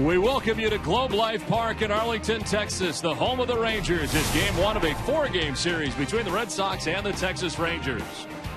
We welcome you to Globe Life Park in Arlington, Texas, the home of the Rangers. It's game one of a four-game series between the Red Sox and the Texas Rangers.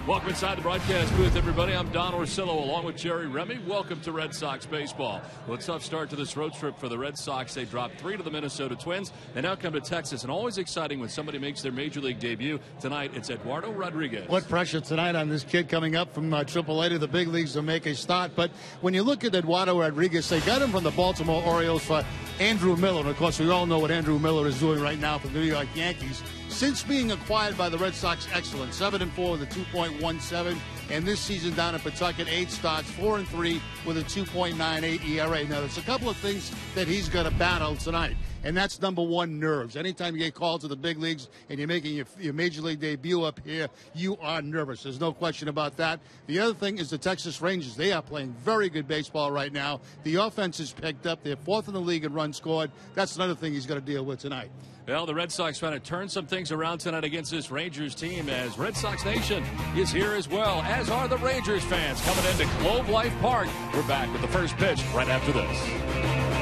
Welcome inside the broadcast booth, everybody. I'm Don Orsillo along with Jerry Remy. Welcome to Red Sox baseball. Well, a tough start to this road trip for the Red Sox. They dropped 3 to the Minnesota Twins. They now come to Texas, and always exciting when somebody makes their Major League debut. Tonight, it's Eduardo Rodriguez. What pressure tonight on this kid coming up from AAA to the big leagues to make a start. But when you look at Eduardo Rodriguez, they got him from the Baltimore Orioles for Andrew Miller. And, of course, we all know what Andrew Miller is doing right now for the New York Yankees. Since being acquired by the Red Sox, excellent. 7-4 with a 2.17. And this season down in Pawtucket, 8 starts, 4-3 with a 2.98 ERA. Now, there's a couple of things that he's going to battle tonight. And that's number one, nerves. Anytime you get called to the big leagues and you're making your Major League debut up here, you are nervous. There's no question about that. The other thing is the Texas Rangers. They are playing very good baseball right now. The offense is picked up. They're 4th in the league in runs scored. That's another thing he's going to deal with tonight. Well, the Red Sox trying to turn some things around tonight against this Rangers team, as Red Sox Nation is here as well, as are the Rangers fans coming into Globe Life Park. We're back with the first pitch right after this.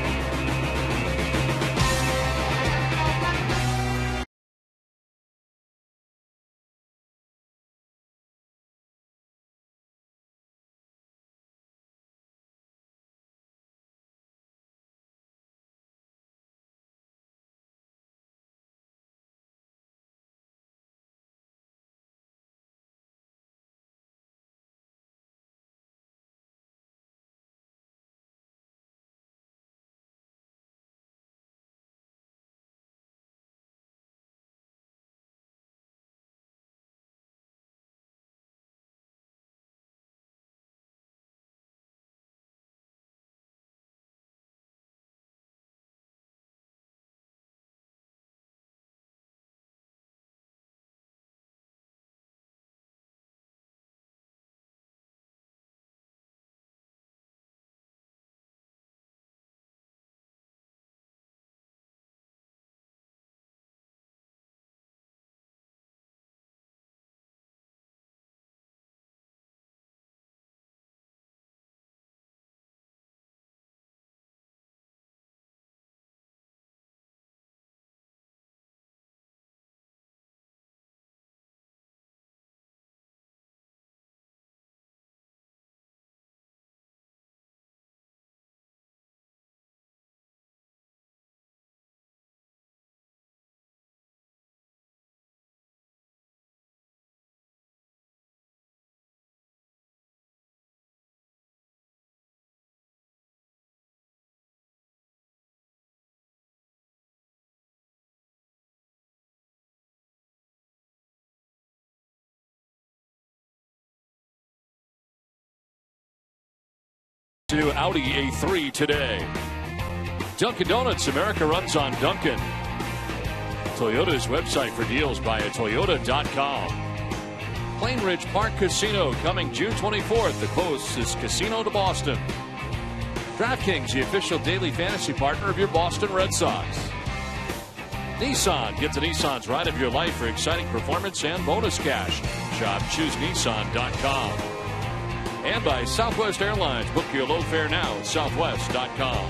To Audi A3 today. Dunkin' Donuts, America runs on Dunkin'. Toyota's website for deals via Toyota.com. Plain Ridge Park Casino coming June 24th, the closest casino to Boston. DraftKings, the official daily fantasy partner of your Boston Red Sox. Nissan, get the Nissan's ride of your life for exciting performance and bonus cash. Shop ChooseNissan.com. And by Southwest Airlines. Book your low fare now at Southwest.com.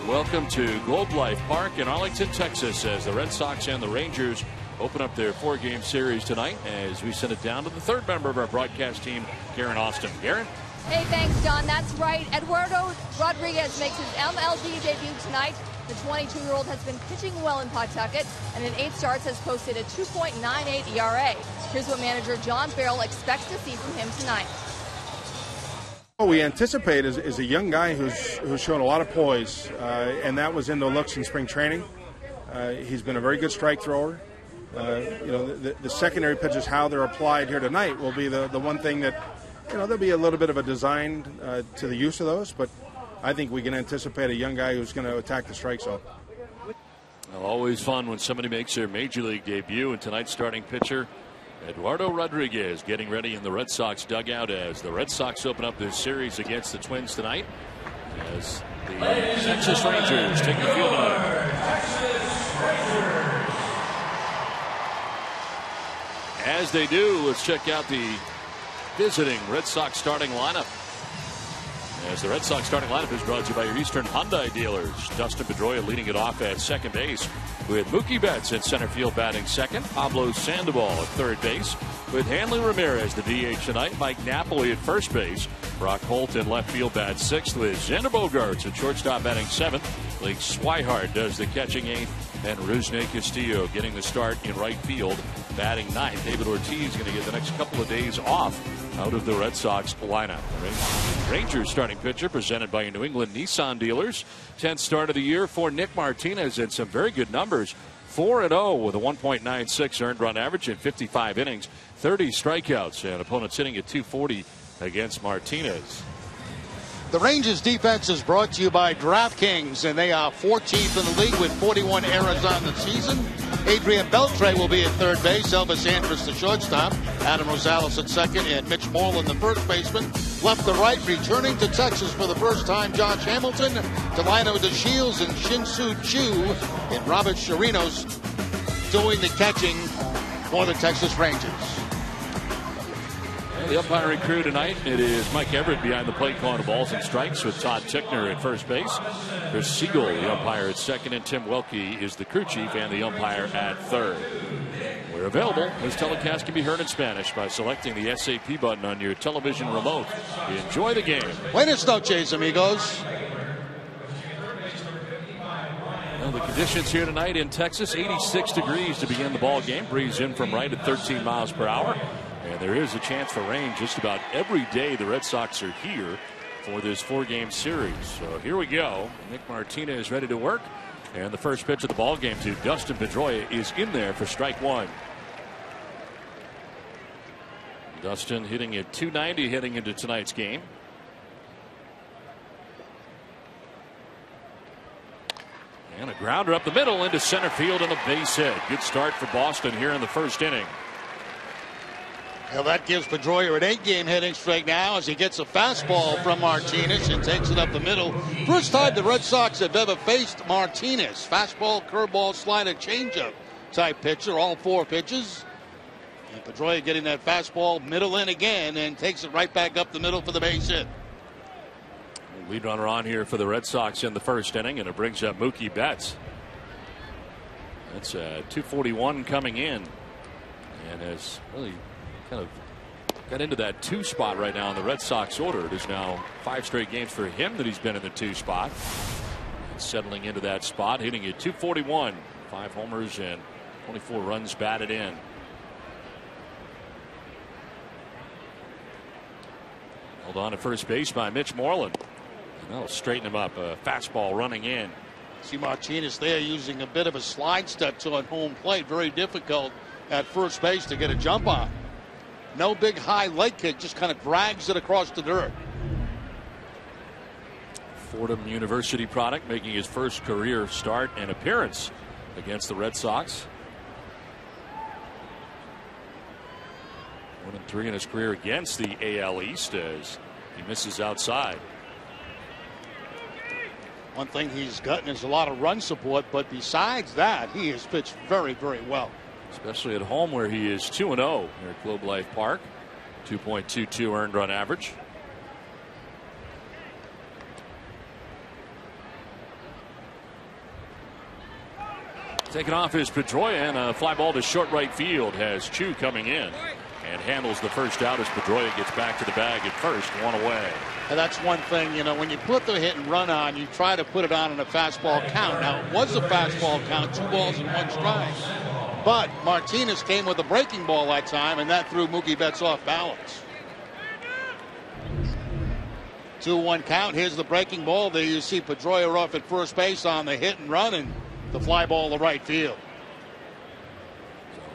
Welcome to Globe Life Park in Arlington, Texas, as the Red Sox and the Rangers open up their 4-game series tonight, as we send it down to the third member of our broadcast team, Karen Austin. Karen? Hey, thanks, Don. That's right. Eduardo Rodriguez makes his MLB debut tonight. The 22-year-old has been pitching well in Pawtucket, and in 8 starts has posted a 2.98 ERA. Here's what manager John Farrell expects to see from him tonight. What we anticipate is a young guy who's shown a lot of poise, and that was in the looks in spring training. He's been a very good strike thrower. The secondary pitches, how they're applied here tonight, will be the one thing that, there'll be a little bit of a design to the use of those, but I think we can anticipate a young guy who's going to attack the strike zone. Well, always fun when somebody makes their Major League debut, and tonight's starting pitcher, Eduardo Rodriguez, getting ready in the Red Sox dugout as the Red Sox open up this series against the Twins tonight, as the Texas Rangers take the field tonight. As they do, let's check out the visiting Red Sox starting lineup. As the Red Sox starting lineup is brought to you by your Eastern Hyundai dealers. Dustin Pedroia leading it off at second base with Mookie Betts in center field batting second. Pablo Sandoval at third base with Hanley Ramirez the DH tonight. Mike Napoli at first base. Brock Holt in left field bats sixth with Xander Bogaerts at shortstop batting seventh. Blake Swihart does the catching eighth. And Rusney Castillo getting the start in right field batting ninth. David Ortiz going to get the next couple of days off out of the Red Sox lineup. Rangers starting pitcher presented by your New England Nissan dealers. 10th start of the year for Nick Martinez and some very good numbers. 4-0 with a 1.96 earned run average in 55 innings, 30 strikeouts, and opponents hitting at 240 against Martinez. The Rangers defense is brought to you by DraftKings, and they are 14th in the league with 41 errors on the season. Adrian Beltre will be at third base, Elvis Andrus the shortstop, Adam Rosales at second, and Mitch Moreland the first baseman. Left to right, returning to Texas for the first time, Josh Hamilton, Delino DeShields, and Shin-Soo Choo, and Robert Chirinos doing the catching for the Texas Rangers. The umpiring crew tonight, it is Mike Everett behind the plate calling the balls and strikes with Todd Tickner at first base. Chris Siegel, the umpire at second, and Tim Welke is the crew chief and the umpire at third. We're available. This telecast can be heard in Spanish by selecting the SAP button on your television remote. Enjoy the game. Buenas noches, amigos. Well, the conditions here tonight in Texas, 86 degrees to begin the ball game. Breeze in from right at 13 miles per hour. And there is a chance for rain just about every day the Red Sox are here for this 4-game series. So here we go. Nick Martinez ready to work. And the first pitch of the ball game to Dustin Pedroia is in there for strike one. Dustin hitting at .290 heading into tonight's game. And a grounder up the middle into center field and a base hit. Good start for Boston here in the first inning. Well, that gives Pedroia an 8-game hitting streak now as he gets a fastball from Martinez and takes it up the middle. First time the Red Sox have ever faced Martinez. Fastball, curveball, slider, changeup type pitcher, all 4 pitches. And Pedroia getting that fastball middle in again and takes it right back up the middle for the base hit. Lead runner on here for the Red Sox in the first inning, and it brings up Mookie Betts. That's 241 coming in, and has really kind of got into that 2 spot right now in the Red Sox order. It is now 5 straight games for him that he's been in the 2 spot. And settling into that spot, hitting at 241, 5 homers and 24 runs batted in. Held on at first base by Mitch Moreland. And that'll straighten him up. A fastball running in. See Martinez there using a bit of a slide step toward home plate. Very difficult at first base to get a jump on. No big high leg kick, just kind of drags it across the dirt. Fordham University product, making his first career start and appearance against the Red Sox. 1-3 in his career against the AL East as he misses outside. One thing he's gotten is a lot of run support, but besides that, he has pitched very, very well. Especially at home where he is 2-0 here at Globe Life Park. 2.22 earned run average. Taking off is Pedroia, and a fly ball to short right field has Choo coming in and handles the first out as Pedroia gets back to the bag at first, 1 away. And that's one thing, you know, when you put the hit and run on, you try to put it on in a fastball count. Now, it was a fastball count, 2 balls and 1 strike. But Martinez came with a breaking ball that time, and that threw Mookie Betts off balance. 2-1 count. Here's the breaking ball. There you see Pedroia off at first base on the hit and run, and the fly ball to right field.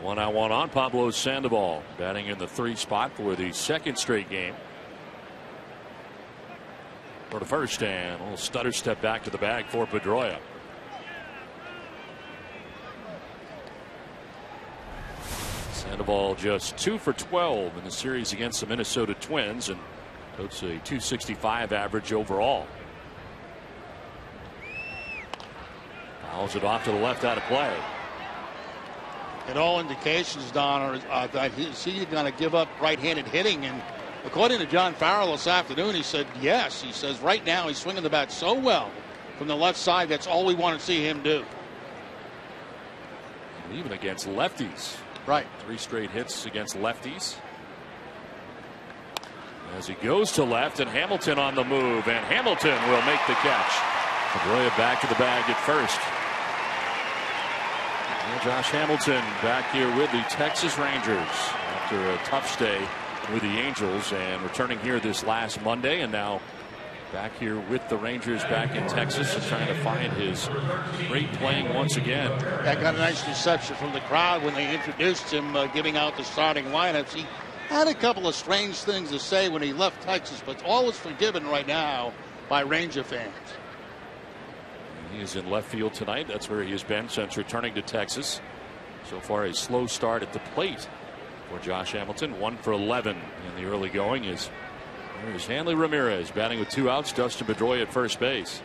1-1 on Pablo Sandoval, batting in the 3 spot for the 2nd straight game. For the first, and a little stutter step back to the bag for Pedroia. Sandoval just 2 for 12 in the series against the Minnesota Twins, and that's a 265 average overall. Fouls it off to the left, out of play. And all indications, Don, are that he's going to give up right-handed hitting, and According to John Farrell this afternoon, he said yes. He says right now he's swinging the bat so well from the left side. That's all we want to see him do. Even against lefties. Right. 3 straight hits against lefties. As he goes to left, and Hamilton on the move, and Hamilton will make the catch. Pedroia back to the bag at first. And Josh Hamilton back here with the Texas Rangers after a tough stay with the Angels, and returning here this last Monday, and now back here with the Rangers back in Texas and trying to find his great playing once again. That got a nice reception from the crowd when they introduced him, giving out the starting lineups. He had a couple of strange things to say when he left Texas, but all is forgiven right now by Ranger fans. He is in left field tonight. That's where he has been since returning to Texas. So far, a slow start at the plate for Josh Hamilton. 1 for 11 in the early going. Here's Hanley Ramirez batting with 2 outs. Dustin Pedroia at first base.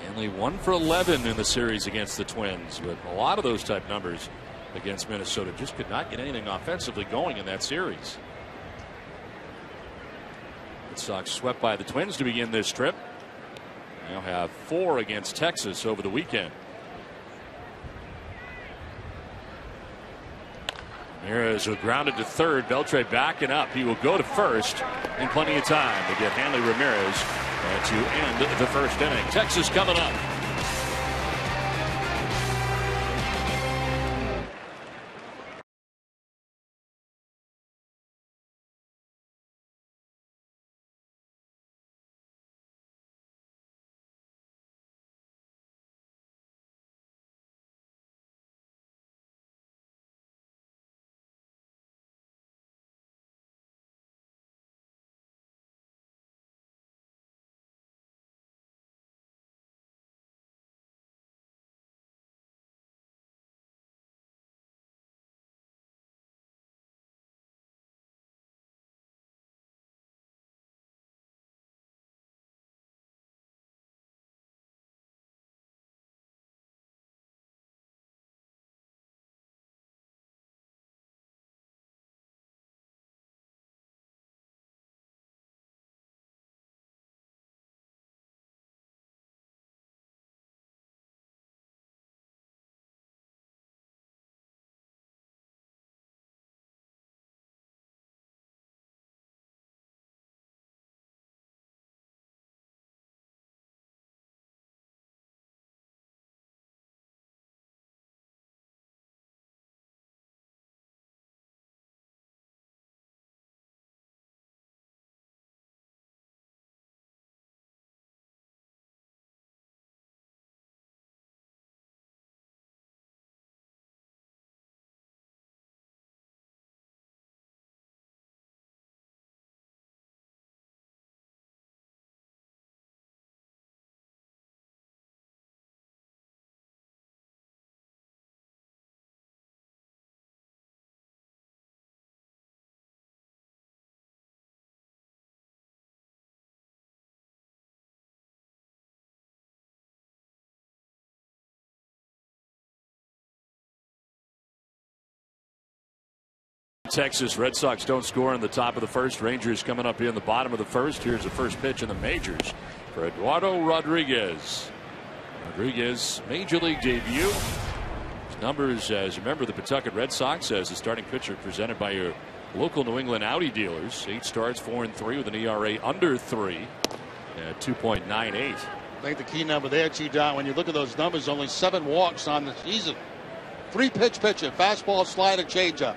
Hanley 1 for 11 in the series against the Twins, but a lot of those type numbers against Minnesota just could not get anything offensively going in that series. Red Sox swept by the Twins to begin this trip. Now have 4 against Texas over the weekend. Ramirez will ground it to third. Beltre backing up. He will go to first in plenty of time to get Hanley Ramirez to end the first inning. Texas coming up. Texas. Red Sox don't score in the top of the first. Rangers coming up here in the bottom of the first. Here's the first pitch in the majors for Eduardo Rodriguez. Rodriguez, major league debut. His numbers as a member of the Pawtucket Red Sox as a starting pitcher, presented by your local New England Audi dealers. 8 starts, 4-3 with an ERA under 3 at 2.98. I think the key number there, T-Dot, when you look at those numbers, only 7 walks on the season. 3-pitch pitcher, fastball, slider, changeup.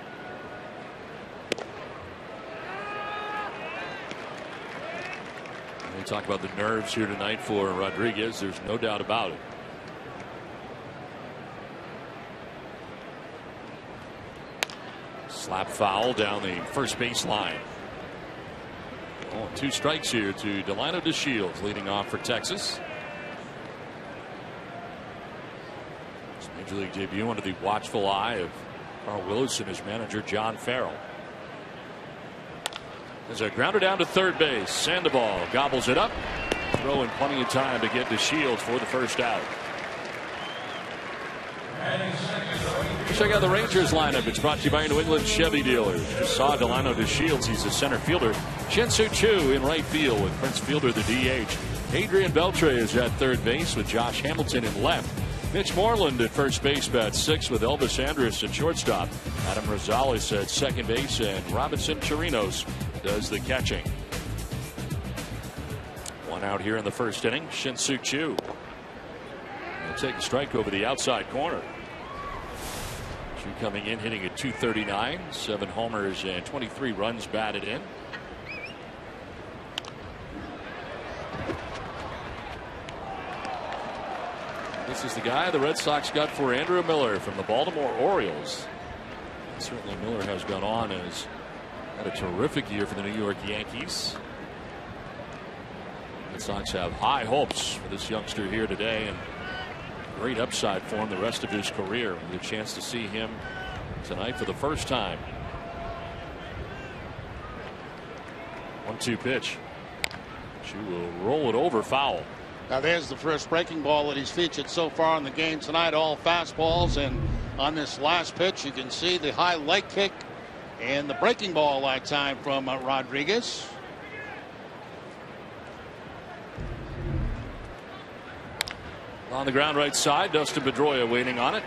We talk about the nerves here tonight for Rodriguez. There's no doubt about it. Slap foul down the first base line. 2 strikes here to Delino DeShields, leading off for Texas. His major league debut under the watchful eye of Carl Willis and his manager John Farrell. There's a grounder down to third base. Sandoval gobbles it up. Throwing plenty of time to get DeShields for the first out. Check out the Rangers lineup. It's brought to you by New England Chevy dealers. Just saw Delano DeShields. He's a center fielder. Shin-Soo Choo in right field with Prince Fielder, the DH. Adrian Beltre is at third base with Josh Hamilton in left. Mitch Moreland at first base, bat 6 with Elvis Andrus at shortstop. Adam Rosales at second base, and Robinson Chirinos does the catching. One out here in the first inning. Shin-Soo Choo will take a strike over the outside corner. Choo coming in hitting at .239, 7 homers and 23 runs batted in. This is the guy the Red Sox got for Andrew Miller from the Baltimore Orioles. And certainly Miller has gone on and has had a terrific year for the New York Yankees. The Red Sox have high hopes for this youngster here today, and great upside for him the rest of his career. We get a chance to see him tonight for the first time. 1-2 pitch. Choo will roll it over, foul. Now there's the first breaking ball that he's featured so far in the game tonight. All fastballs, and on this last pitch you can see the high leg kick and the breaking ball that time from Rodriguez. On the ground right side, Dustin Pedroia waiting on it,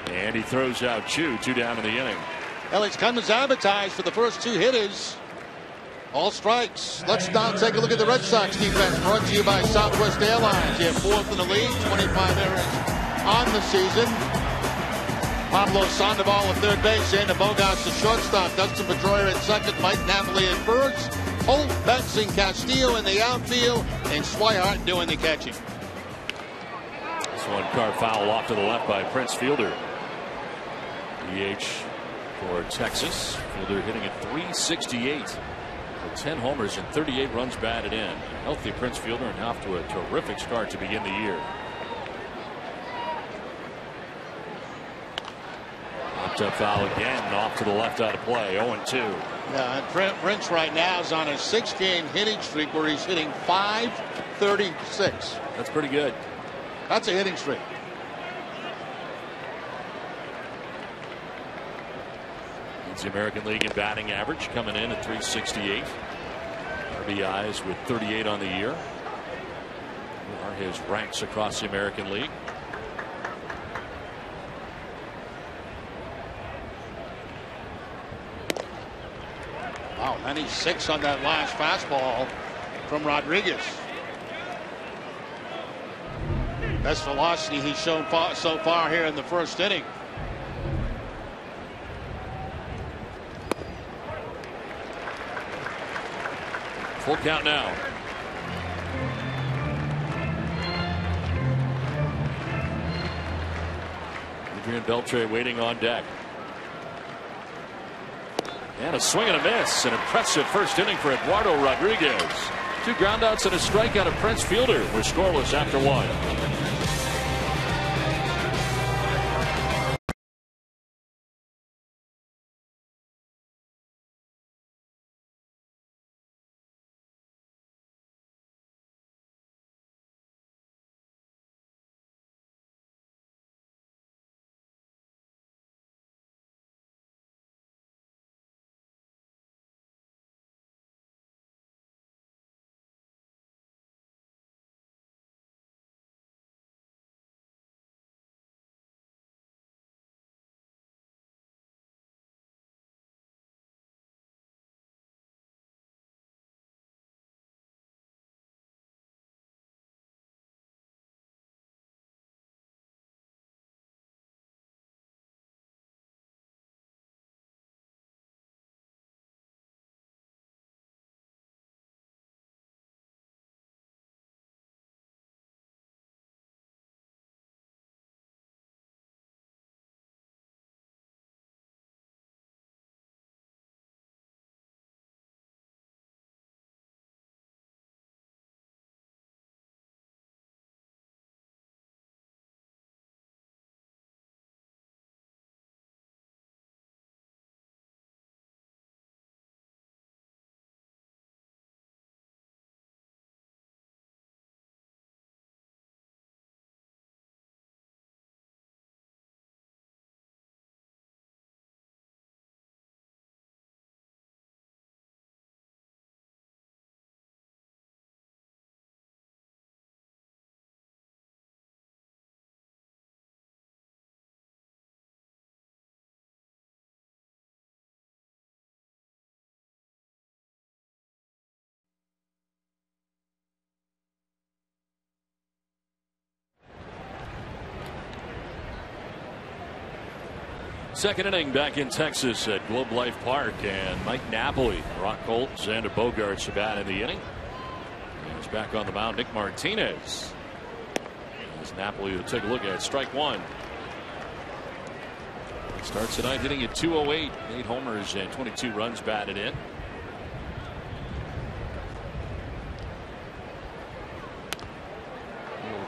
and he throws out Choo. 2 down in the inning. Well, it's come as advertised for the first 2 hitters. All strikes. Let's now take a look at the Red Sox defense, brought to you by Southwest Airlines. They're 4th in the league, 25 errors on the season. Pablo Sandoval at third base, Xander Bogaerts at shortstop, Dustin Pedroia at second, Mike Napoli at first, Holt, Betts, and Castillo in the outfield, and Swihart doing the catching. This one card foul off to the left by Prince Fielder. DH for Texas. Fielder hitting at .368. 10 homers and 38 runs batted in. Healthy Prince Fielder and off to a terrific start to begin the year. Popped up foul again, off to the left out of play. 0-2. Yeah, and Prince right now is on a 6-game hitting streak where he's hitting .536. That's pretty good. That's a hitting streak. Leads the American League in batting average, coming in at .368. RBIs with 38 on the year. Here are his ranks across the American League. Wow, 96 on that last fastball from Rodriguez. Best velocity he's shown so far here in the first inning. Full count now. Adrian Beltre waiting on deck. And a swing and a miss. An impressive first inning for Eduardo Rodriguez. 2 groundouts and a strikeout of Prince Fielder. We're scoreless after 1. Second inning back in Texas at Globe Life Park, and Mike Napoli, Brock Holt, Xander Bogaerts are bat in the inning. And he's back on the mound, Nick Martinez. As Napoli will take a look at strike one. He starts tonight hitting at 208, 8 homers and 22 runs batted in.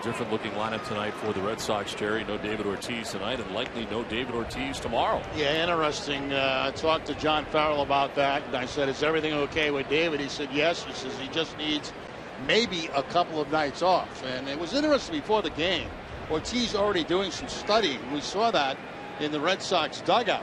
Different looking lineup tonight for the Red Sox, Jerry. No David Ortiz tonight, and likely no David Ortiz tomorrow. Yeah, interesting. I talked to John Farrell about that, and I said, is everything okay with David? He said yes. He says he just needs maybe a couple of nights off. And it was interesting before the game. Ortiz already doing some studying. We saw that in the Red Sox dugout.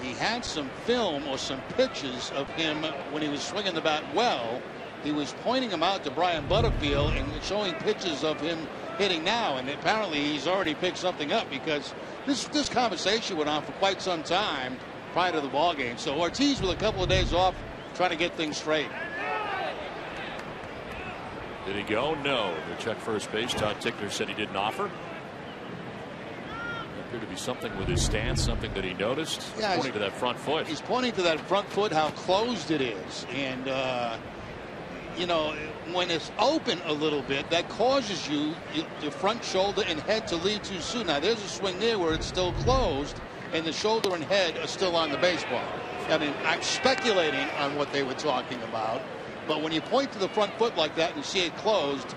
He had some film or some pictures of him when he was swinging the bat well. He was pointing him out to Brian Butterfield and showing pictures of him hitting now, and apparently he's already picked something up, because this conversation went on for quite some time prior to the ball game. So Ortiz with a couple of days off, trying to get things straight. Did he go? No. They checked first base. Todd Tickner said he didn't offer. There appeared to be something with his stance, something that he noticed. Yeah, pointing to that front foot. He's pointing to that front foot, how closed it is, and you know, when it's open a little bit, that causes your front shoulder and head to lead too soon. Now, there's a swing there where it's still closed, and the shoulder and head are still on the baseball. I mean, I'm speculating on what they were talking about, but when you point to the front foot like that and you see it closed,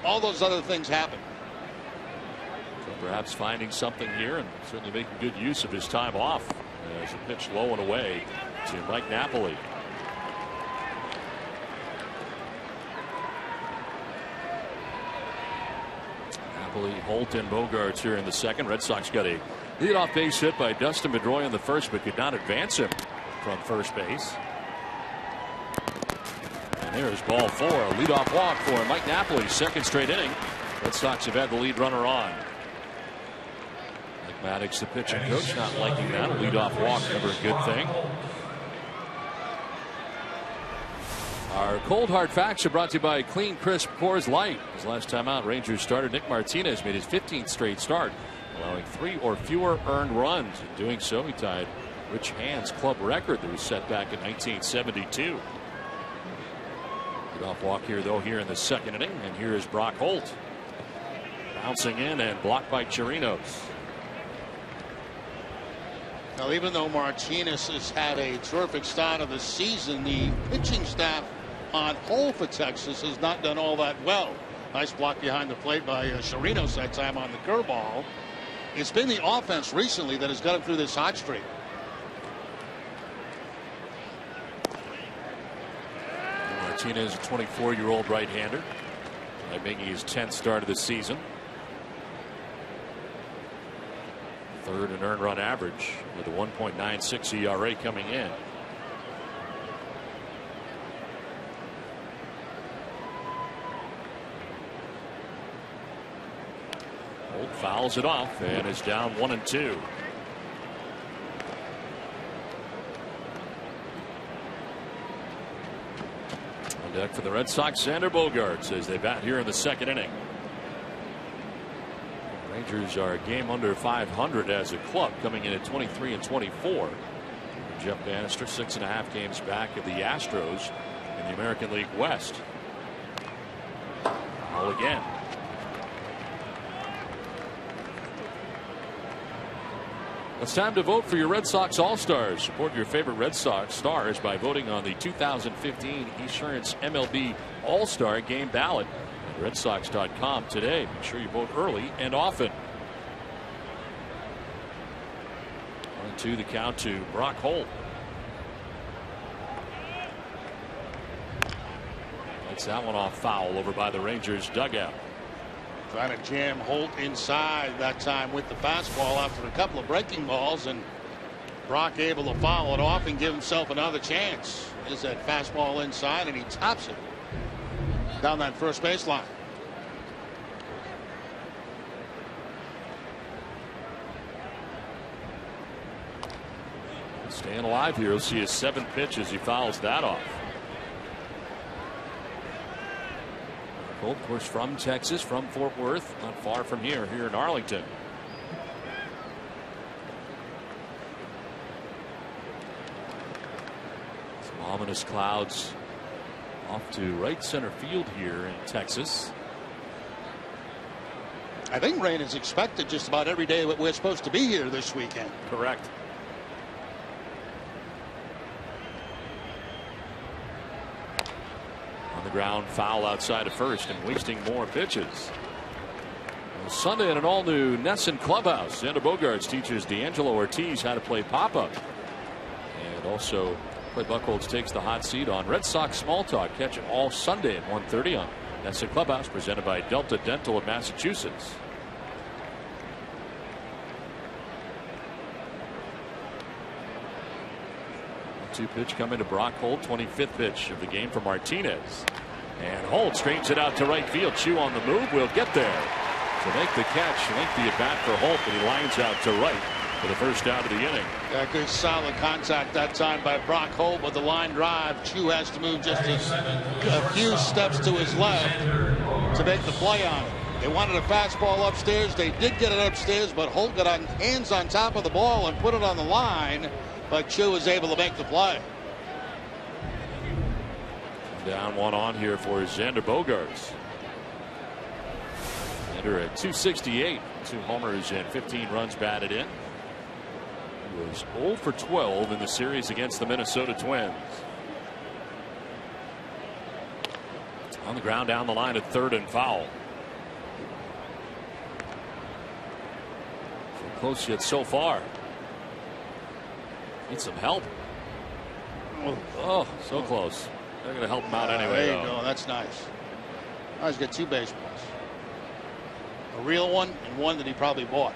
all those other things happen. So perhaps finding something here, and certainly making good use of his time off as a pitch low and away to Mike Napoli. Holt and Bogaerts here in the second. Red Sox got a leadoff base hit by Dustin Pedroia on the first, but could not advance him from first base. And there's ball four, a leadoff walk for Mike Napoli, second straight inning. Red Sox have had the lead runner on. Mike Maddox, the pitching coach, not liking that. A leadoff walk, never a good thing. Our cold hard facts are brought to you by Clean Crisp Coors Light. His last time out, Rangers starter Nick Martinez made his 15th straight start, allowing 3 or fewer earned runs. In doing so, he tied Rich Hand's club record that was set back in 1972. Leadoff walk here, though, here in the second inning. And here is Brock Holt. Bouncing in and blocked by Chirinos. Now, even though Martinez has had a terrific start of the season, the pitching staff on whole for Texas has not done all that well. Nice block behind the plate by Chirinos that time on the curveball. It's been the offense recently that has got him through this hot streak. Martinez, a 24-year-old right-hander, making his 10th start of the season. Third in earned run average with a 1.96 ERA coming in. Holt fouls it off and is down 1-2. On deck for the Red Sox, Xander Bogaerts as they bat here in the second inning. Rangers are a game under 500 as a club, coming in at 23-24. Jeff Bannister 6.5 games back of the Astros in the American League West. All again. It's time to vote for your Red Sox All-Stars. Support your favorite Red Sox stars by voting on the 2015 Esurance MLB All-Star Game ballot at RedSox.com today. Make sure you vote early and often. 1-2 the count to Brock Holt. That's that one off foul over by the Rangers dugout. Trying to jam Holt inside that time with the fastball after a couple of breaking balls, and Brock able to foul it off and give himself another chance. There's that fastball inside, and he tops it down that first baseline. Staying alive here. You'll see his 7th pitch as he fouls that off. Holt, of course, from Texas, from Fort Worth, not far from here in Arlington. Ominous clouds off to right center field here in Texas. I think rain is expected just about every day we're supposed to be here this weekend. Correct. On the ground, foul outside of first and wasting more pitches. Well, Sunday in an all-new Nesson clubhouse. Xander Bogaerts teaches D'Angelo Ortiz how to play pop-up. And also, Clay Buchholz takes the hot seat on Red Sox Small Talk. Catch it all Sunday at 1:30 on Nesson Clubhouse, presented by Delta Dental of Massachusetts. Two pitch coming to Brock Holt, 25th pitch of the game for Martinez. And Holt straightens it out to right field. Chu on the move, will get there to make the catch, make the at bat for Holt, and he lines out to right for the first out of the inning. Good solid contact that time by Brock Holt with the line drive. Chu has to move just a few steps to his left to make the play on it. They wanted a fastball upstairs. They did get it upstairs, but Holt got hands on top of the ball and put it on the line. But Chu was able to make the play. Down one on here for Xander Bogaerts. Xander at 268, 2 homers and 15 runs batted in. He was 0 for 12 in the series against the Minnesota Twins. On the ground down the line at third and foul. So close yet so far. Need some help. Oh, so close. They're going to help him out anyway. There you go. That's nice. Now he's got 2 baseballs. A real one and one that he probably bought.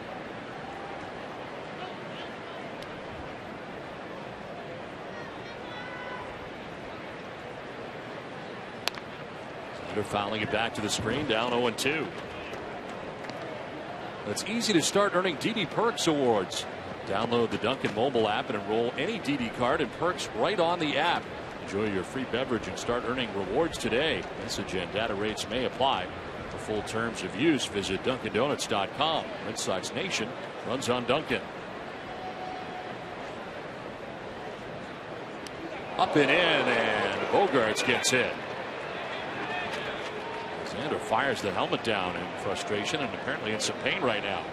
They're fouling it back to the screen, down 0-2. It's easy to start earning DD Perks awards. Download the Dunkin' mobile app and enroll any DD card and perks right on the app. Enjoy your free beverage and start earning rewards today. Message and data rates may apply. For full terms of use, visit DunkinDonuts.com. Red Sox Nation runs on Dunkin'. Up and in, and Bogaerts gets hit. Xander fires the helmet down in frustration and apparently in some pain right now.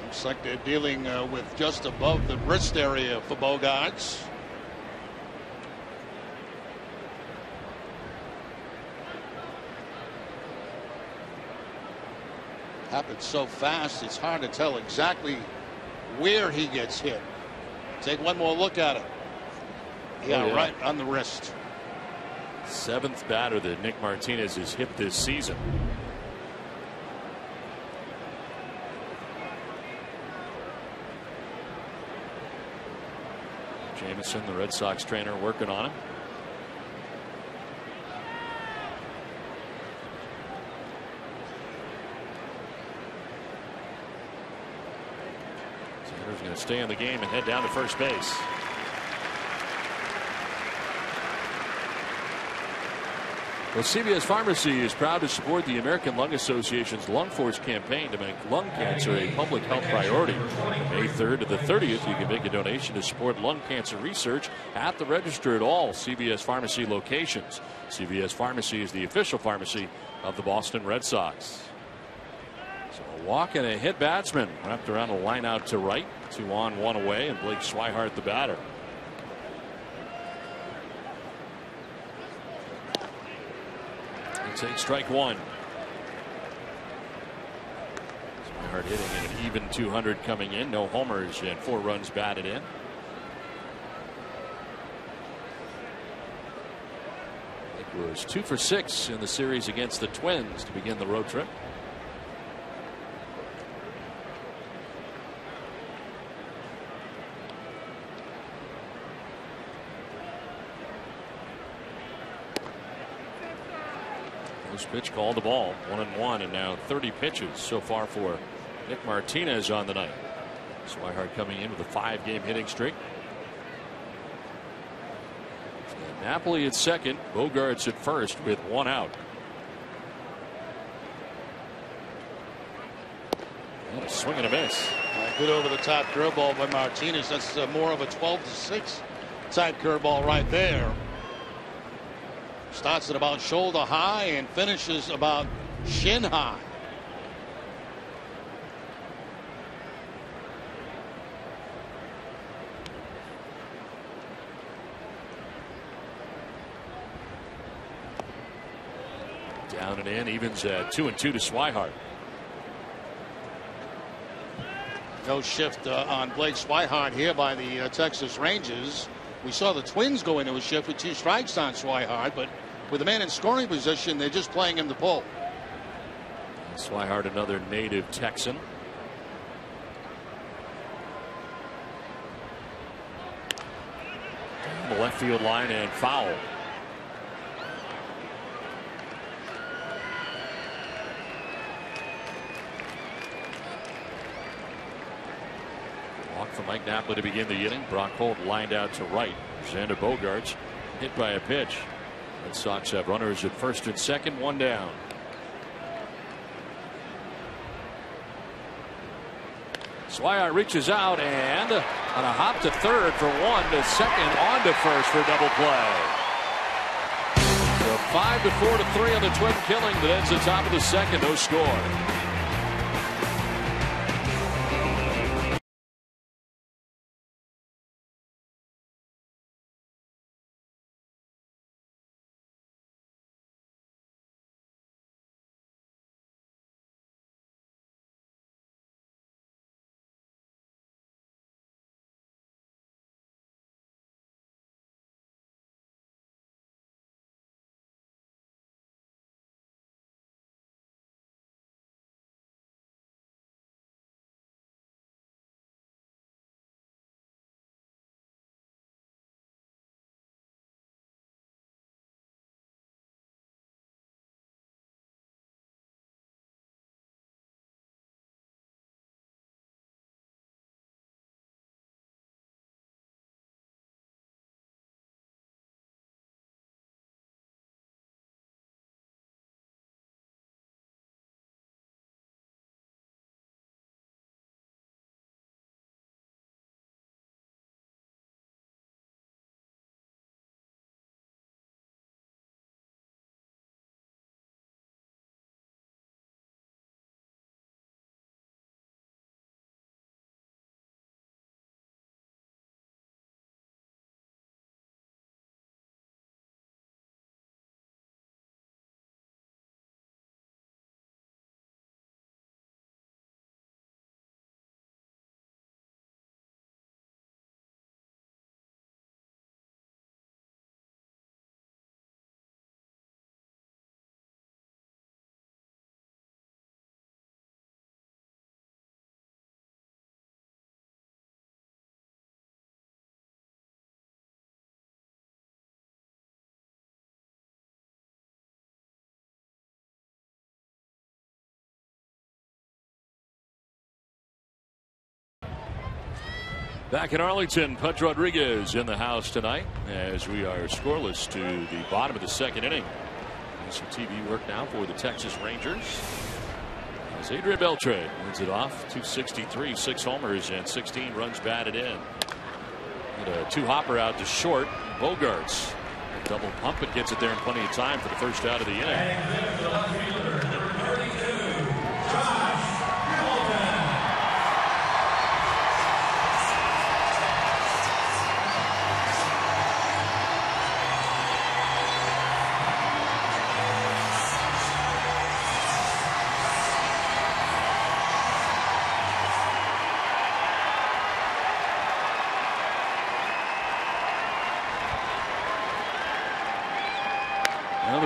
Looks like they're dealing with just above the wrist area for Bogaerts. Happens so fast, it's hard to tell exactly where he gets hit. Take one more look at it. Yeah, right on the wrist. 7th batter that Nick Martinez has hit this season. Jameson, the Red Sox trainer, working on him. Xander's going to stay in the game and head down to first base. Well, CVS Pharmacy is proud to support the American Lung Association's Lung Force campaign to make lung cancer a public health priority. May 3rd to the 30th, you can make a donation to support lung cancer research at the register at all CVS Pharmacy locations. CVS Pharmacy is the official pharmacy of the Boston Red Sox. So a walk and a hit batsman wrapped around a line out to right. 2 on, 1 away, and Blake Swihart the batter. Take strike one. Swihart hitting at an even 200 coming in. No homers and 4 runs batted in. It was 2 for 6 in the series against the Twins to begin the road trip. Pitch called the ball. 1-1, and now 30 pitches so far for Nick Martinez on the night. Swihart coming in with a 5-game hitting streak. Napoli at second, Bogarts at first with one out. And a swing and a miss. Good over the top curveball by Martinez. That's more of a 12-6 type curveball right there. Starts at about shoulder high and finishes about shin high. Down and in, evens at 2-2 to Swihart. No shift on Blake Swihart here by the Texas Rangers. We saw the Twins go into a shift with 2 strikes on Swihart, but with a man in scoring position, they're just playing him to pull. Swihart, another native Texan. The left field line and foul. Walk for Mike Napoli to begin the inning. Brock Holt lined out to right. Xander Bogaerts hit by a pitch. Red Sox have runners at first and second, one down. Swihart reaches out and on a hop to third for one, to second, on to first for double play. So 5-4 to 3 on the Twin killing that ends the top of the second. No score. Back in Arlington, Pudge Rodriguez in the house tonight as we are scoreless to the bottom of the second inning. Some TV work now for the Texas Rangers. As Adrian Beltre wins it off, 263, 6 homers and 16 runs batted in. And a 2-hopper out to short. Bogarts a double pump and gets it there in plenty of time for the first out of the inning.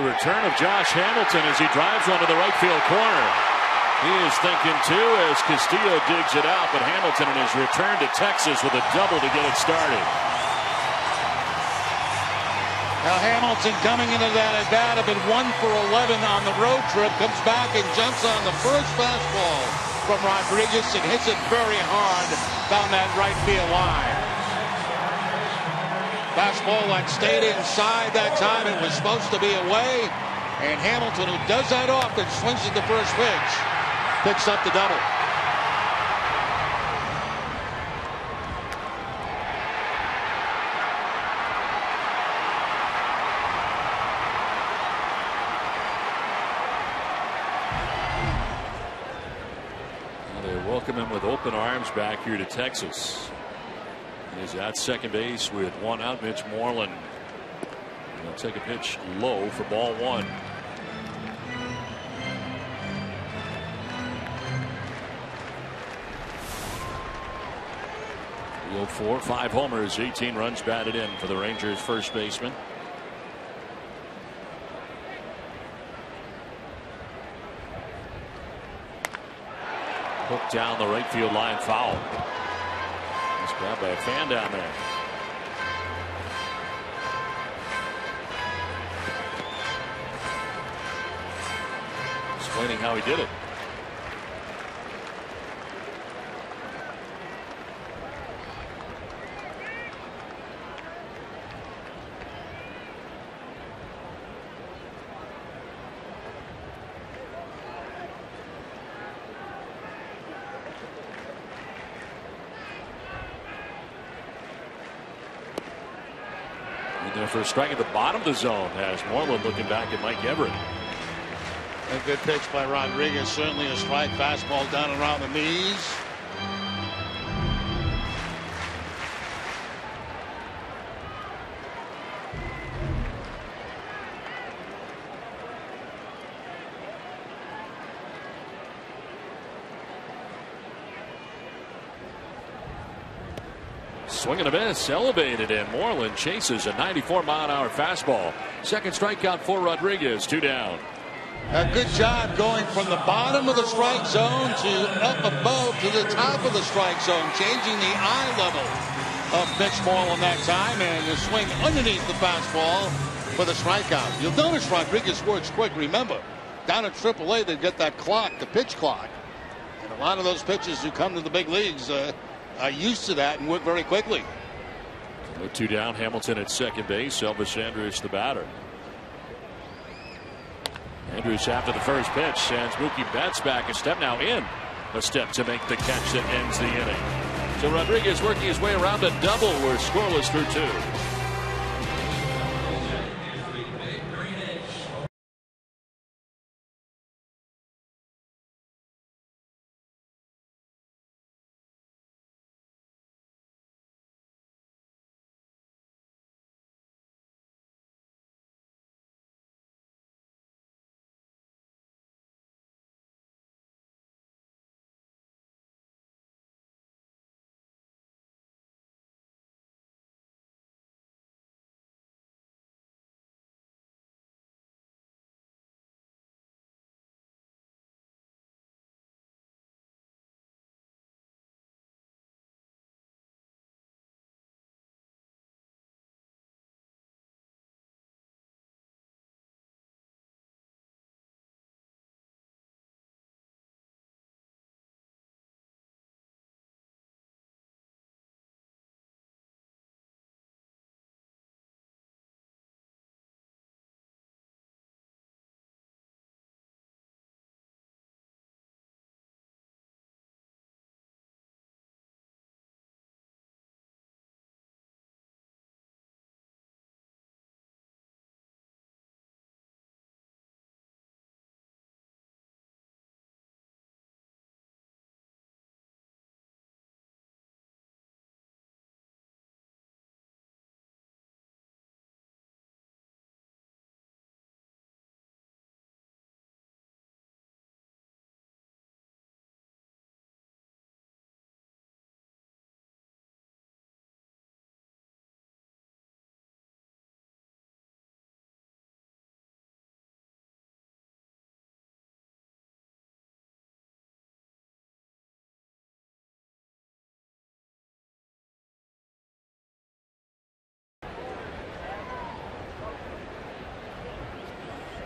Return of Josh Hamilton as he drives one to the right field corner. He is thinking too as Castillo digs it out, but Hamilton in his return to Texas with a double to get it started. Now Hamilton coming into that at bat have been 1 for 11 on the road trip, comes back and jumps on the first fastball from Rodriguez and hits it very hard down that right field line. Fastball that stayed inside that time. It was supposed to be away. And Hamilton, who does that often, swings at the first pitch. Picks up the double. Welcome him with open arms back here to Texas. He's at second base with one out. Mitch Moreland. He'll take a pitch low for ball one. He'll 4, 5 homers, 18 runs batted in for the Rangers first baseman. Hooked down the right field line, foul. It's grabbed by a fan down there. Explaining how he did it. For a strike at the bottom of the zone as Moreland looking back at Mike Everett. A good pitch by Rodriguez. Certainly a strike. Fastball down around the knees. Swing and a miss, elevated, and Moreland chases a 94-mile-an-hour fastball. Second strikeout for Rodriguez, 2 down. A good job going from the bottom of the strike zone to up above to the top of the strike zone, changing the eye level of Mitch Moreland that time, and the swing underneath the fastball for the strikeout. You'll notice Rodriguez works quick. Remember, down at AAA, they get that clock, the pitch clock. And a lot of those pitchers who come to the big leagues are used to that and work very quickly. 2 down, Hamilton at second base. Elvis Andrus the batter. Andrus after the first pitch sends Mookie Betts back a step, now in a step to make the catch that ends the inning. So Rodriguez working his way around a double. We're scoreless through 2.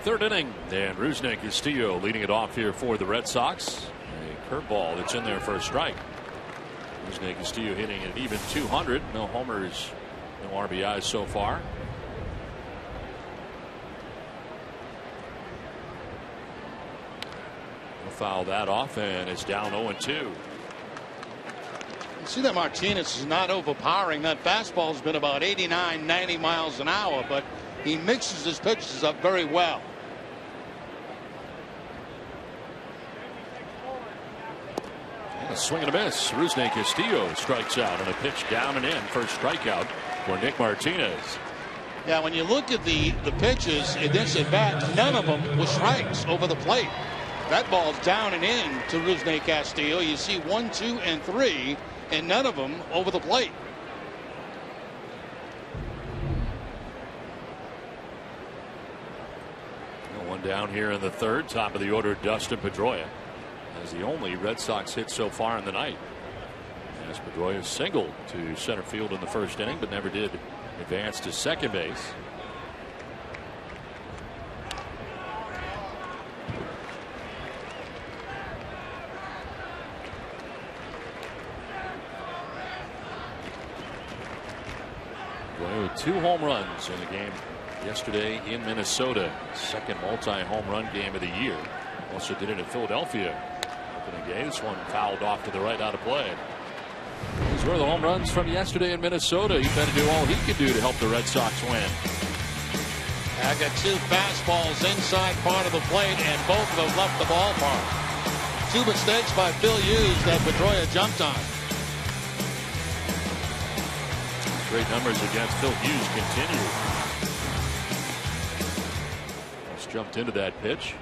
Third inning, and Rusney Castillo leading it off here for the Red Sox. A curveball that's in there for a strike. Rusney Castillo hitting an even 200. No homers No RBIs so far. He'll foul that off, and it's down 0-2. You see that Martinez is not overpowering. That fastball's been about 89, 90 miles an hour, but he mixes his pitches up very well. And a swing and a miss. Rusney Castillo strikes out on a pitch down and in. First strikeout for Nick Martinez. Yeah, when you look at the pitches in this at bat, none of them were strikes over the plate. That ball's down and in to Rusney Castillo. You see 1, 2, and 3, and none of them over the plate. One down here in the third. Top of the order, Dustin Pedroia. As the only Red Sox hit so far in the night. As Pedroia singled to center field in the first inning, but never did advance to second base. Pedroia with 2 home runs in the game yesterday in Minnesota. Second multi-home run game of the year. Also did it in Philadelphia. Opening day. This one fouled off to the right, out of play. These were the home runs from yesterday in Minnesota. He better do all he could do to help the Red Sox win. I got 2 fastballs inside part of the plate, and both of them left the ballpark. 2 mistakes by Phil Hughes that Pedroia jumped on. Great numbers against Phil Hughes continue. Just jumped into that pitch.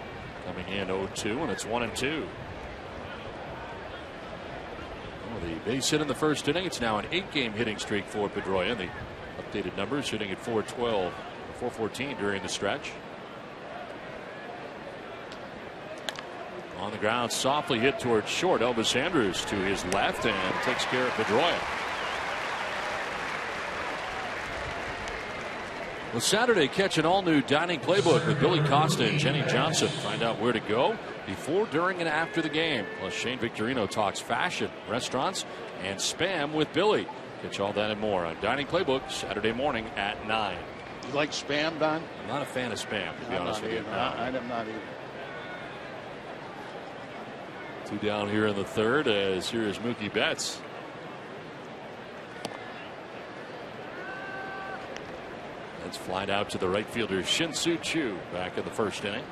Coming in 0-2, and it's 1-2. The base hit in the first inning. It's now an 8-game hitting streak for Pedroia. The updated numbers hitting at 412, 414 during the stretch. On the ground, softly hit towards short. Elvis Andrus to his left and takes care of Pedroia. Well, Saturday, catch an all-new dining playbook with Billy Costa and Jenny Johnson. Find out where to go before, during, and after the game. Plus, Shane Victorino talks fashion, restaurants, and Spam with Billy. Catch all that and more on Dining Playbook Saturday morning at 9. You like Spam, Don? I'm not a fan of Spam, to be honest with you. I'm not either. 2 down here in the third, as here is Mookie Betts. That's flied out to the right fielder Shin-Soo Choo back in the first inning.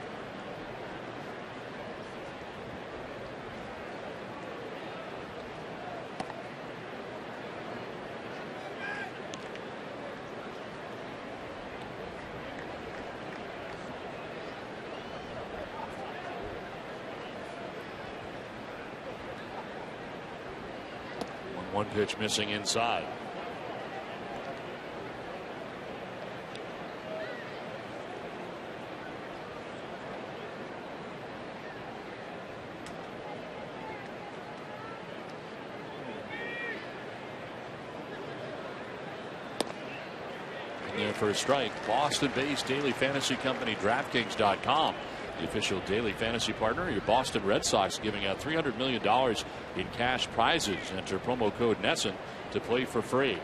One pitch missing inside. For a strike. Boston-based daily fantasy company DraftKings.com, the official daily fantasy partner. Your Boston Red Sox giving out $300 million in cash prizes. Enter promo code NESSN to play for free.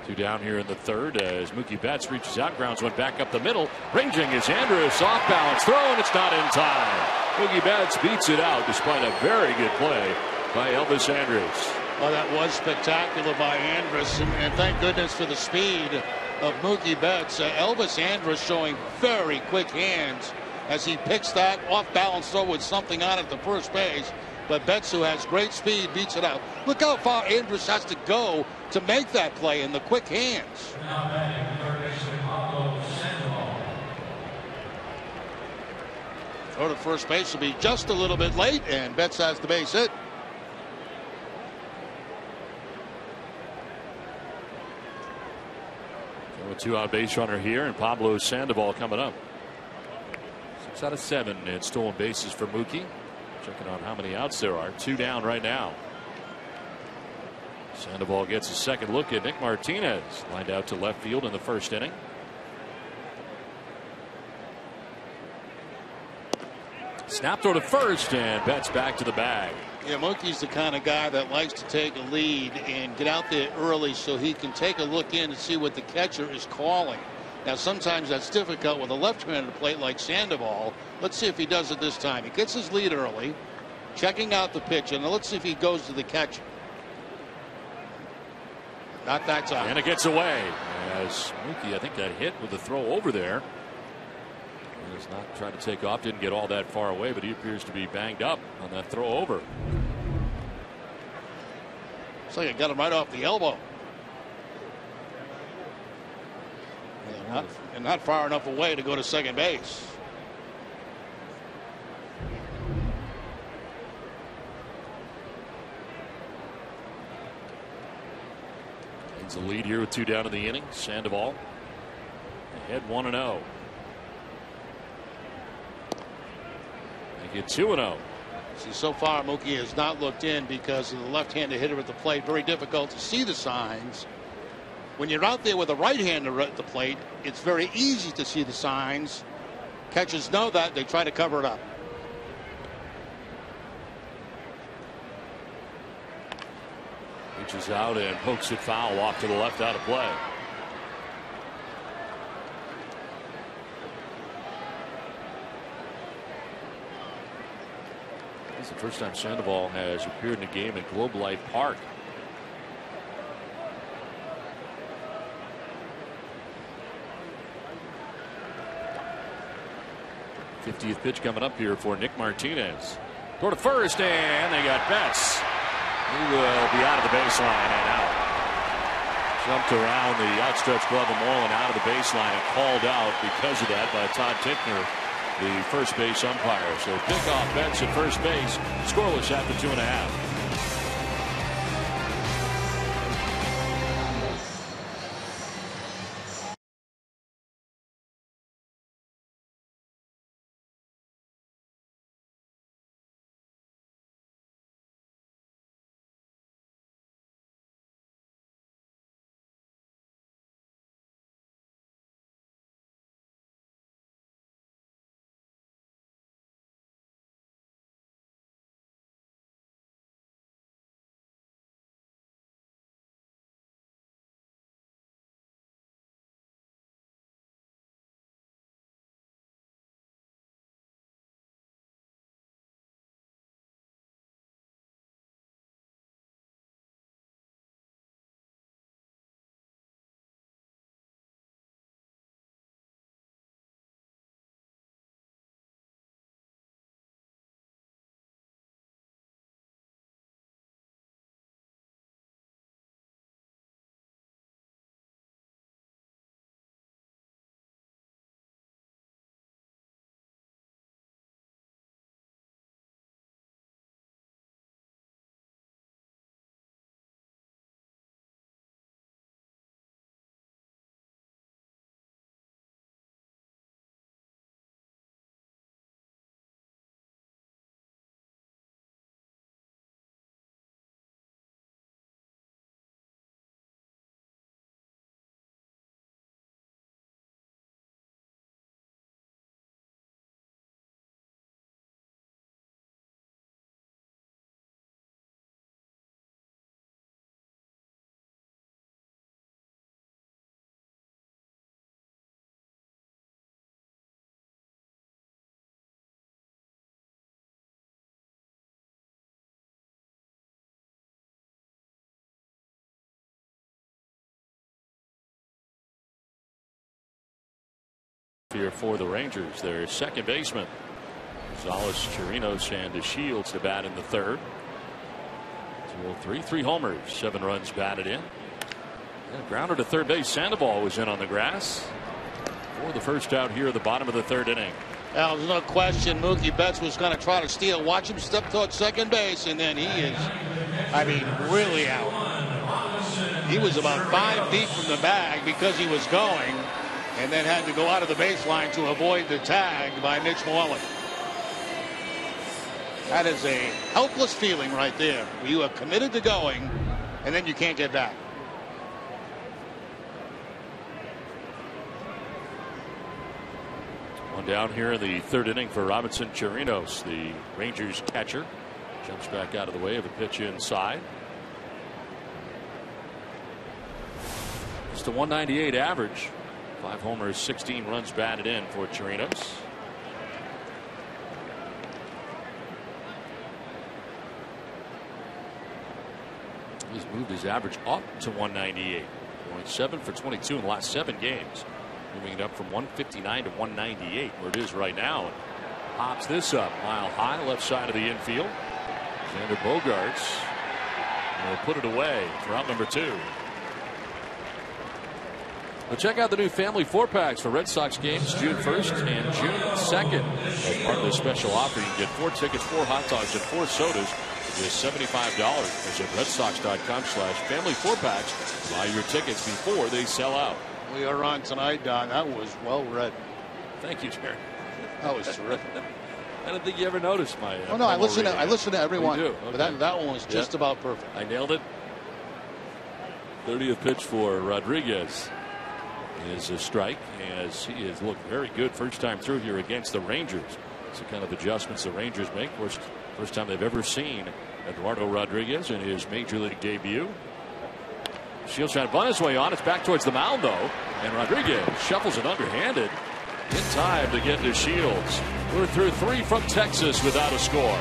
2 down here in the third as Mookie Betts reaches out, grounds one back up the middle. Ranging is Andrus, off balance throw, and it's not in time. Mookie Betts beats it out despite a very good play by Elvis Andrus. Well, that was spectacular by Andrus, and thank goodness for the speed of Mookie Betts. Elvis Andrus showing very quick hands as he picks that off balance throw with something on it to first base. But Betts, who has great speed, beats it out. Look how far Andrus has to go to make that play in the quick hands. Throw to first base will be just a little bit late, and Betts has the base hit. 2-out base runner here, and Pablo Sandoval coming up. 6 out of 7 in stolen bases for Mookie. Checking on how many outs there are. 2 down right now. Sandoval gets a second look at Nick Martinez, lined out to left field in the first inning. Snap throw to first, and Betts back to the bag. Yeah, Mookie's the kind of guy that likes to take a lead and get out there early so he can take a look in and see what the catcher is calling. Now, sometimes that's difficult with a left-handed plate like Sandoval. Let's see if he does it this time. He gets his lead early, checking out the pitch, and let's see if he goes to the catcher. Not that time. And it gets away. As Mookie, I think, got hit with the throw over there. He was not trying to take off, didn't get all that far away, but he appears to be banged up on that throw over. Looks like it got him right off the elbow. And not far enough away to go to second base. He's the lead here with 2 down in the inning. Sandoval ahead 1-0. They get 2-0. See, so far Mookie has not looked in because of the left-handed hitter at the plate. Very difficult to see the signs. When you're out there with a right-hander at the plate, it's very easy to see the signs. Catchers know that. They try to cover it up. Reaches out and pokes it foul off to the left, out of play. This is the first time Sandoval has appeared in a game at Globe Life Park. '50th pitch coming up here for Nick Martinez. Go to first, and they got Betts. He will be out of the baseline and out. Jumped around the outstretched glove of Moreland out of the baseline and called out because of that by Todd Tickner, the first base umpire. So pickoff Betts at first base, scoreless after 2.5. Here for the Rangers, their second baseman Gonzalez, Chirinos, and DeShields to bat in the third. 2-0-3, 3 homers, 7 runs batted in. And grounder to third base. Sandoval was in on the grass for the first out here at the bottom of the third inning. Well, there's no question Mookie Betts was going to try to steal. Watch him step towards second base, and then he is, I mean, really out. He was about 5 feet from the bag because he was going, and then had to go out of the baseline to avoid the tag by Mitch Moreland. That is a helpless feeling right there. You are committed to going, and then you can't get back. One down here in the third inning for Robinson Chirinos, the Rangers catcher. Jumps back out of the way of a pitch inside. Just a 198 average. 5 homers, 16 runs batted in for Chirinos. He's moved his average up to 198. Going 7 for 22 in the last 7 games. Moving it up from 159 to 198, where it is right now. Pops this up mile high, left side of the infield. Xander Bogaerts will put it away for out number 2. Well, check out the new family 4-packs for Red Sox games June 1st and June 2nd. As part of this special offer, you can get 4 tickets, 4 hot dogs, and 4 sodas for just $75. Visit redsox.com/family 4-packs. Buy your tickets before they sell out. We are on tonight, Don. That was well read. Thank you, Jerry. That was terrific. I don't think you ever noticed my. Oh no, I listen to everyone. Okay. But that one was just about perfect. I nailed it. 30th pitch for Rodriguez is a strike, as he has looked very good first time through here against the Rangers. It's the kind of adjustments the Rangers make. First time they've ever seen Eduardo Rodriguez in his major league debut. Shields trying to bunt his way on. It's back towards the mound, though. And Rodriguez shuffles it underhanded in time to get to Shields. We're through 3 from Texas without a score.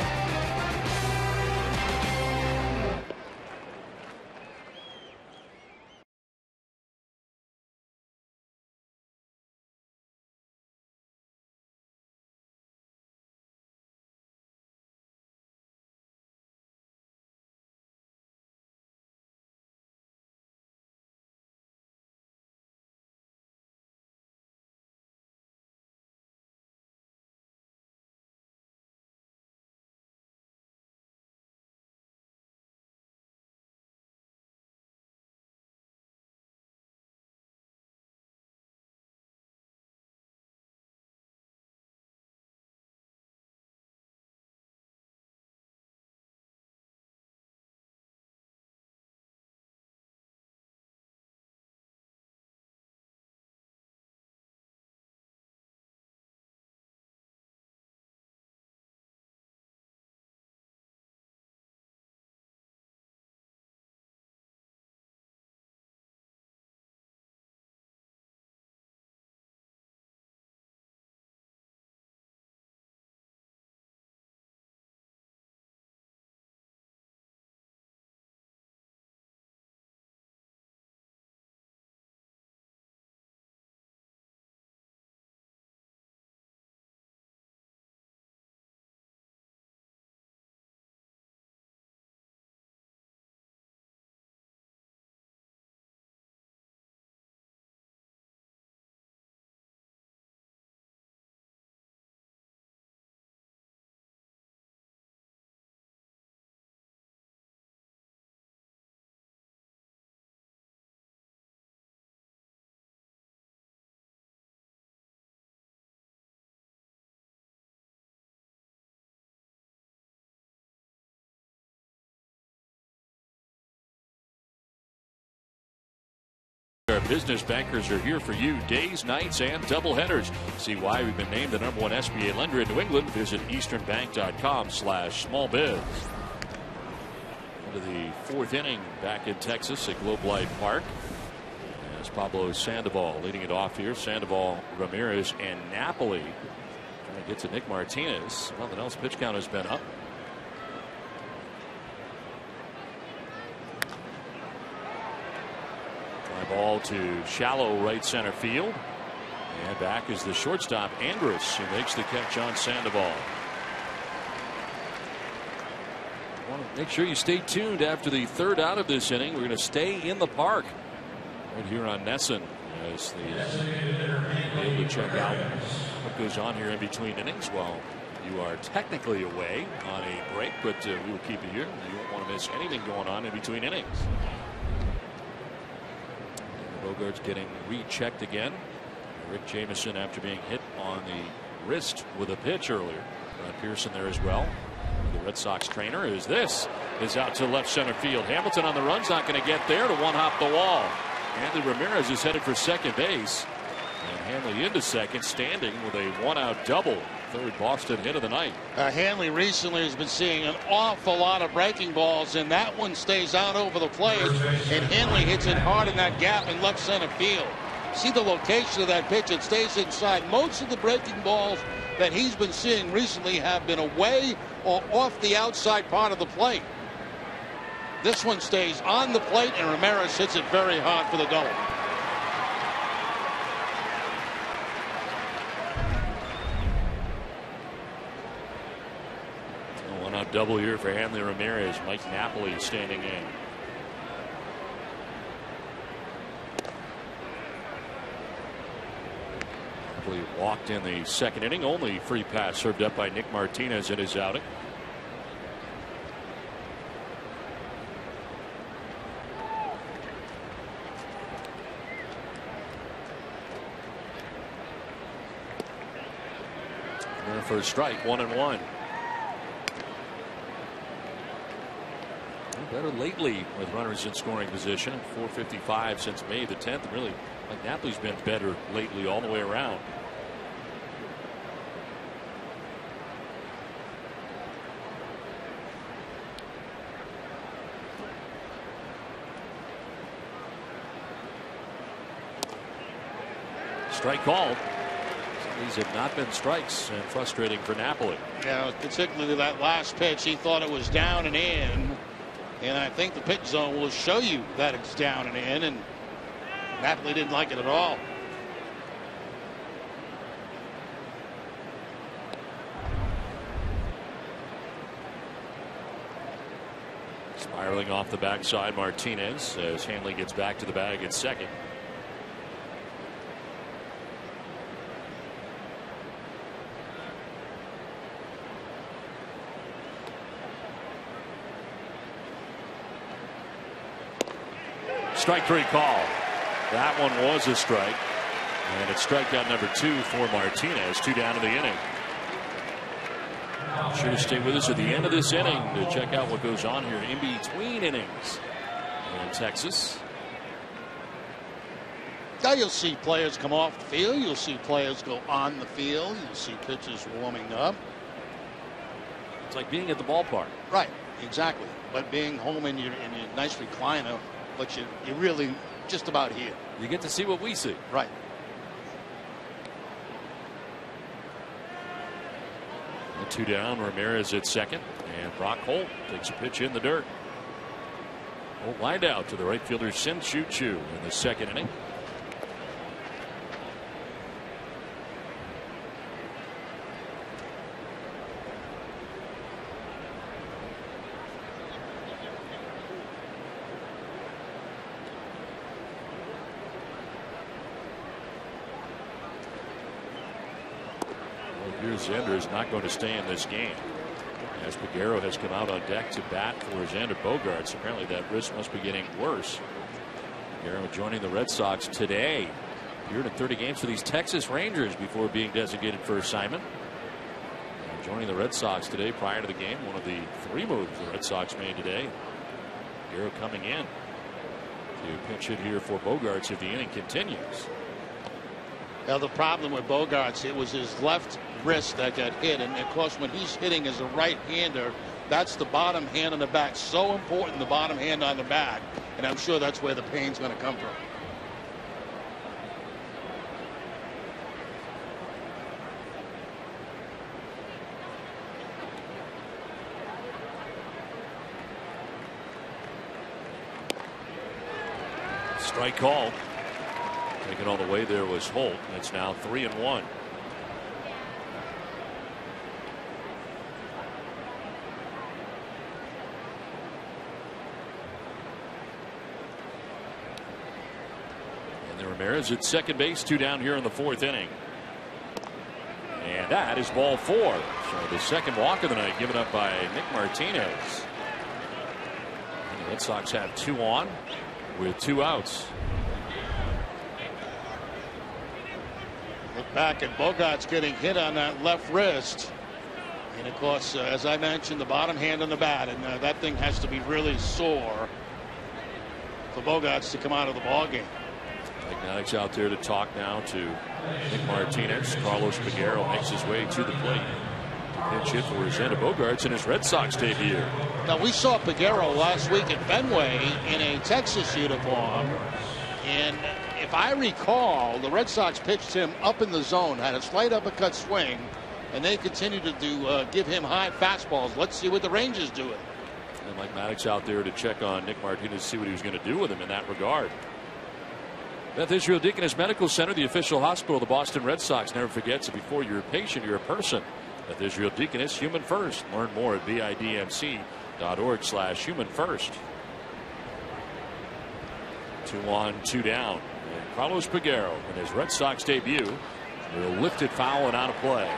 Our business bankers are here for you days, nights, and doubleheaders. See why we've been named the #1 SBA lender in New England. Visit easternbank.com/smallbiz. Into the 4th inning back in Texas at Globe Life Park. As Pablo Sandoval leading it off here. Sandoval, Ramirez, and Napoli trying to get to Nick Martinez. Nothing else. Pitch count has been up. Ball to shallow right center field. And back is the shortstop, Andrus, who makes the catch on Sandoval. I want to make sure you stay tuned after the 3rd out of this inning. We're going to stay in the park right here on Nesson as the able to check out what goes on here in between innings. Well, you are technically away on a break, but we will keep you here. You won't want to miss anything going on in between innings. Bogaerts getting rechecked again. Rick Jamieson after being hit on the wrist with a pitch earlier. Brad Pearson there as well. The Red Sox trainer is out to left center field. Hamilton on the run's not going to get there to one-hop the wall. Andy Ramirez is headed for second base. And Hanley into second, standing with a 1-out double third Boston hit of the night. Hanley recently has been seeing an awful lot of breaking balls, and that one stays out over the plate, and Hanley hits it hard in that gap in left center field. See the location of that pitch, it stays inside. Most of the breaking balls that he's been seeing recently have been away or off the outside part of the plate. This one stays on the plate, and Ramirez hits it very hard for the double. One out double here for Hanley Ramirez. Mike Napoli standing in. Napoli walked in the second inning. Only free pass served up by Nick Martinez in his outing. For a strike, 1-1. Better lately with runners in scoring position. 455 since May the 10th. Really, like Napoli's been better lately all the way around. Strike called. These have not been strikes, and frustrating for Napoli. Yeah, particularly that last pitch. He thought it was down and in, and I think the pitch zone will show you that it's down and in, and Napoli didn't like it at all. Spiraling off the backside, Martinez, as Hanley gets back to the bag at second. Strike three call. That one was a strike. And it's strikeout number 2 for Martinez. 2 down in the inning. Sure to stay with us at the end of this inning to check out what goes on here in between innings in Texas. Now you'll see players come off the field. You'll see players go on the field. You'll see pitchers warming up. It's like being at the ballpark. Right, exactly. But being home in your nice recliner, but you're really just about here. You get to see what we see. Right. The 2 down, Ramirez at second, and Brock Holt takes a pitch in the dirt. Holt lined out to the right fielder Sin Choo Choo in the second inning. Xander is not going to stay in this game, as Peguero has come out on deck to bat for Xander Bogaerts. Apparently that wrist must be getting worse. Peguero joining the Red Sox today. Appeared in 30 games for these Texas Rangers before being designated for assignment. And joining the Red Sox today prior to the game. One of the 3 moves the Red Sox made today. Peguero coming in to pinch hit here for Bogaerts if the inning continues. Now the problem with Bogaerts, it was his left wrist that got hit, and of course when he's hitting as a right-hander, that's the bottom hand on the back. So important, the bottom hand on the back, and I'm sure that's where the pain's going to come from. Strike call. Taking all the way there was Holt. It's now 3-1. And then Ramirez at second base, 2 down here in the 4th inning. And that is ball 4. So the second walk of the night given up by Nick Martinez. And the Red Sox have 2 on with 2 outs. Look back at Bogaerts getting hit on that left wrist. And of course, as I mentioned, the bottom hand on the bat, and that thing has to be really sore for Bogaerts to come out of the ball game. Magnetics out there to talk now to Nick Martinez. Carlos Peguero makes his way to the plate. Pinch hit for Xander Bogaerts in his Red Sox debut. Now, we saw Peguero last week at Fenway in a Texas uniform. And if I recall, the Red Sox pitched him up in the zone, had a slight uppercut swing, and they continued to give him high fastballs. Let's see what the Rangers do. And Mike Maddox out there to check on Nick Martinez, see what he was going to do with him in that regard. Beth Israel Deaconess Medical Center, the official hospital of the Boston Red Sox, never forgets that before you're a patient, you're a person. Beth Israel Deaconess, human first. Learn more at bidmc.org/human first. 2 on, 2 down. And Carlos Peguero in his Red Sox debut will lift it foul and out of play.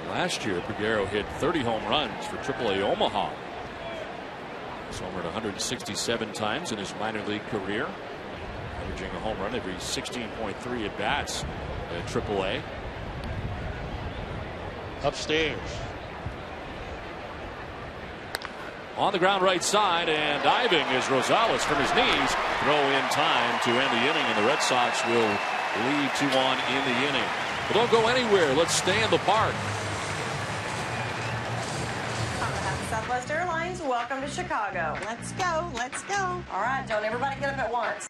Last year, Peguero hit 30 home runs for AAA Omaha. He's homered 167 times in his minor league career, averaging a home run every 16.3 at bats at AAA. Upstairs. On the ground right side, and diving is Rosales from his knees. Throw in time to end the inning, and the Red Sox will lead 2-1 in the inning. But don't go anywhere. Let's stay in the park. Southwest Airlines, welcome to Chicago. Let's go, let's go. All right, don't everybody get up at once.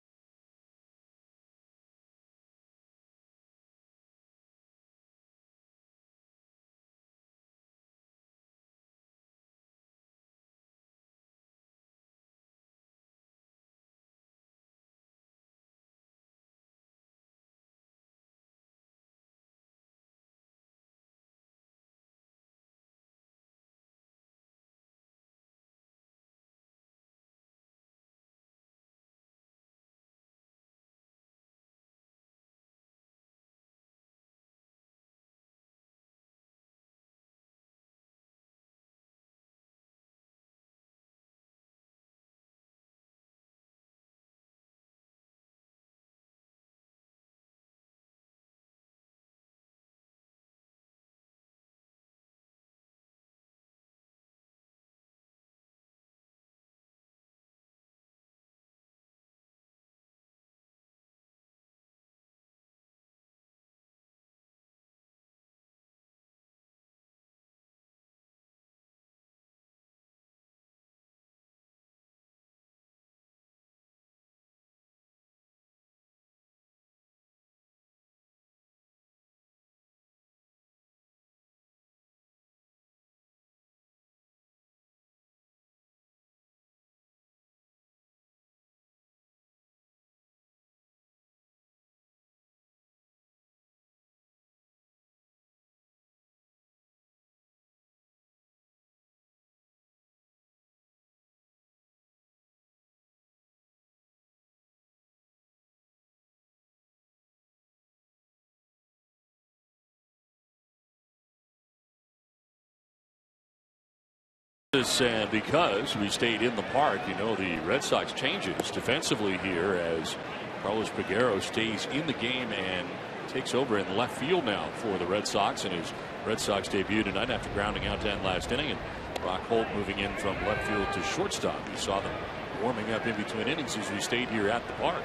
And because we stayed in the park, you know, the Red Sox changes defensively here as Carlos Peguero stays in the game and takes over in left field now for the Red Sox in his Red Sox debut tonight after grounding out to end last inning. And Brock Holt moving in from left field to shortstop. We saw them warming up in between innings as we stayed here at the park.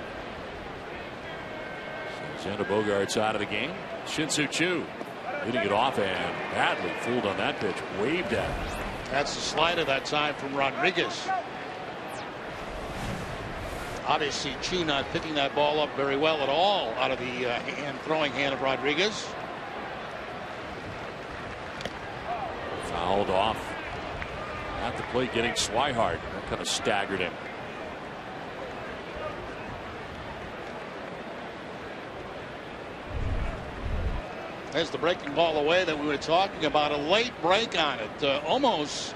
So Xander Bogaerts out of the game. Shin-Soo Choo leading it off and badly fooled on that pitch. Waved at him. That's the slider that time from Rodriguez. Obviously, Choo not picking that ball up very well at all out of the throwing hand of Rodriguez. Fouled off at the plate, getting Swihart. That kind of staggered him. There's the breaking ball away that we were talking about. A late break on it. Almost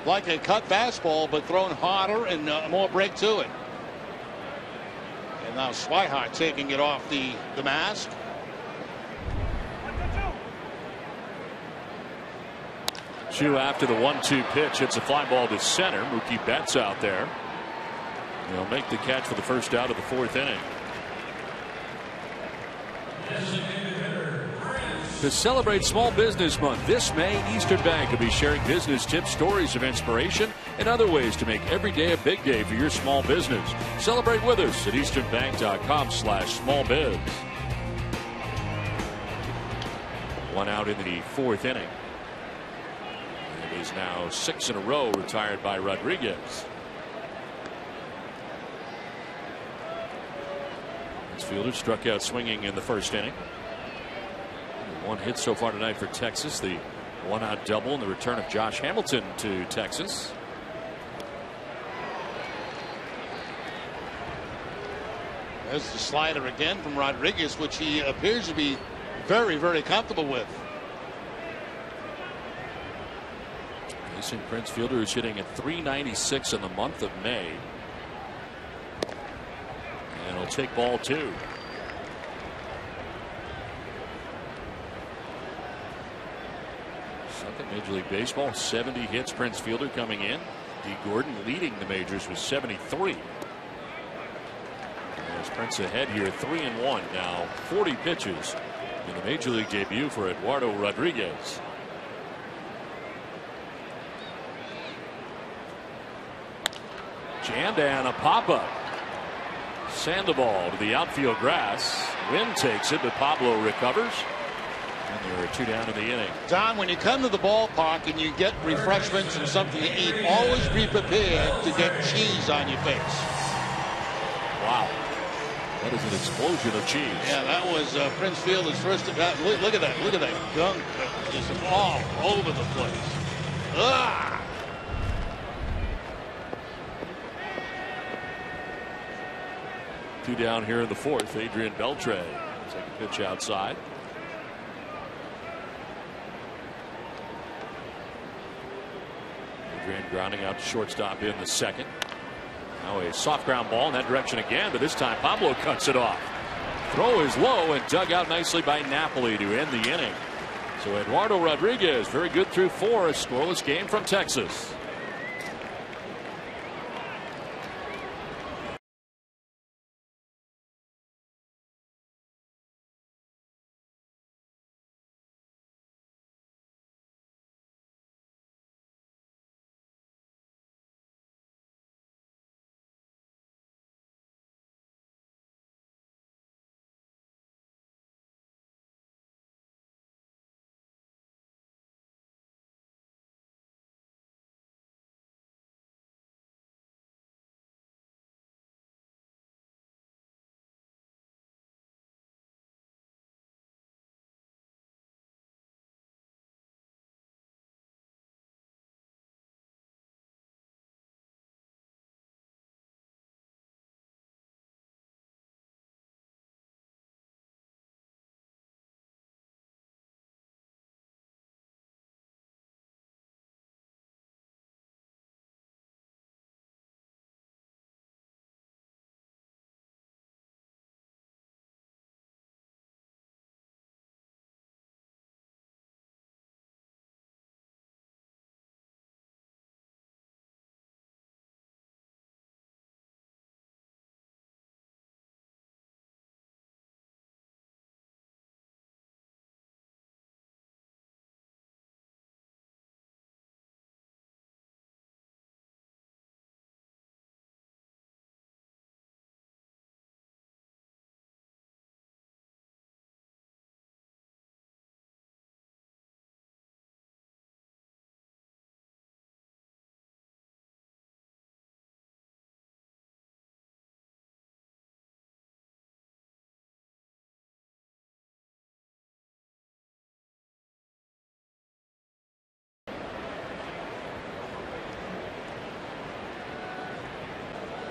like a cut fastball, but thrown harder and more break to it. And now Swihart taking it off the mask. Choo after the 1-2 pitch hits a fly ball to center. Mookie Betts out there. He'll make the catch for the first out of the 4th inning. To celebrate Small Business Month this May, Eastern Bank will be sharing business tips, stories of inspiration, and other ways to make every day a big day for your small business. Celebrate with us at easternbank.com/smallbiz. One out in the fourth inning. It is now 6 in a row retired by Rodriguez. This fielder struck out swinging in the first inning. One hit so far tonight for Texas. The one-out double and the return of Josh Hamilton to Texas. There's the slider again from Rodriguez, which he appears to be very, very comfortable with. Mason Prince fielder is hitting at .396 in the month of May. And he'll take ball 2. Second Major League Baseball, 70 hits. Prince fielder coming in. D. Gordon leading the majors with 73. As Prince ahead here, 3-1 now, 40 pitches in the Major League debut for Eduardo Rodriguez. Jammed and a pop-up. Sandoval to the outfield grass. Wind takes it, but Pablo recovers. And there are 2 down in the inning. Don, when you come to the ballpark and you get refreshments and something to eat, always be prepared to get cheese on your face. Wow. That is an explosion of cheese. Yeah, that was Prince Fielder's first. Look at that. Look at that gunk just all over the place. Ah! Two down here in the fourth. Adrian Beltre take a pitch outside. Adrian grounding out to shortstop in the second. Now a soft ground ball in that direction again, but this time Pablo cuts it off. Throw is low and dug out nicely by Napoli to end the inning. So Eduardo Rodriguez very good through 4. A scoreless game from Texas.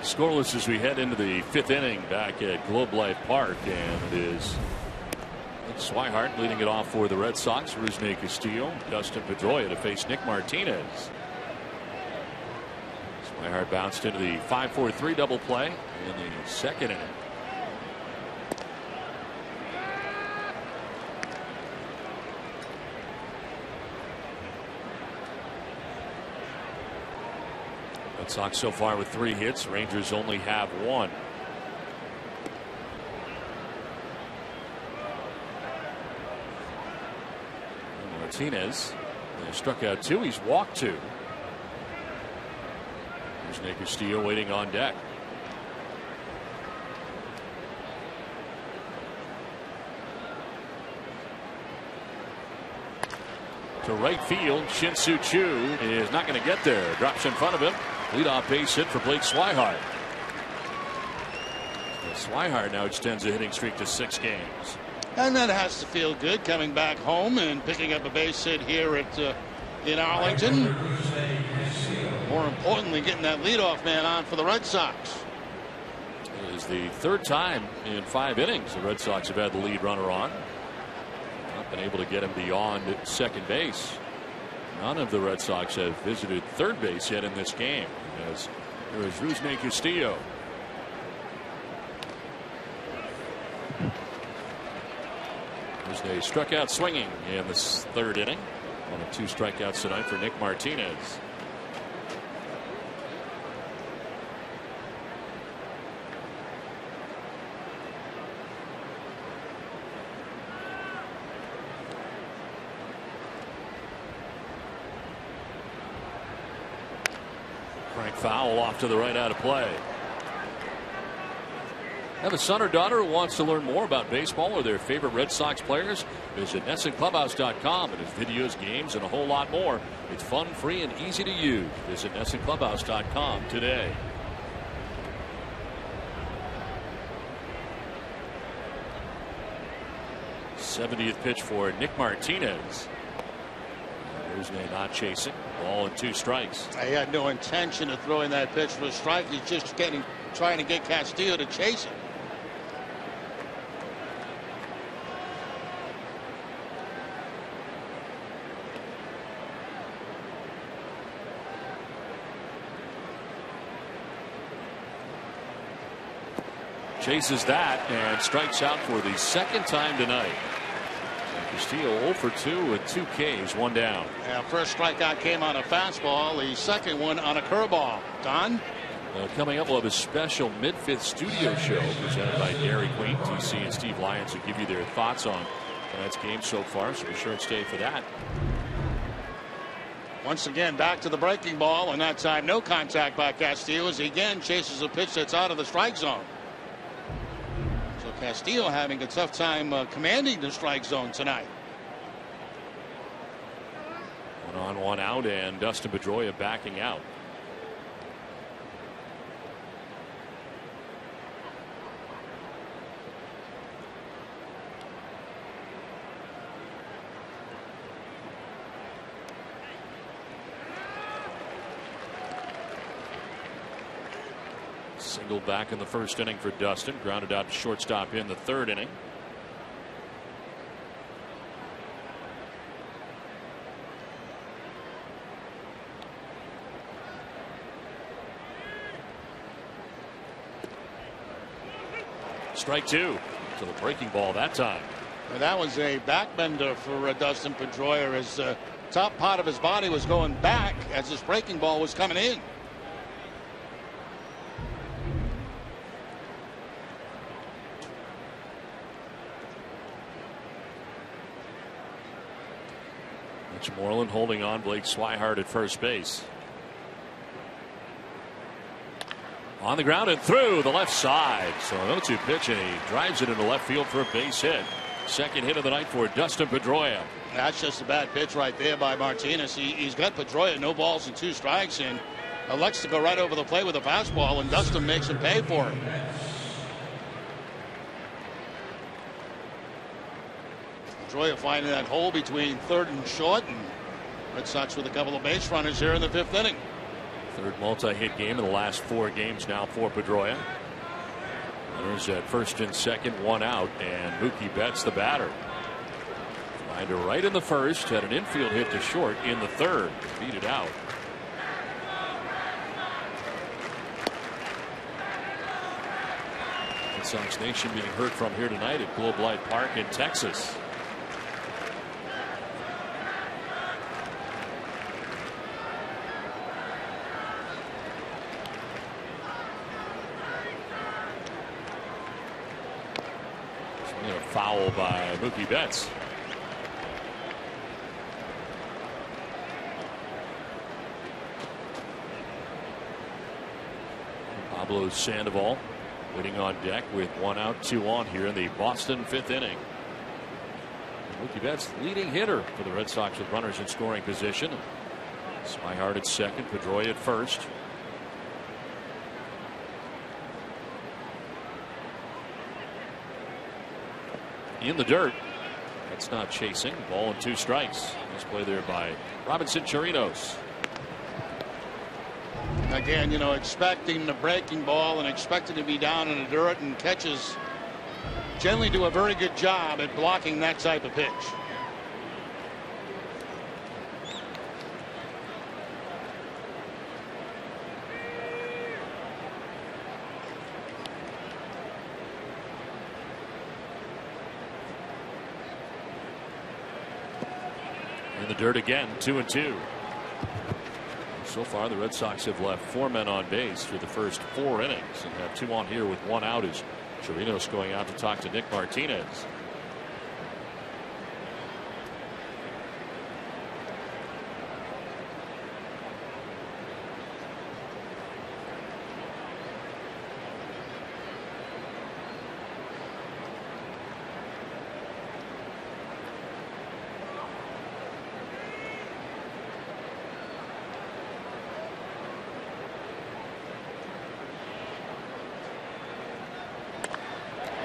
Scoreless as we head into the 5th inning back at Globe Life Park, and it is Swihart leading it off for the Red Sox. Rusney Castillo, Dustin Pedroia to face Nick Martinez. Swihart bounced into the 5-4-3 double play in the 2nd inning. Red Sox so far with 3 hits. Rangers only have 1. Martinez struck out 2. He's walked 2. Here's Nick Castillo waiting on deck. To right field, Shin-Soo Choo is not going to get there. Drops in front of him. Leadoff base hit for Blake Swihart. Swihart now extends a hitting streak to 6 games. And that has to feel good coming back home and picking up a base hit here in Arlington. More importantly, getting that leadoff man on for the Red Sox. It is the 3rd time in 5 innings the Red Sox have had the lead runner on. Not been able to get him beyond second base. None of the Red Sox have visited third base yet in this game. As there is Rusney Castillo. Rusney struck out swinging in the 3rd inning. One of 2 strikeouts tonight for Nick Martinez. Frank foul off to the right, out of play. Have a son or daughter who wants to learn more about baseball or their favorite Red Sox players? Visit NESSONClubhouse.com. It has videos, games, and a whole lot more. It's fun, free, and easy to use. Visit NESSONClubhouse.com today. '70th pitch for Nick Martinez. Rusney not chasing. Ball and 2 strikes. He had no intention of throwing that pitch for a strike. He's just trying to get Castillo to chase it. Chases that and strikes out for the 2nd time tonight. Castillo 0 for 2 with 2 Ks, 1 down. Yeah, first strikeout came on a fastball. The second one on a curveball. Don? Coming up, we'll have a special mid-5th studio show presented by Dairy Queen. TC and Steve Lyons will give you their thoughts on tonight's game so far, so be sure and stay for that. Once again, back to the breaking ball, and that time no contact by Castillo as he again chases a pitch that's out of the strike zone. So Castillo having a tough time commanding the strike zone tonight. 1 on, 1 out, and Dustin Pedroia backing out. Single back in the 1st inning for Dustin. Grounded out to shortstop in the 3rd inning. Strike 2 to the breaking ball that time. And that was a backbender for Dustin Pedroia as the top part of his body was going back as his breaking ball was coming in. Moreland holding on. Blake Swihart at first base. On the ground and through the left side. So an 0-2 pitch, and he drives it into left field for a base hit. 2nd hit of the night for Dustin Pedroia. That's just a bad pitch right there by Martinez. He's got Pedroia no balls and 2 strikes and elects to go right over the plate with a fastball, and Dustin makes him pay for it. Pedroia finding that hole between 3rd and short, and Red Sox with a couple of base runners here in the 5th inning. 3rd multi-hit game in the last 4 games now for Pedroia. Runners at 1st and 2nd, 1 out, and Mookie Betts the batter. Lined it right in the 1st, had an infield hit to short in the 3rd. Beat it out. Red Sox Nation being heard from here tonight at Globe Life Park in Texas. Foul by Mookie Betts. Pablo Sandoval waiting on deck with 1 out, 2 on here in the Boston 5th inning. Mookie Betts leading hitter for the Red Sox with runners in scoring position. Swihart at second, Pedroia at first. In the dirt. That's not chasing. Ball and 2 strikes. Nice play there by Robinson Chirinos. Again, you know, expecting the breaking ball and expecting to be down in the dirt, and catches generally do a very good job at blocking that type of pitch. In the dirt again, 2-2. So far, the Red Sox have left 4 men on base through the first 4 innings and have 2 on here with 1 out as Chirinos going out to talk to Nick Martinez.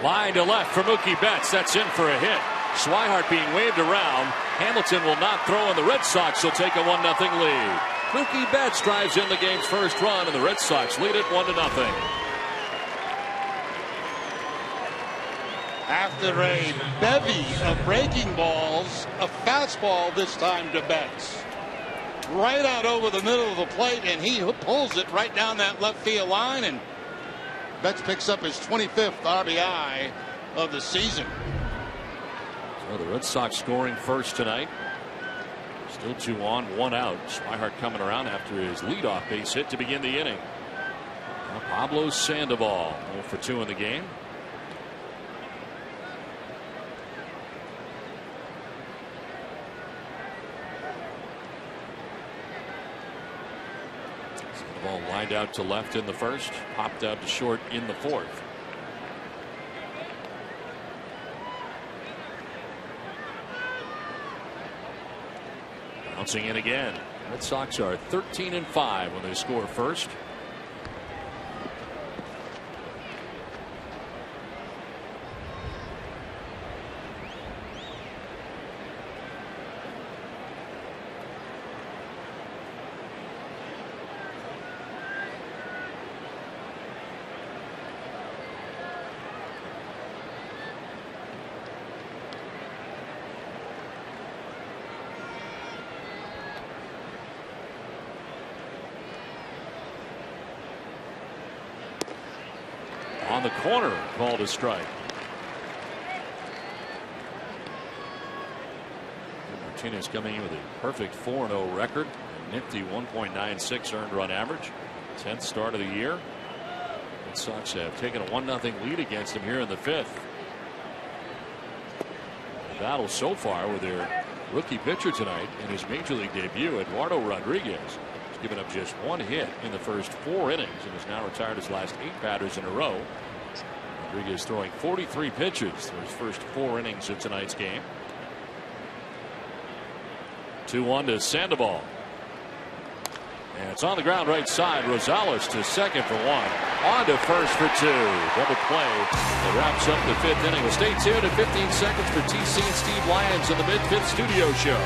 Line to left for Mookie Betts. That's in for a hit. Swihart being waved around. Hamilton will not throw, and the Red Sox will take a 1-0 lead. Mookie Betts drives in the game's first run, and the Red Sox lead it 1-0. After a bevy of breaking balls, a fastball this time to Betts. Right out over the middle of the plate, and he pulls it right down that left field line, and Betts picks up his 25th RBI of the season. So the Red Sox scoring first tonight. Still 2 on, 1 out. Swihart coming around after his leadoff base hit to begin the inning. Now Pablo Sandoval 0 for 2 in the game. Ball lined out to left in the first, popped out to short in the fourth. Bouncing in again. Red Sox are 13-5 when they score first. On the corner, called a strike. Martinez coming in with a perfect 4-0 record, a nifty 1.96 earned run average, 10th start of the year. Red Sox have taken a 1-0 lead against him here in the 5th. The battle so far with their rookie pitcher tonight in his major league debut, Eduardo Rodriguez. Given up just 1 hit in the first 4 innings and has now retired his last 8 batters in a row. Rodriguez throwing 43 pitches through his first 4 innings of tonight's game. 2-1 to Sandoval. And it's on the ground right side. Rosales to second for 1. On to first for 2. Double play that wraps up the 5th inning. Well, stay tuned at 15 seconds for TC and Steve Lyons in the mid-5th studio show.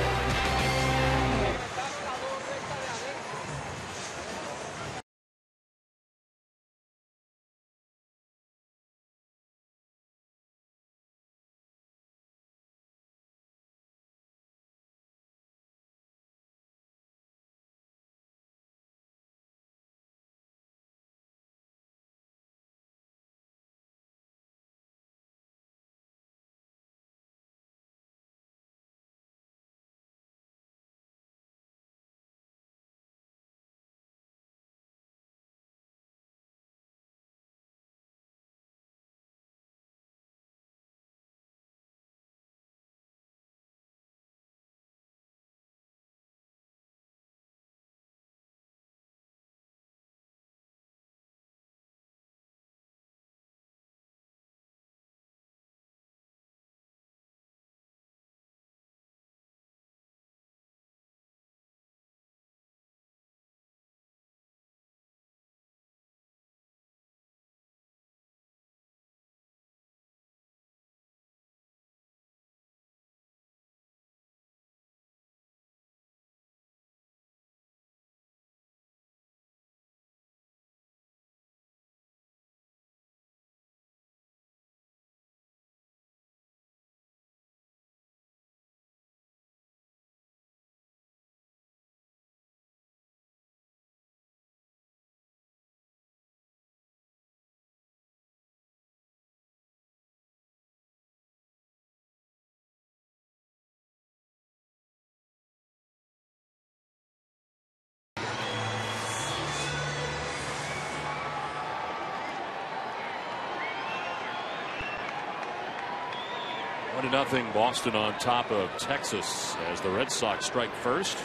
1-0 Boston on top of Texas as the Red Sox strike first.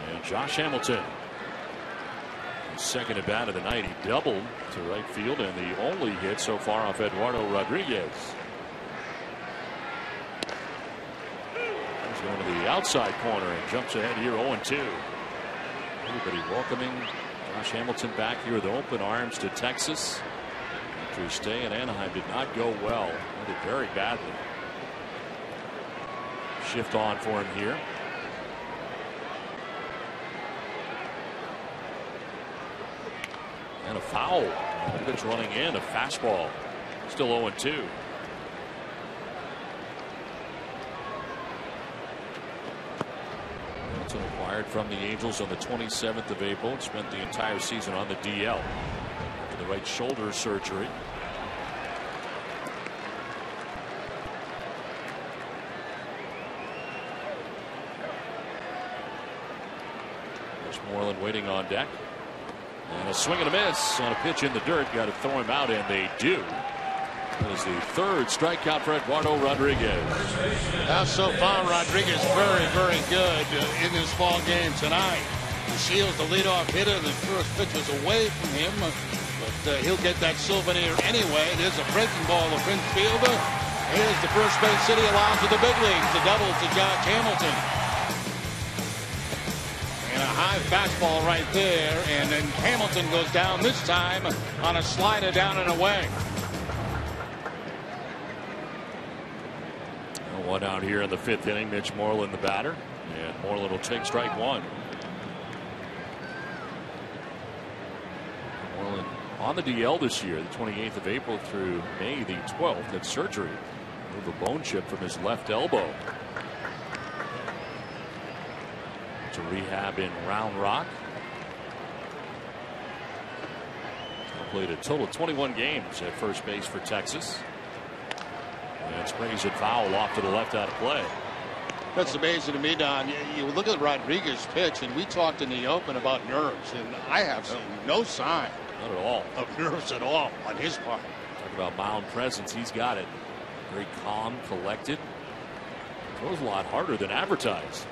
And Josh Hamilton, second at bat of the night, he doubled to right field, and the only hit so far off Eduardo Rodriguez. He's going to the outside corner and jumps ahead here 0-2. Everybody welcoming Josh Hamilton back here with open arms to Texas. After his stay in Anaheim did not go well. Ended very badly. Shift on for him here. And a foul. Pitch running in, a fastball. Still 0-2. Hamilton acquired from the Angels on the 27th of April. Spent the entire season on the DL after the right shoulder surgery. There's Moreland waiting on deck. And a swing and a miss on a pitch in the dirt. Got to throw him out, and they do. That is the third strikeout for Eduardo Rodriguez. Now, so far, Rodriguez very good in this ball game tonight. Shields, the leadoff hitter. The first pitch was away from him, but he'll get that souvenir anyway. There's a breaking ball to Prince Fielder. Here's the first base City allows to the big leagues. The double to Josh Hamilton. And a high fastball right there, and then Hamilton goes down this time on a slider down and away. One out here in the 5th inning. Mitch Moreland, the batter, and Moreland will take strike one. Moreland on the DL this year, the 28th of April through May the 12th, had surgery. Move a bone chip from his left elbow. To rehab in Round Rock. Played a total of 21 games at first base for Texas. And springs it foul off to the left out of play. That's amazing to me, Don. You look at Rodriguez's pitch, and we talked in the open about nerves, and I have seen no sign. Not at all. Of nerves at all on his part. Talk about mound presence. He's got it. Very calm, collected. Throws a lot harder than advertised.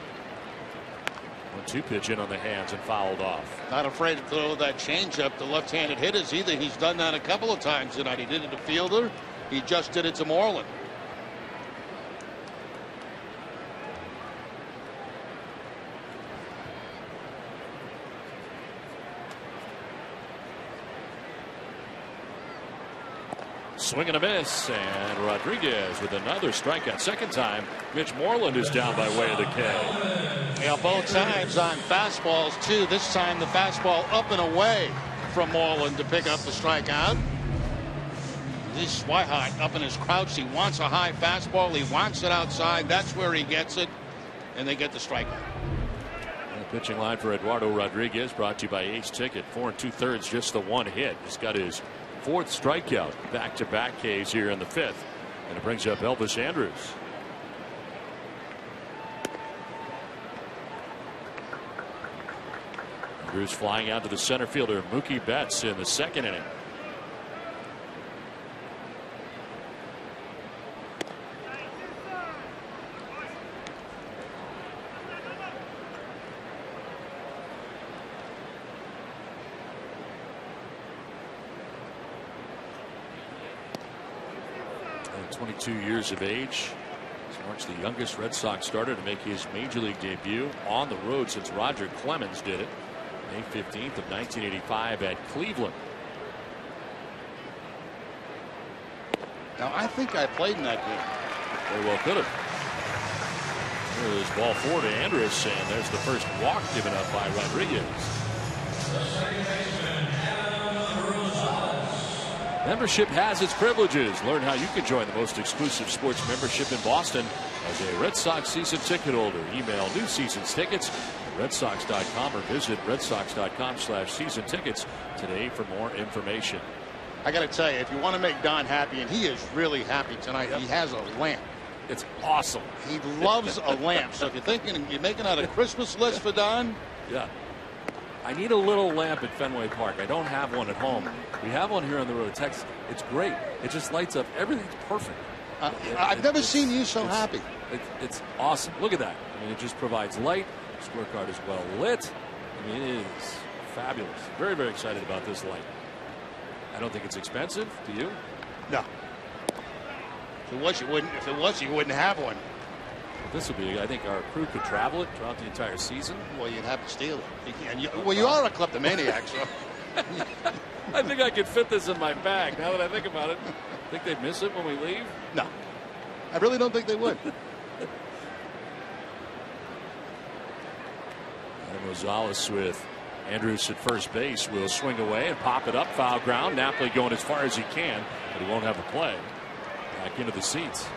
1-2 pitch in on the hands and fouled off. Not afraid to throw that changeup to left-handed hitters either. He's done that a couple of times tonight. He did it to Fielder. He just did it to Moreland. Swing and a miss, and Rodriguez with another strikeout. Second time, Mitch Moreland is down by way of the K. Yeah, both times on fastballs, too. This time the fastball up and away from Moreland to pick up the strikeout. This Swihart up in his crouch. He wants a high fastball. He wants it outside. That's where he gets it, and they get the strikeout. The pitching line for Eduardo Rodriguez brought to you by Ace Ticket. 4 2/3, just the one hit. He's got his 4th strikeout, back-to-back Ks here in the 5th, and it brings up Elvis Andrus. Andrus flying out to the center fielder Mookie Betts in the 2nd inning. And 22 years of age. He's marked the youngest Red Sox starter to make his major league debut on the road since Roger Clemens did it May 15th of 1985 at Cleveland. Now, I think I played in that game. Very well could have. There's ball 4 to Andrus, and there's the first walk given up by Rodriguez. Membership has its privileges. Learn how you can join the most exclusive sports membership in Boston as a Red Sox season ticket holder. Email new season's tickets at redsox.com or visit redsox.com/season tickets today for more information. I got to tell you, if you want to make Don happy, and he is really happy tonight, he has a lamp. It's awesome. He loves a lamp. So if you're thinking you're making out a Christmas list for Don, yeah. I need a little lamp at Fenway Park. I don't have one at home. We have one here on the road. Texas. It's great. It just lights up. Everything's perfect. I've never seen you so happy. It's awesome. Look at that. I mean, it just provides light. The scorecard is well lit. I mean, it is fabulous. Very, very excited about this light. I don't think it's expensive. Do you? No. If it was, you wouldn't. If it was, you wouldn't have one. This will be. I think our crew could travel it throughout the entire season. Well, you'd have to steal it. You are a kleptomaniac, so. I think I could fit this in my bag. Now that I think about it, think they'd miss it when we leave? No, I really don't think they would. And Rosales with Andrews at first base will swing away and pop it up, foul ground. Napoli going as far as he can, but he won't have a play. Back into the seats.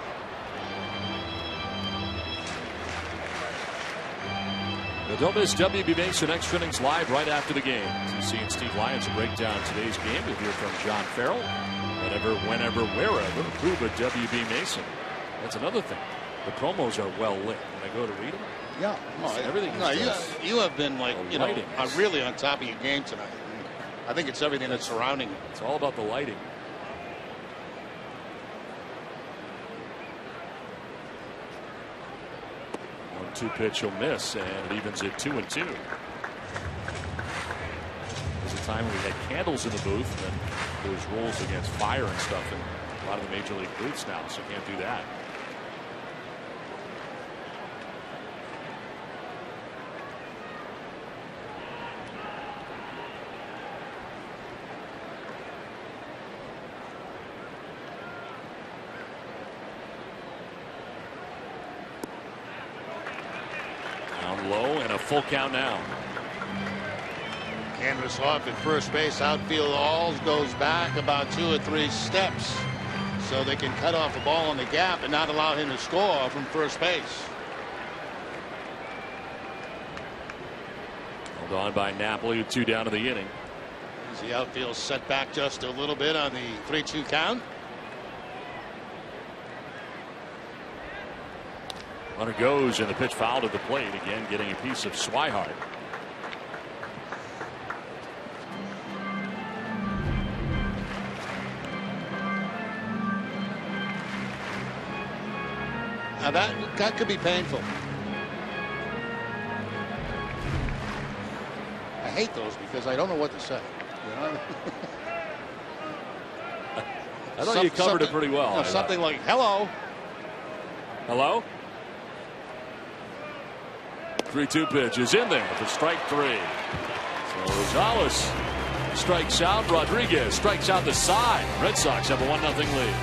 Now don't miss WB Mason Extra Innings live right after the game. TC and Steve Lyons will break down today's game. We'll hear from John Farrell. Whatever, whenever, wherever, prove a WB Mason. That's another thing. The promos are well lit. When I go to read them, yeah, everything is you have been like, really on top of your game tonight. I think it's everything that's surrounding it. It's all about the lighting. 1-2 pitch will miss, and it evens it 2-2. There's a time when we had candles in the booth, and then there's rules against fire and stuff in a lot of the major league booths now, so can't do that. Low and a full count now. Canvas off at first base. Outfield Alls goes back about 2 or 3 steps so they can cut off a ball in the gap and not allow him to score from first base. Held on by Napoli with 2 down to the inning. As the outfield set back just a little bit on the 3-2 count. Runner goes, and the pitch fouled at the plate. Again, getting a piece of Swihart. Now that could be painful. I hate those because I don't know what to say. You know? I thought you covered it pretty well. Something like hello. Hello? 3-2 pitch is in there for strike 3. So Rosales strikes out. Rodriguez strikes out the side. Red Sox have a 1-0 lead.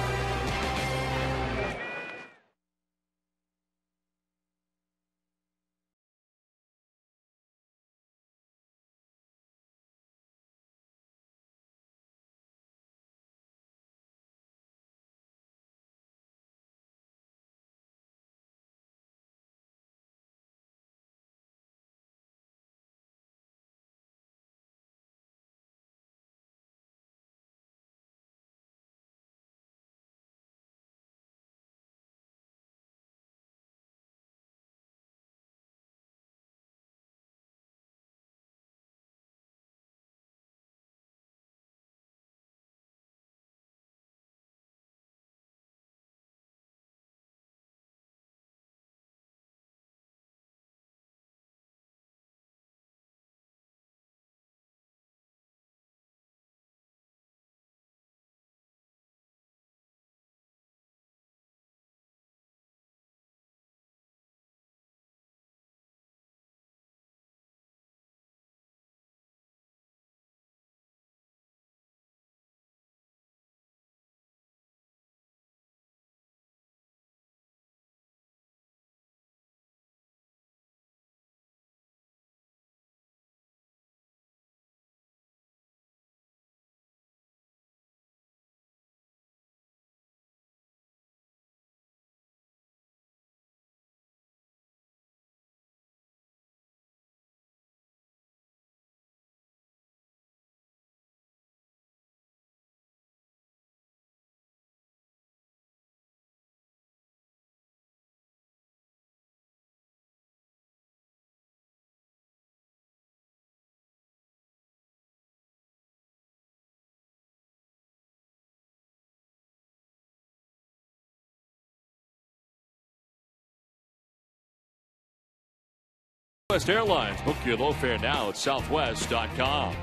Southwest Airlines. Book your low fare now at southwest.com.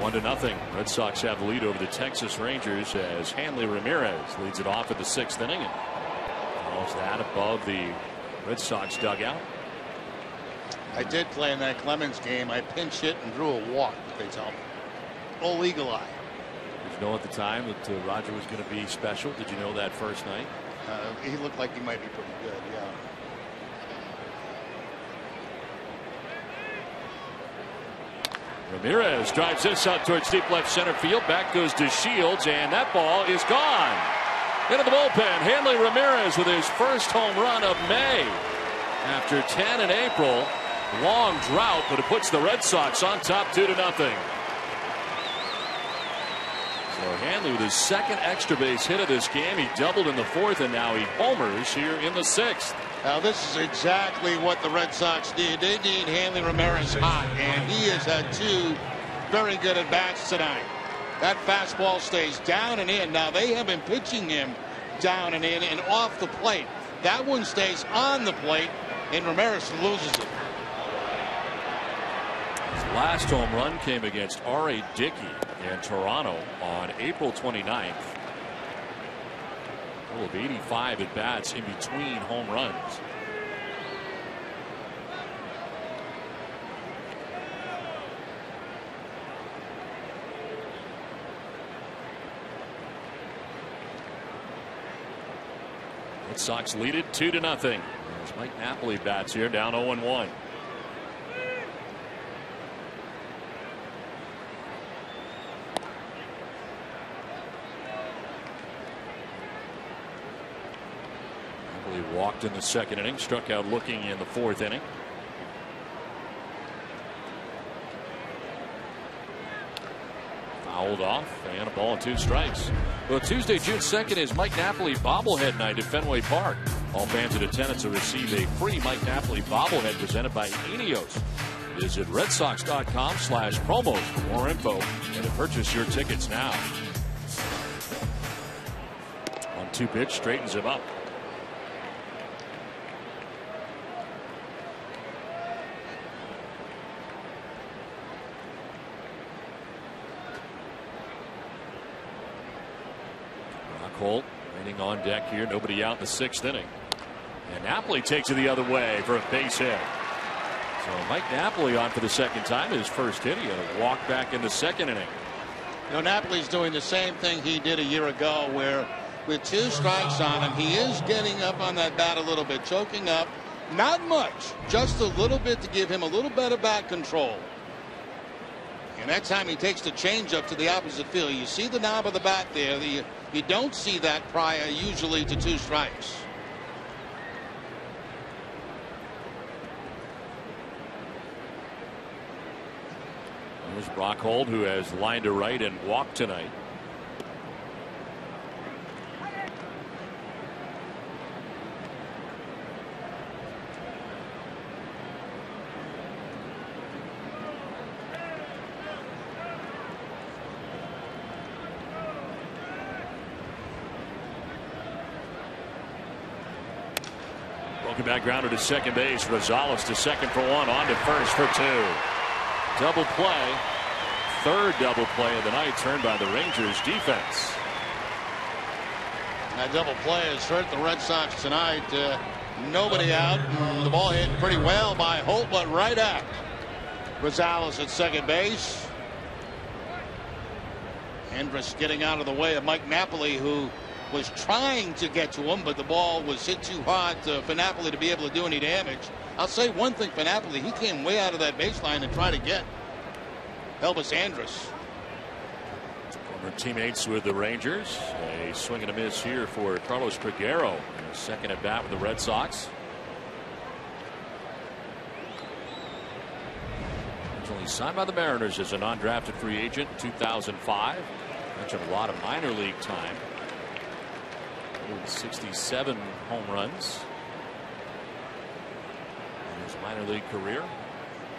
1-0. Red Sox have the lead over the Texas Rangers as Hanley Ramirez leads it off in the 6th inning and follows that above the Red Sox dugout. I did play in that Clemens game. I pinch hit and drew a walk, they tell me. Old eagle eye. Did you know at the time that Roger was going to be special? Did you know that first night? He looked like he might be pretty good, yeah. Ramirez drives this out towards deep left center field. Back goes to Shields, and that ball is gone. Into the bullpen, Hanley Ramirez with his first home run of May. After 10 in April, long drought, but it puts the Red Sox on top 2-0. So Hanley with his second extra base hit of this game. He doubled in the 4th, and now he homers here in the 6th. Now this is exactly what the Red Sox need. They need Hanley Ramirez hot, and he has had 2 very good at bats tonight. That fastball stays down and in. Now they have been pitching him down and in and off the plate. That one stays on the plate, and Ramirez loses it. His last home run came against R.A. Dickey in Toronto on April 29th. Total of 85 at bats in between home runs. Red Sox lead it 2-0. As Mike Napoli bats here, down 0-1. Walked in the 2nd inning, struck out looking in the 4th inning. Fouled off, and a ball and 2 strikes. Well, Tuesday, June 2nd is Mike Napoli bobblehead night at Fenway Park. All fans in attendance will receive a free Mike Napoli bobblehead presented by Enios. Visit redsox.com/promos for more info and to purchase your tickets now. 1-2 pitch straightens him up. Holt waiting on deck here. Nobody out in the 6th inning. And Napoli takes it the other way for a base hit. So Mike Napoli on for the 2nd time. His first hit. He had a walk back in the 2nd inning. You know, Napoli's doing the same thing he did a year ago, where with 2 strikes on him, he is getting up on that bat a little bit, choking up. Not much, just a little bit to give him a little better bat control. And that time he takes the changeup to the opposite field. You see the knob of the bat there. You don't see that prior usually to 2 strikes. There's Brockhold, who has lined to right and walked tonight. Back grounder to second base. Rosales to second for 1. On to first for 2. Double play. 3rd double play of the night turned by the Rangers defense. That double play has hurt the Red Sox tonight. Nobody out. The ball hit pretty well by Holt, but right at Rosales at second base. Andrus getting out of the way of Mike Napoli, who was trying to get to him, but the ball was hit too hard for Napoli to be able to do any damage. I'll say one thing for Napoli. He came way out of that baseline and tried to get Elvis Andrus. Former teammates with the Rangers. A swing and a miss here for Carlos Triguero. Second at bat with the Red Sox. Originally signed by the Mariners as a non-drafted free agent in 2005. Mentioned a lot of minor league time. 67 home runs in his minor league career.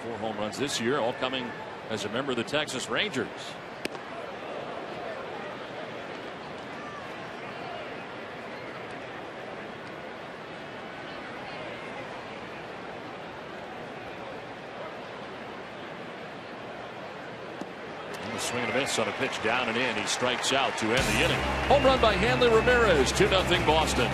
4 home runs this year, all coming as a member of the Texas Rangers. swing and a miss on a pitch down and in. He strikes out to end the inning. Home run by Hanley Ramirez. 2-0 Boston.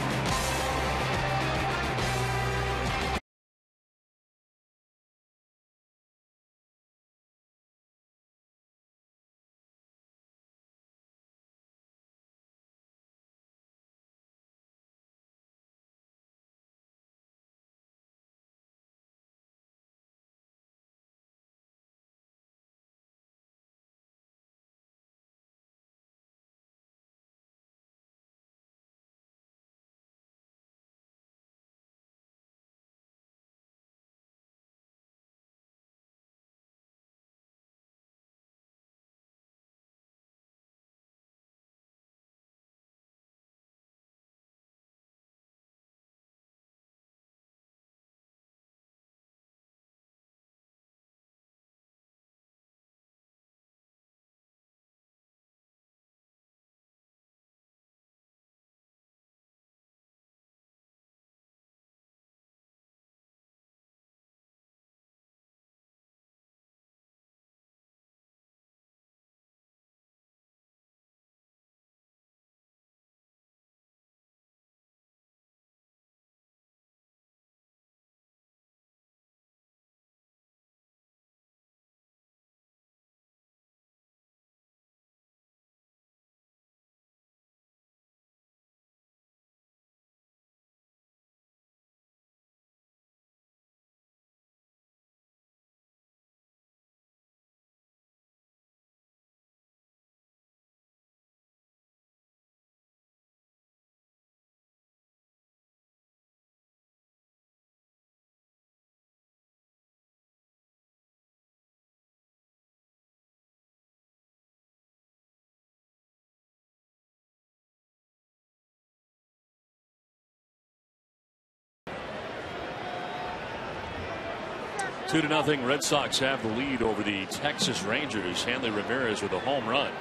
Two to nothing. Red Sox have the lead over the Texas Rangers. Hanley Ramirez with a home run.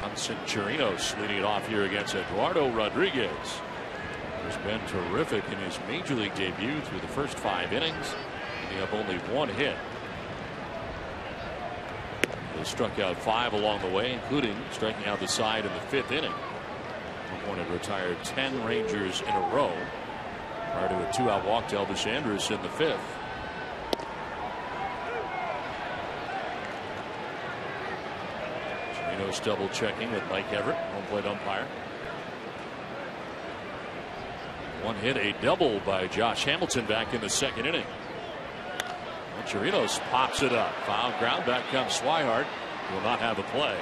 Hansen Chirinos leading it off here against Eduardo Rodriguez, who's been terrific in his major league debut through the first 5 innings. He have only 1 hit. He struck out 5 along the way, including striking out the side in the 5th inning. One had retired 10 Rangers in a row prior to a 2-out walk to Elvis Andrus in the 5th. Chirinos double checking with Mike Everett, home plate umpire. 1 hit, a double by Josh Hamilton back in the 2nd inning. And Chirinos pops it up. Foul ground. Back comes Swihart. Will not have a play.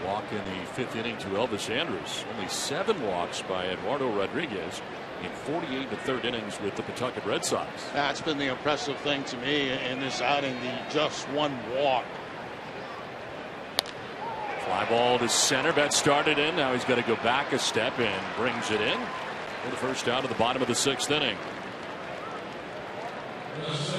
Walk in the 5th inning to Elvis Andrus. Only 7 walks by Eduardo Rodriguez in 48 1/3 innings with the Pawtucket Red Sox. That's been the impressive thing to me in this outing, the just 1 walk. Fly ball to center. Bet started in. Now he's got to go back a step and brings it in for the first out of the bottom of the 6th inning.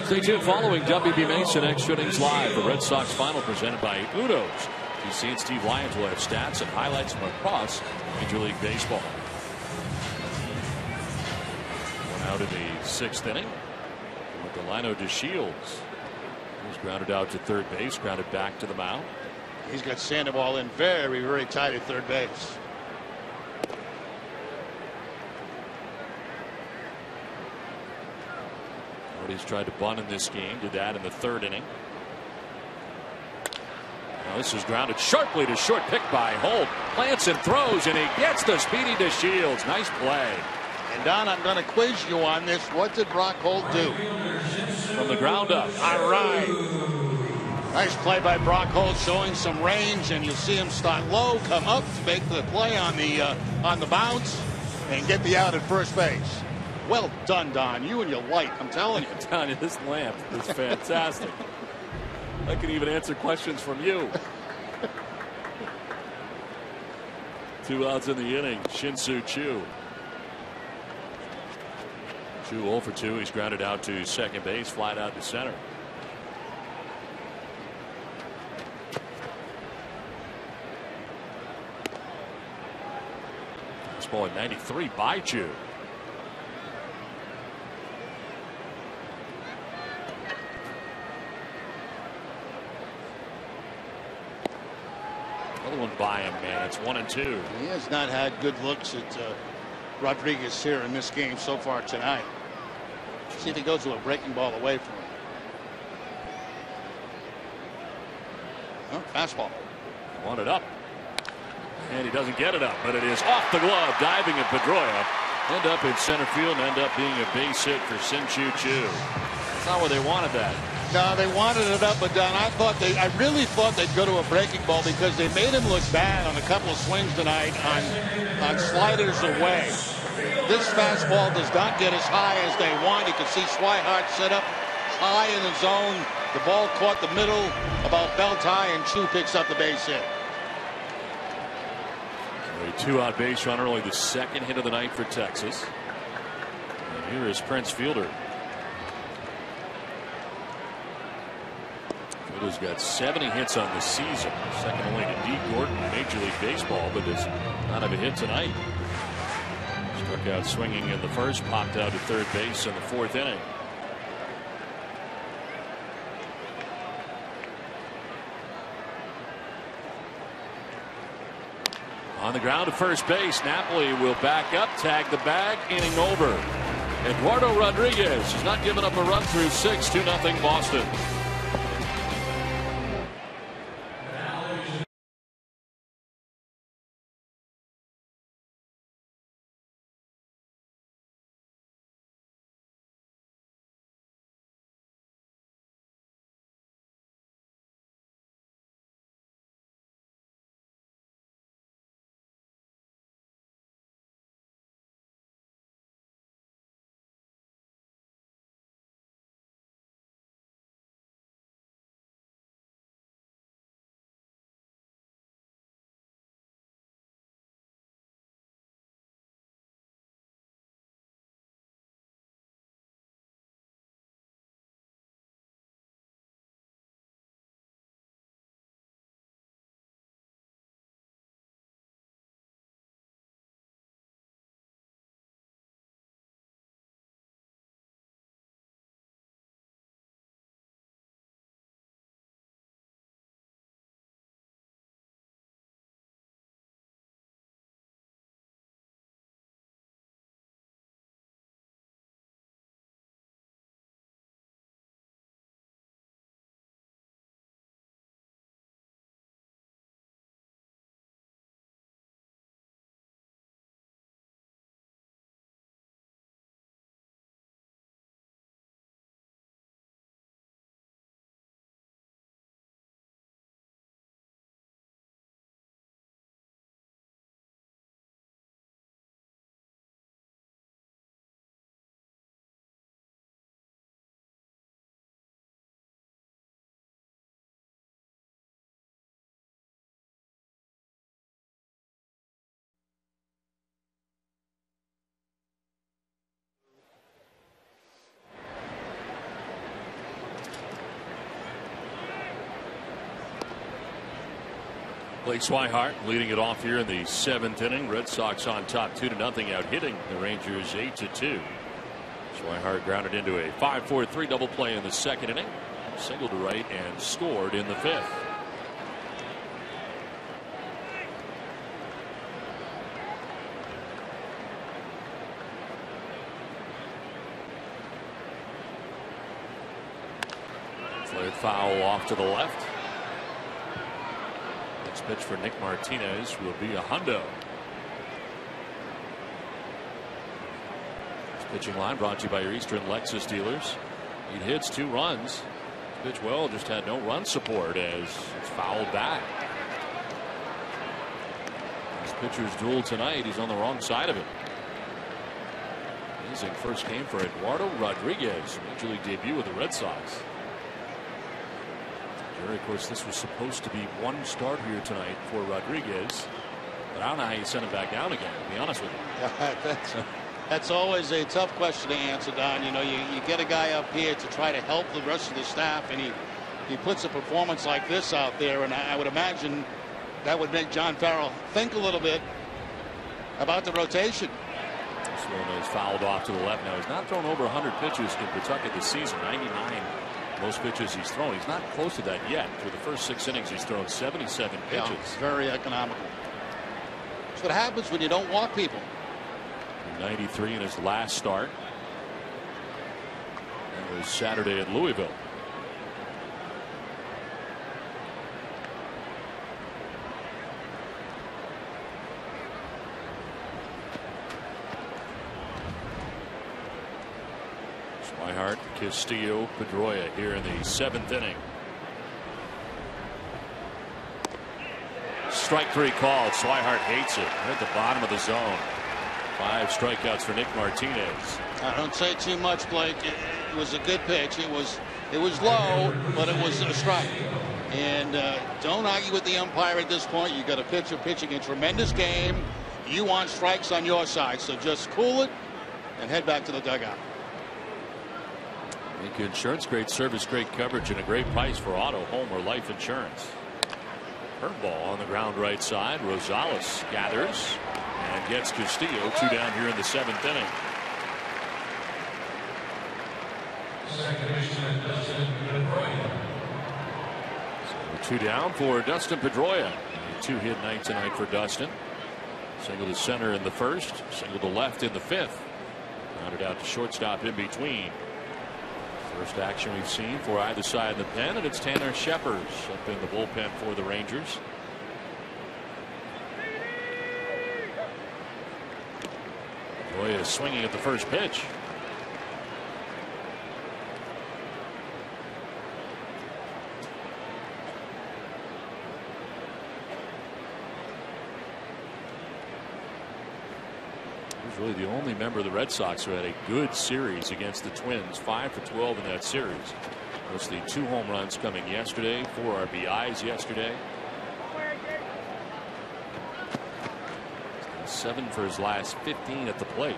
Stay tuned following WB Mason Extra Innings Live. The Red Sox final presented by Udo's. DC and Steve Lyons will have stats and highlights from across Major League Baseball. 1 out in the 6th inning with Delano DeShields. He's grounded out to third base, grounded back to the mound. He's got Sandoval in very, very tight at third base. He's tried to bunt in this game. Did that in the 3rd inning. Now this is grounded sharply to short, pick by Holt. Plants and throws, and he gets the speedy DeShields. Nice play. And Don, I'm going to quiz you on this. What did Brock Holt do? From the ground up. All right. Nice play by Brock Holt, showing some range, and you'll see him start low, come up to make the play on the bounce, and get the out at first base. Well done, Don. You and your light, I'm telling you. Don, this lamp is fantastic. I can even answer questions from you. 2 outs in the inning. Shin-Soo Choo. Choo 0 for 2. He's grounded out to second base, flied out to center. Fastball at 93 by Chu. Another one by him, man. It's 1-2. He has not had good looks at Rodriguez here in this game so far tonight. See if he goes to a breaking ball away from him. Oh, fastball. Wanted up. And he doesn't get it up, but it is off the glove. Diving at Pedroia. End up in center field and end up being a base hit for Sin-Chu Chu. That's not where they wanted that. No, they wanted it up and down. I really thought they'd go to a breaking ball because they made him look bad on a couple of swings tonight on sliders away. This fastball does not get as high as they want. You can see Swihart set up high in the zone. The ball caught the middle about belt high, and Chu picks up the base hit. A 2-out base runner, only the second hit of the night for Texas. And here is Prince Fielder. Fielder's got 70 hits on the season, second only to D. Gordon in Major League Baseball, but does not have a hit tonight. Struck out swinging in the first, popped out to third base in the fourth inning. On the ground to first base, Napoli will back up, tag the bag, inning over. Eduardo Rodriguez has not given up a run through 6, 2-0 Boston. Blake Swihart leading it off here in the 7th inning. Red Sox on top 2-0, out hitting the Rangers 8-2. Swihart grounded into a 5-4-3 double play in the 2nd inning. Singled to right and scored in the 5th. Flared foul off to the left. Next pitch for Nick Martinez will be a hundo. This pitching line brought to you by your Eastern Lexus dealers. 8 hits, 2 runs. Pitch well, just had no run support as it's fouled back. This pitcher's duel tonight, he's on the wrong side of it. Amazing first game for Eduardo Rodriguez, Major League debut with the Red Sox. Jerry, of course, this was supposed to be one start here tonight for Rodriguez, but I don't know how you send him back down again, to be honest with you. That's always a tough question to answer, Don. You know, you get a guy up here to try to help the rest of the staff, and he puts a performance like this out there, and I would imagine that would make John Farrell think a little bit. about the rotation. This one is fouled off to the left. Now, he's not thrown over 100 pitches in Pawtucket this season. 99 most pitches he's thrown. He's not close to that yet. Through the first 6 innings, he's thrown 77 pitches. Yeah, very economical. That's what happens when you don't walk people. 93 in his last start. That was Saturday at Louisville. Swihart, Castillo, Pedroia here in the 7th inning. Strike 3 called. Swihart hates it. Right at the bottom of the zone. 5 strikeouts for Nick Martinez. I don't say too much, Blake. It was a good pitch. It was low, but it was a strike. And don't argue with the umpire at this point. You got a pitcher pitching a tremendous game. You want strikes on your side, so just cool it and head back to the dugout. Make insurance, great service, great coverage, and a great price for auto, home, or life insurance. Curveball on the ground right side. Rosales gathers and gets Castillo. 2 down here in the 7th inning. So 2 down for Dustin Pedroia. A 2-hit night tonight for Dustin. Single to center in the first, single to left in the 5th. Rounded out to shortstop in between. First action we've seen for either side of the pen, and it's Tanner Scheppers up in the bullpen for the Rangers. Pedroia is swinging at the first pitch. He's really the only member of the Red Sox who had a good series against the Twins. 5 for 12 in that series. Was the 2 home runs coming yesterday, 4 RBIs yesterday. 7 for his last 15 at the plate.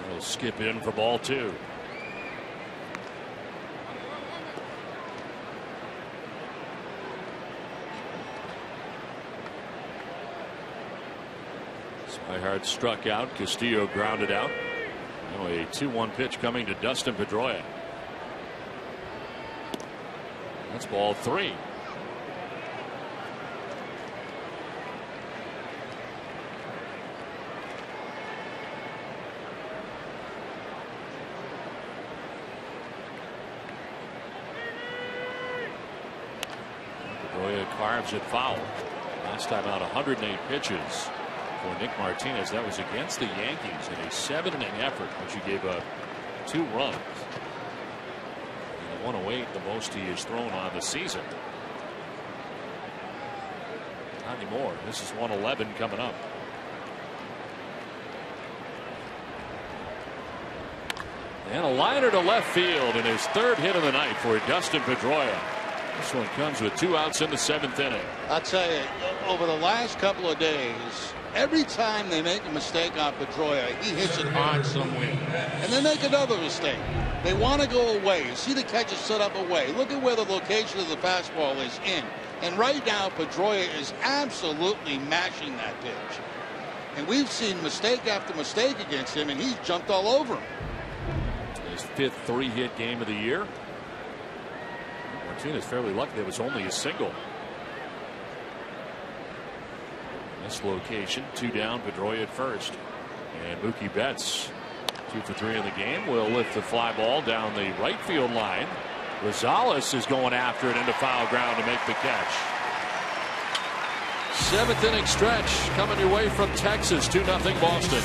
He'll skip in for ball 2. Swihart struck out. Castillo grounded out. Now a 2-1 pitch coming to Dustin Pedroia. That's ball 3. Pedroia carves it foul. Last time out 108 pitches for Nick Martinez. That was against the Yankees in a 7-inning effort, which he gave up 2 runs. And 108, the most he has thrown on the season. Not anymore. This is 111 coming up. And a liner to left field in his 3rd hit of the night for Dustin Pedroia. This one comes with 2 outs in the 7th inning. I'll tell you, over the last couple of days, every time they make a mistake on Pedroia, he hits it hard somewhere. And they make another mistake. They want to go away. You see the catcher set up away. Look at where the location of the fastball is in. And right now, Pedroia is absolutely mashing that pitch. And we've seen mistake after mistake against him, and he's jumped all over him. His 5th 3-hit game of the year. Martinez fairly lucky that was only a single. This location, 2 down, Pedroia at first. And Mookie Betts, 2 for 3 in the game, will lift the fly ball down the right field line. Rosales is going after it into foul ground to make the catch. 7th inning stretch coming your way from Texas. 2-0 Boston.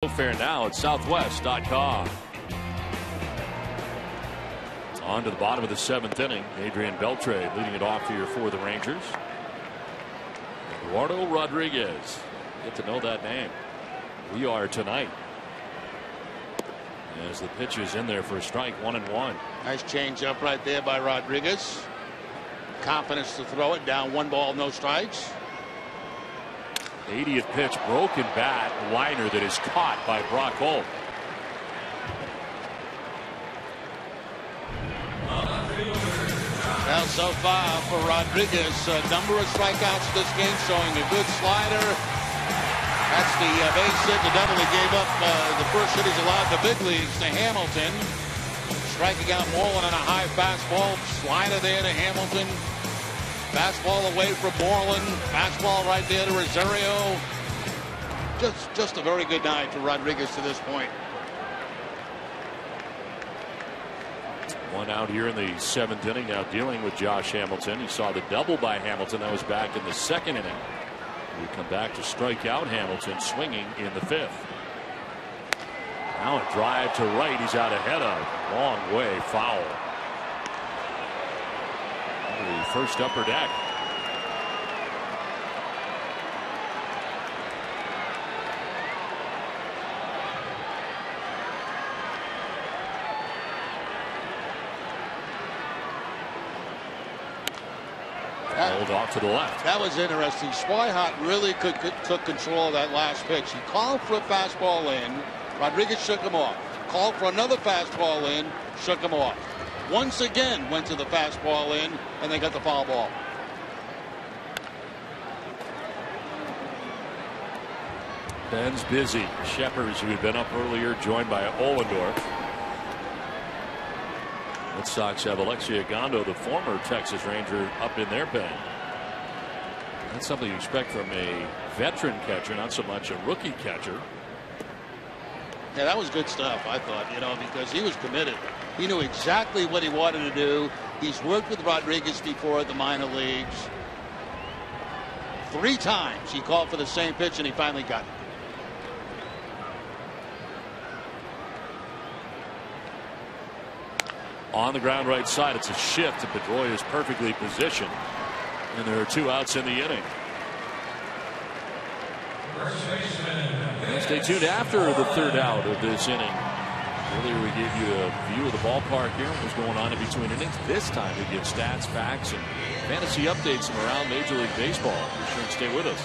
Fair now at southwest.com. On to the bottom of the 7th inning. Adrian Beltre leading it off here for the Rangers. Eduardo Rodriguez. Get to know that name. We are tonight. As the pitch is in there for a strike, 1-1. Nice change up right there by Rodriguez. Confidence to throw it down, 1 ball, no strikes. 80th pitch, broken bat, liner that is caught by Brock Holt. Well, so far for Rodriguez, a number of strikeouts this game, showing a good slider. That's the base hit, the double he gave up the first hit he's allowed the big leagues to Hamilton. Striking out Moreland on a high fastball, slider there to Hamilton. Fastball away from Moreland. Fastball right there to Rosario. Just a very good night for Rodriguez to this point. 1 out here in the 7th inning now, dealing with Josh Hamilton. He saw the double by Hamilton. That was back in the 2nd inning. We come back to strike out Hamilton, swinging in the 5th. Now a drive to right. He's out ahead of. Long way foul. The first upper deck. Hold off to the left. That was interesting. Swihart really took control of that last pitch. He called for a fastball in. Rodriguez shook him off. Called for another fastball in. Shook him off. Once again went to the fastball in, and they got the foul ball. Ben's busy. Sheppers, who had been up earlier, joined by Ohlendorf. Red Sox have Alexia Gondo, the former Texas Ranger, up in their pen. That's something you expect from a veteran catcher, not so much a rookie catcher. Yeah, that was good stuff, I thought, because he was committed. He knew exactly what he wanted to do. He's worked with Rodriguez before at the minor leagues. 3 times he called for the same pitch, and he finally got it. On the ground right side, it's a shift, and Pedroia is perfectly positioned. And there are 2 outs in the inning. And stay tuned after the 3rd out of this inning. Earlier we gave you a view of the ballpark here, what was going on in between innings. This time we get stats, facts, and fantasy updates from around Major League Baseball. Be sure and stay with us.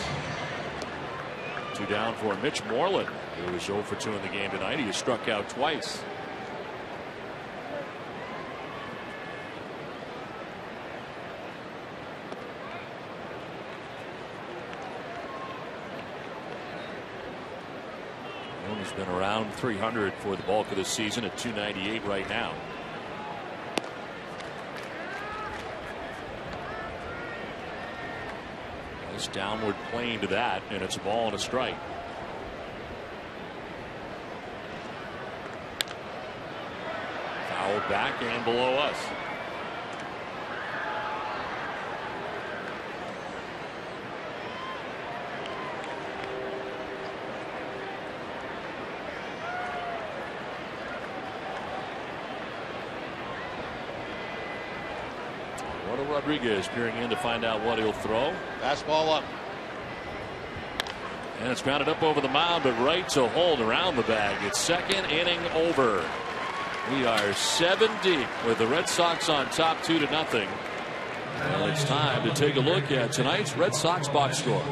2 down for Mitch Moreland, who was 0 for 2 in the game tonight. He has struck out twice. He's been around 300 for the bulk of the season at 298 right now. Nice downward plane to that, and it's a ball and a strike. Fouled back and below us. Rodriguez peering in to find out what he'll throw. Fastball up. And it's grounded up over the mound, but right to hold around the bag. It's 2nd inning over. We are 7 deep with the Red Sox on top 2-0. Well, it's time to take a look at tonight's Red Sox box score.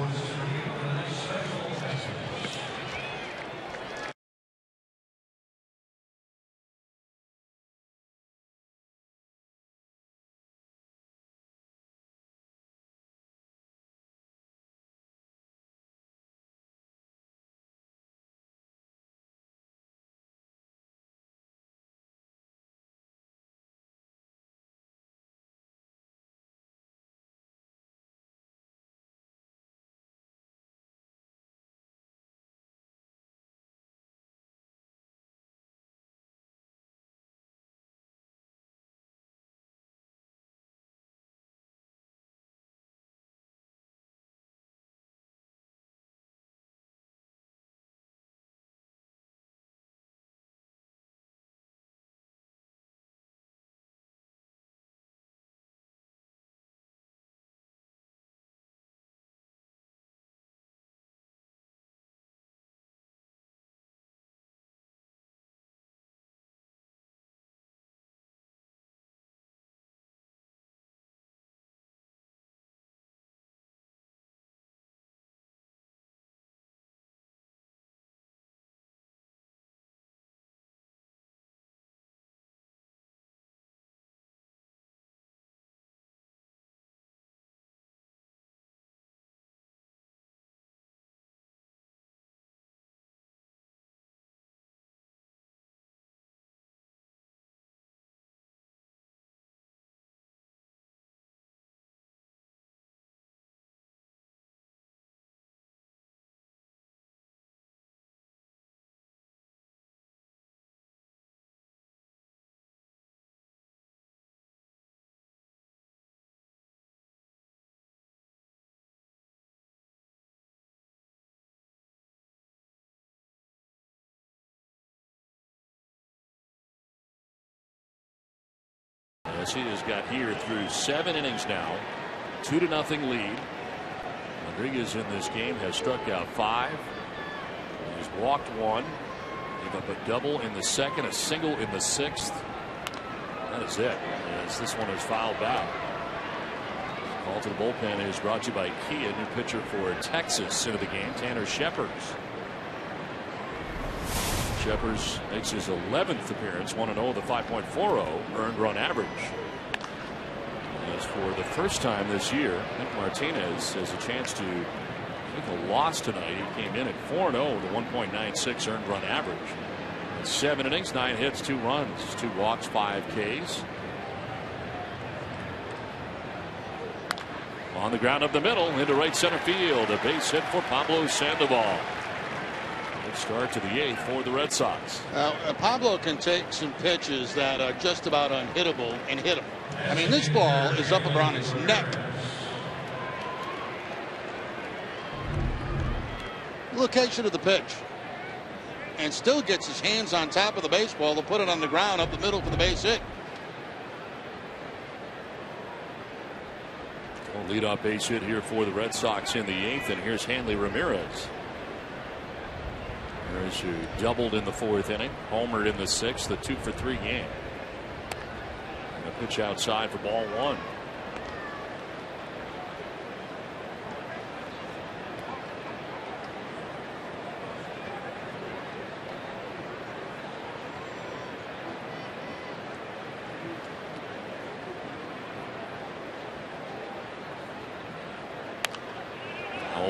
as he has got here through 7 innings now. 2-0 lead. Rodriguez in this game has struck out 5. He's walked 1. Gave up a double in the 2nd, a single in the 6th. That is it, as this one is fouled back. Call to the bullpen is brought to you by Kia, new pitcher for Texas into the game, Tanner Scheppers. Scheppers makes his 11th appearance, 1-0 with a 5.40 earned run average. As for the first time this year, Nick Martinez has a chance to take a loss tonight. He came in at 4-0 with a 1.96 earned run average. In 7 innings, 9 hits, 2 runs, 2 walks, 5 Ks. On the ground up the middle into right center field. A base hit for Pablo Sandoval. Good start to the 8th for the Red Sox. Pablo can take some pitches that are just about unhittable and hit them. I mean, this ball is up around his neck. Location of the pitch. And still gets his hands on top of the baseball to put it on the ground up the middle for the base hit. Leadoff base hit here for the Red Sox in the 8th, and here's Hanley Ramirez. Ramirez, who doubled in the 4th inning, homered in the 6th, the 2-for-3 game. And a pitch outside for ball 1.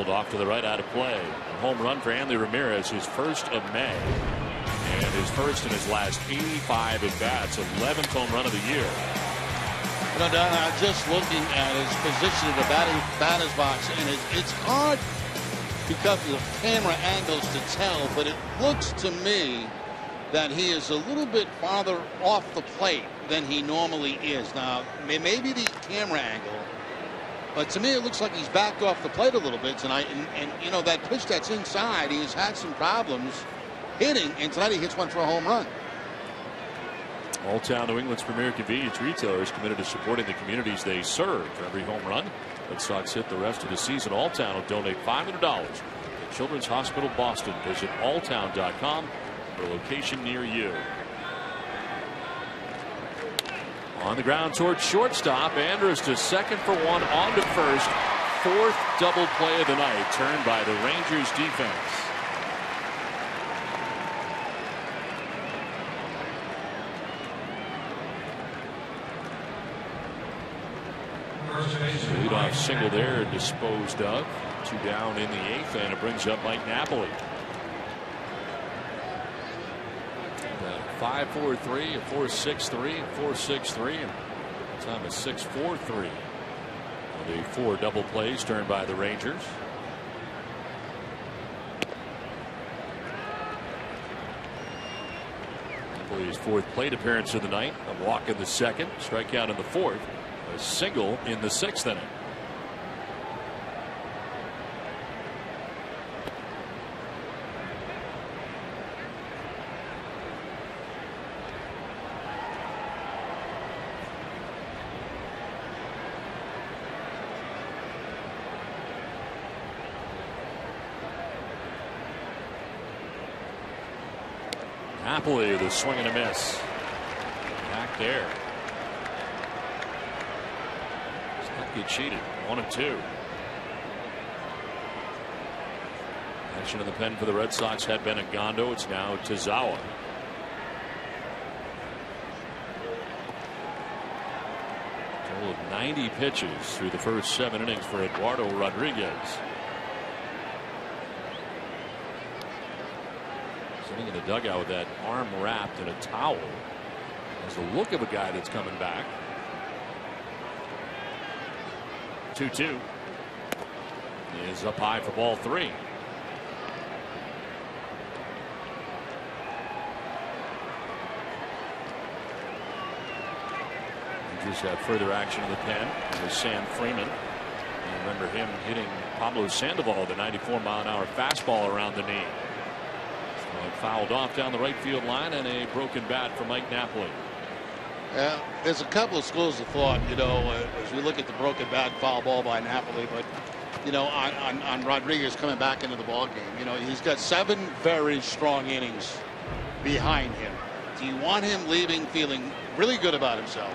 Off to the right, out of play. A home run for Hanley Ramirez, his first of May, and his first in his last 85 at bats. 11th home run of the year. You know, Don, I'm just looking at his position in the batter's box, and it's hard because of camera angles to tell, but it looks to me that he is a little bit farther off the plate than he normally is. Now, maybe the camera angle. But to me, it looks like he's backed off the plate a little bit tonight. And you know, that pitch that's inside, he has had some problems hitting. And tonight he hits one for a home run. All Town, New England's premier convenience retailer, is committed to supporting the communities they serve. For every home run Red Sox hit the rest of the season, All Town will donate $500 to Children's Hospital Boston. Visit alltown.com for a location near you. On the ground towards shortstop. Andrus to second for 1, on to first. 4th double play of the night, turned by the Rangers defense. Leadoff single there, disposed of. 2 down in the 8th, and it brings up Mike Napoli. 5-4-3, a 4-6-3, a 4-6-3, and time is 6-4-3. The 4 double plays turned by the Rangers. Napoli's 4th plate appearance of the night. A walk in the 2nd, strikeout in the 4th, a single in the 6th inning. Napoli, the swing and a miss. Back there. Stuckey cheated. 1-2. Action in the pen for the Red Sox had been Agondo. It's now Tazawa. Total of 90 pitches through the first 7 innings for Eduardo Rodriguez. Sitting in the dugout with that arm wrapped in a towel. Has the look of a guy that's coming back. 2-2. He is up high for ball 3. Rangers have further action in the pen with Sam Freeman. You remember him hitting Pablo Sandoval, the 94-mile-an-hour fastball around the knee. Fouled off down the right field line, and a broken bat for Mike Napoli. There's a couple of schools of thought, as we look at the broken bat foul ball by Napoli, but on Rodriguez coming back into the ball game, he's got 7 very strong innings behind him. Do you want him leaving feeling really good about himself?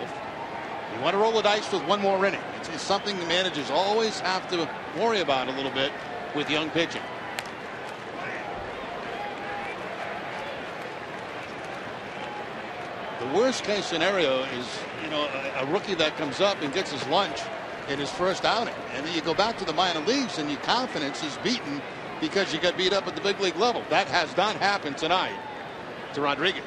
You want to roll the dice with one more inning. It's something the managers always have to worry about a little bit with young pitching. The worst case scenario is, a rookie that comes up and gets his lunch in his first outing. And then you go back to the minor leagues and your confidence is beaten because you got beat up at the big league level. That has not happened tonight to Rodriguez.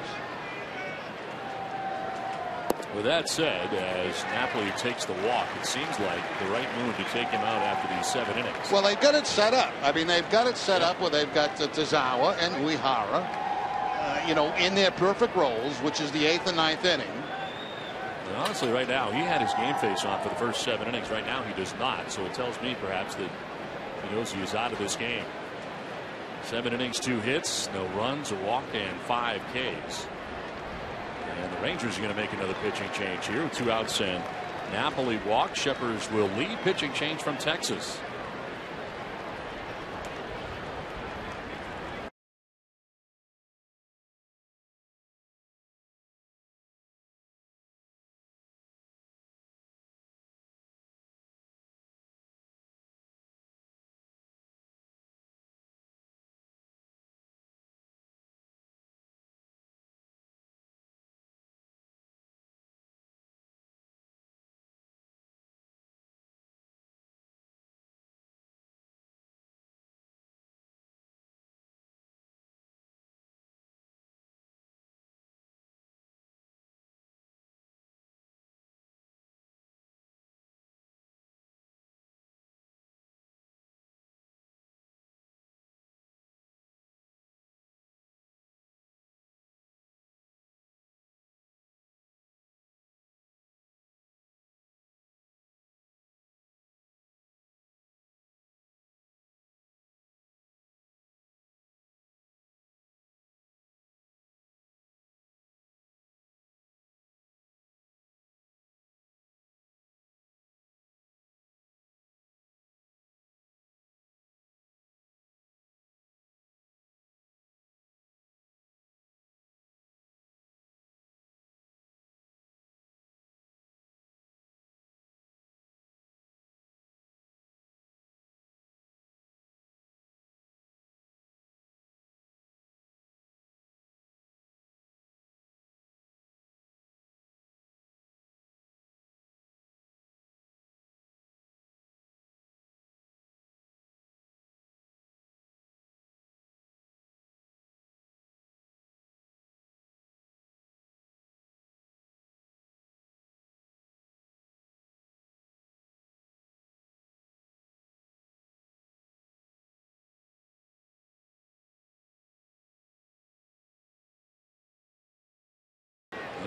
With that said, as Napoli takes the walk, it seems like the right move to take him out after these 7 innings. Well, they've got it set up. I mean, they've got it set up where they've got Tazawa and Uehara, in their perfect roles, which is the 8th and 9th inning. And honestly, right now, he had his game face on for the first 7 innings. Right now, he does not. So it tells me perhaps that he knows he is out of this game. 7 innings, 2 hits, no runs, a walk, and 5 Ks. And the Rangers are going to make another pitching change here with 2 outs and Napoli walk. Sheppers will lead. Pitching change from Texas.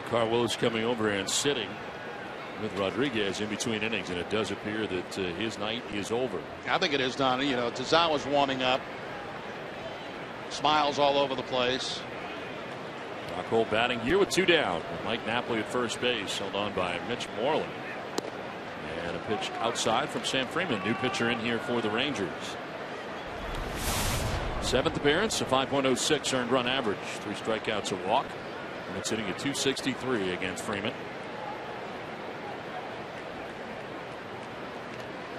Carl Willis coming over and sitting with Rodriguez in between innings, and it does appear that his night is over. I think it is, Donnie. Tazawa's warming up. Smiles all over the place. Rockhold batting here with 2 down. Mike Napoli at first base, held on by Mitch Moreland. And a pitch outside from Sam Freeman, new pitcher in here for the Rangers. 7th appearance, a 5.06 earned run average, 3 strikeouts, a walk. And it's hitting at .263 against Freeman.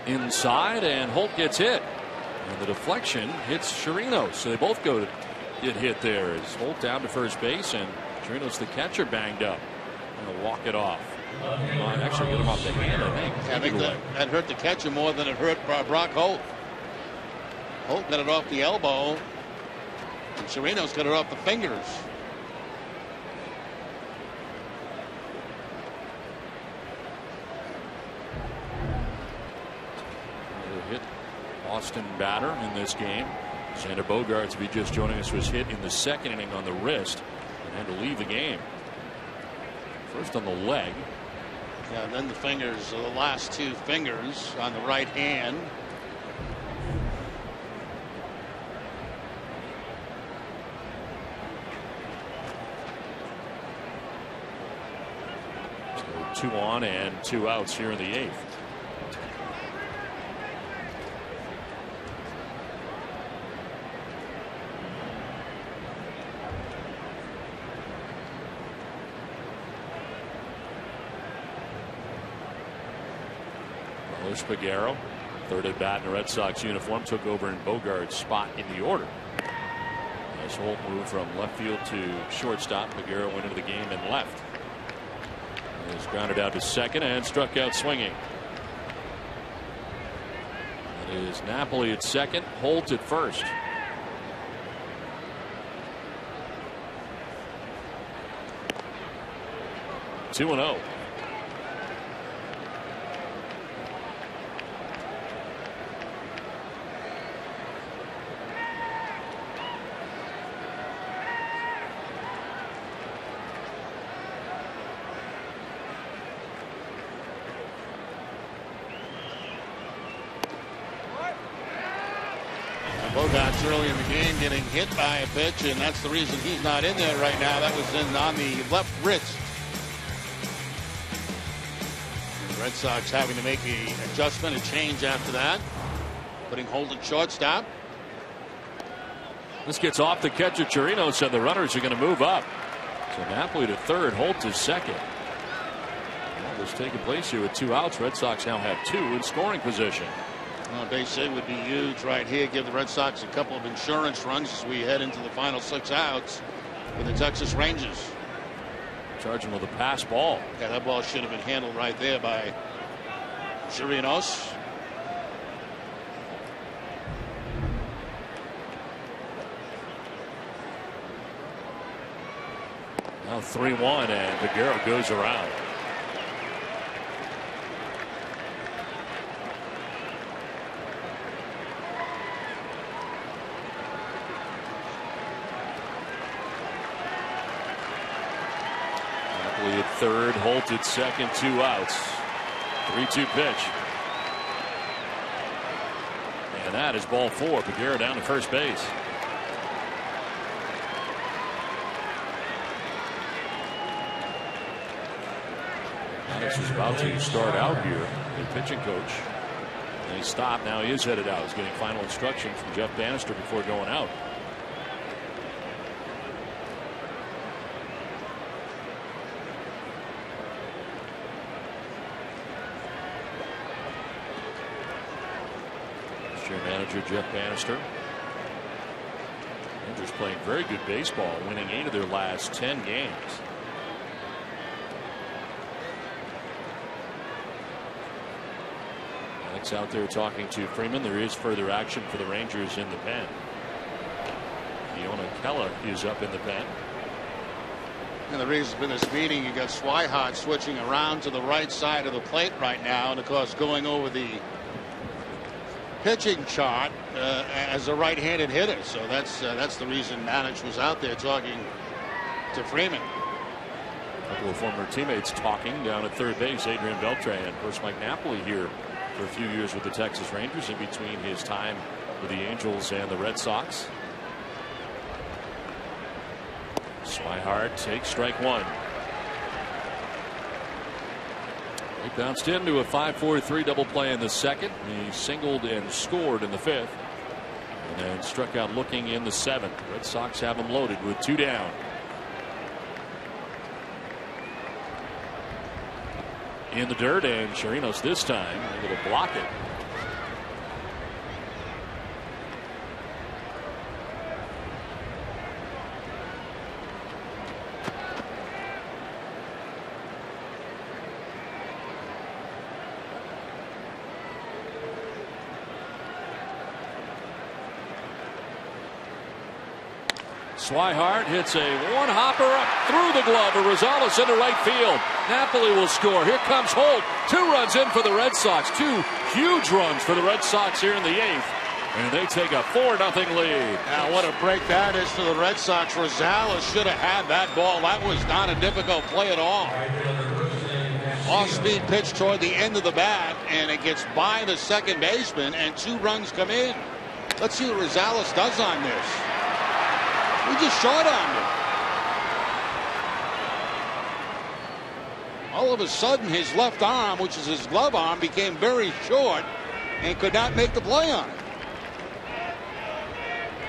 Inside, and Holt gets hit. And the deflection hits Chirinos. So they both go to get hit there. As Holt down to first base, and Chirinos, the catcher, banged up. And they'll walk it off. Actually get him off the hand, I think. I think that hurt the catcher more than it hurt Brock Holt. Holt got it off the elbow, and Chirinos got it off the fingers. Hit Austin batter in this game. Xander Bogaerts, if he just joining us, was hit in the 2nd inning on the wrist and had to leave the game. First on the leg. Yeah, and then the fingers, the last 2 fingers on the right hand. 2 on and 2 outs here in the 8th. Spagaro, third at bat in the Red Sox uniform, took over in Bogart's spot in the order. Nice Holt move from left field to shortstop. Spagaro went into the game and left. He's grounded out to second and struck out swinging. It is Napoli at second, Holt at first. Two and 0. Bogart's early in the game getting hit by a pitch, and that's the reason he's not in there right now. That was on the left wrist. The Red Sox having to make an adjustment, a change after that. Putting Holt at shortstop. This gets off the catcher Chirinos, and the runners are going to move up. So Napoli to third, Holt to second. Well, what's taking place here with 2 outs? Red Sox now have 2 in scoring position. Base hit would be huge right here. Give the Red Sox a couple of insurance runs as we head into the final 6 outs with the Texas Rangers. Charging with a pass ball. Yeah, that ball should have been handled right there by Chirinos. Now 3-1, and Figueroa goes around. At third, Holt at second, 2 outs. 3-2 pitch. And that is ball 4. Figueroa down to first base. Alex was about to start out here, the pitching coach. And he stopped. Now he is headed out. He's getting final instructions from Jeff Bannister before going out. Manager Jeff Bannister. Rangers playing very good baseball, winning 8 of their last 10 games. Alex out there talking to Freeman. There is further action for the Rangers in the pen. Fiona Keller is up in the pen. And the reason for this meeting, you got Swihart switching around to the right side of the plate right now, and of course going over the pitching chart as a right-handed hitter. So that's the reason Manich was out there talking to Freeman. A couple of former teammates talking down at third base. Adrian Beltre and of course Mike Napoli here for a few years with the Texas Rangers in between his time with the Angels and the Red Sox. Swihart takes strike 1. He bounced into a 5-4-3 double play in the second. He singled and scored in the 5th. And then struck out looking in the 7th. Red Sox have him loaded with 2 down. In the dirt, and Chirinos this time able to block it. Swihart hits a one-hopper up through the glove of Rosales into right field. Napoli will score. Here comes Holt. 2 runs in for the Red Sox. 2 huge runs for the Red Sox here in the 8th. And they take a 4-0 lead. Now what a break that is for the Red Sox. Rosales should have had that ball. That was not a difficult play at all. Off-speed pitch toward the end of the bat, and it gets by the second baseman, and 2 runs come in. Let's see what Rosales does on this. He just short-armed him. all of a sudden his left arm, which is his glove arm, became very short and could not make the play on it.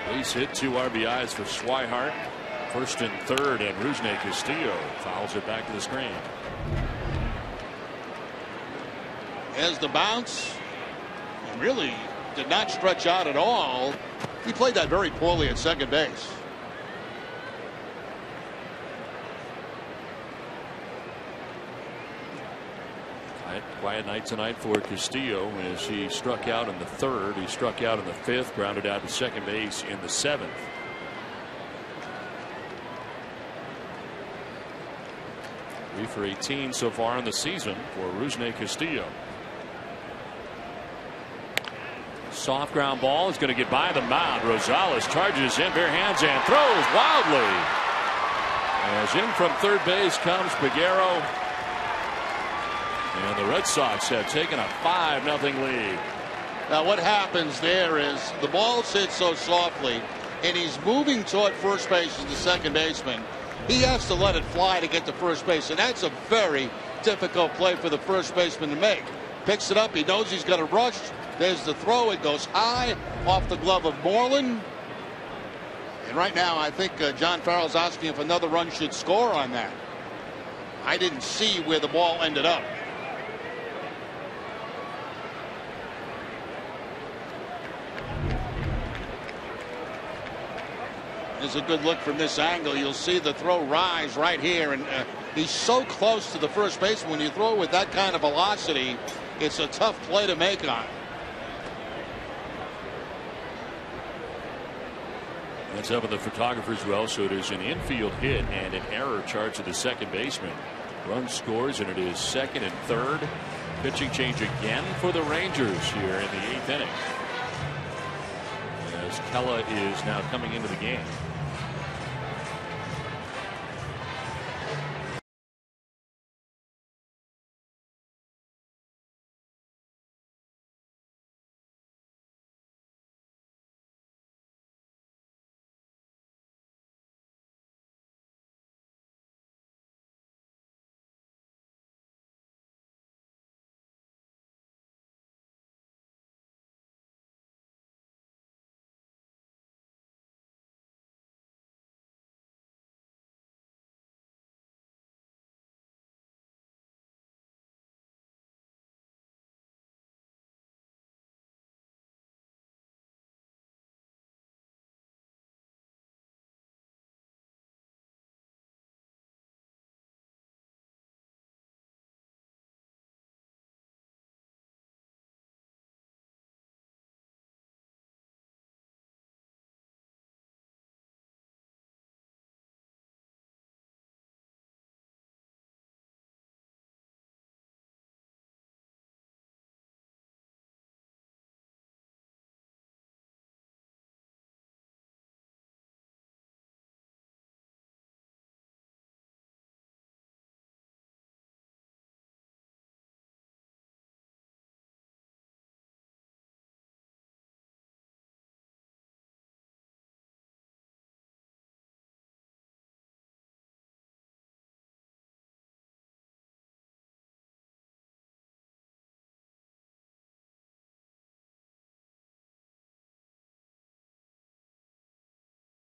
Base hit, 2 RBIs for Swihart. First and third, and Rusney Castillo fouls it back to the screen. As the bounce, and really did not stretch out at all. He played that very poorly at second base. Quiet night tonight for Castillo as he struck out in the third. He struck out in the fifth, grounded out to second base in the seventh. Three for 18 so far in the season for Rusney Castillo. Soft ground ball is going to get by the mound. Rosales charges in, bare hands, and throws wildly. As in from third base comes Peguero. And the Red Sox have taken a 5-0 lead. Now what happens there is the ball's hit so softly, and he's moving toward first base as the second baseman. He has to let it fly to get to first base, and that's a very difficult play for the first baseman to make. Picks it up, he knows he's got to rush. There's the throw, it goes high off the glove of Moreland. And right now I think John Farrell's asking if another run should score on that. I didn't see where the ball ended up. There's a good look from this angle. You'll see the throw rise right here, and he's so close to the first baseman. When you throw with that kind of velocity, it's a tough play to make on. That's up in the photographer's well, so it is an infield hit and an error charge to the second baseman. Run scores, and it is second and third. Pitching change again for the Rangers here in the 8th inning. As Kella is now coming into the game.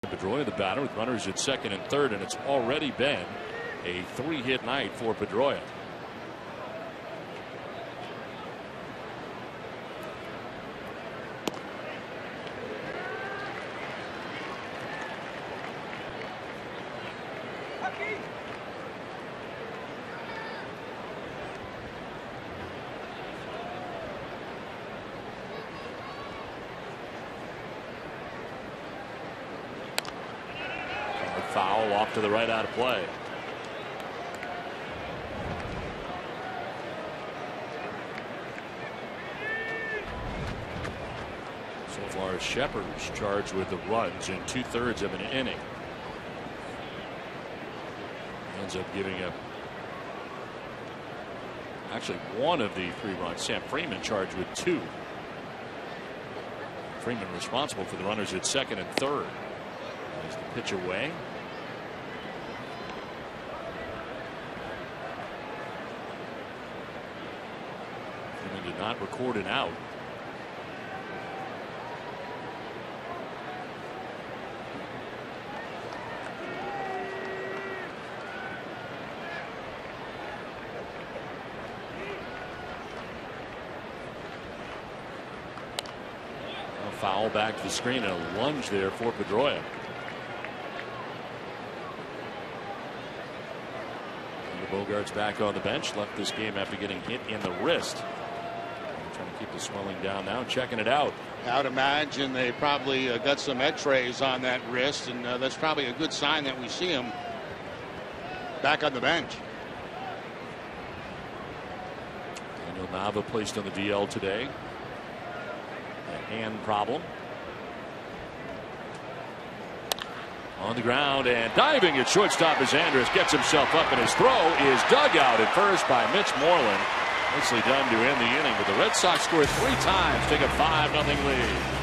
Pedroia, the batter, with runners at second and third, and it's already been a 3-hit night for Pedroia. Foul off to the right, out of play. So far, Shepard's charged with the runs in 2/3 of an inning. Ends up giving up actually one of the 3 runs. Sam Freeman charged with 2. Freeman responsible for the runners at second and third. As the pitch away. did not record an out. Foul back to the screen and a lunge there for Pedroia. And the Bogart's back on the bench. Left this game after getting hit in the wrist. Trying to keep the swelling down now. Checking it out. I would imagine they probably got some x-rays on that wrist, and that's probably a good sign that we see him back on the bench. Daniel Nava placed on the DL today. A hand problem. On the ground and diving at shortstop as Andrus gets himself up, and his throw is dug out at first by Mitch Moreland. Nicely done to end the inning, but the Red Sox score 3 times, take a 5-0 lead.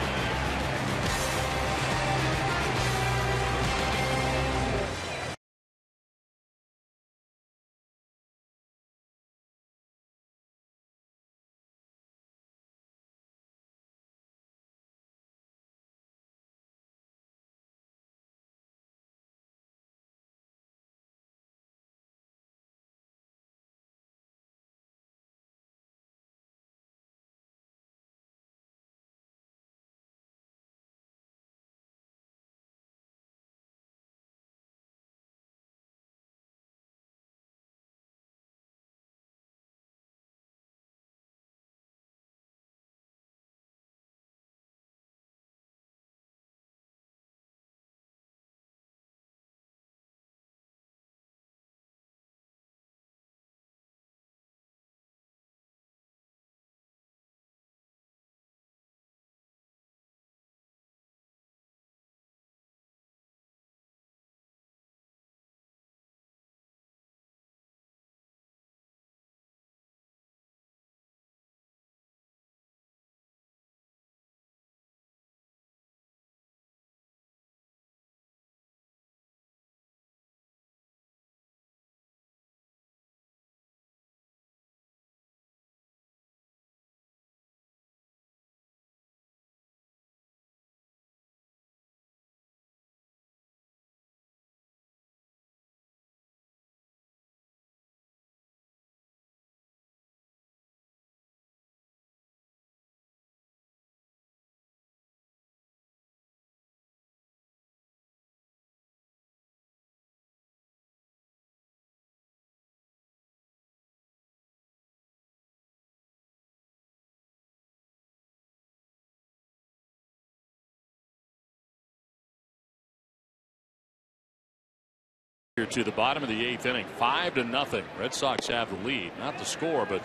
Here to the bottom of the 8th inning, 5-0. Red Sox have the lead, not the score, but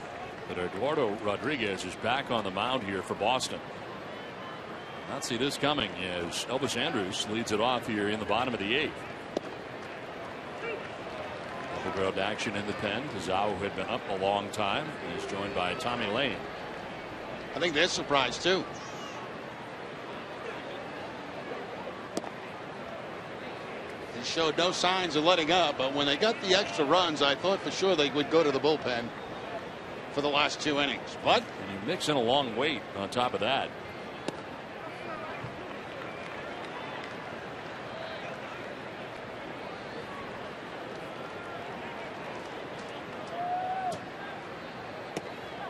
Eduardo Rodriguez is back on the mound here for Boston. Not see this coming as Elvis Andrus leads it off here in the bottom of the 8th. Double-barreled action in the pen. Zhao had been up a long time. He's joined by Tommy Lane. I think they're surprised too. They showed no signs of letting up, but when they got the extra runs, I thought for sure they would go to the bullpen for the last 2 innings. But and you mix in a long wait on top of that.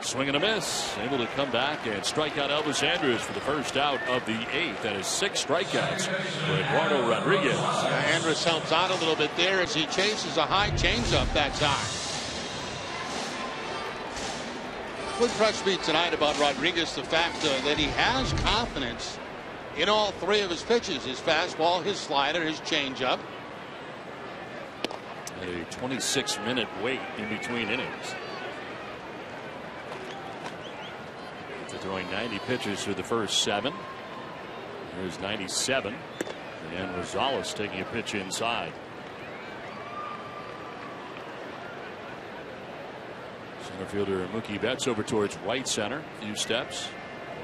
Swing and a miss. Able to come back and strike out Elvis Andrus for the first out of the 8th. That is 6 strikeouts for Eduardo Rodriguez. Andrus helps out a little bit there as he chases a high changeup that time. What impressed me tonight about Rodriguez, the fact that he has confidence in all 3 of his pitches: his fastball, his slider, his changeup. A 26-minute wait in between innings. Throwing 90 pitches through the first 7. Here's 97. And Rosales taking a pitch inside. Center fielder Mookie Betts over towards right center. A few steps.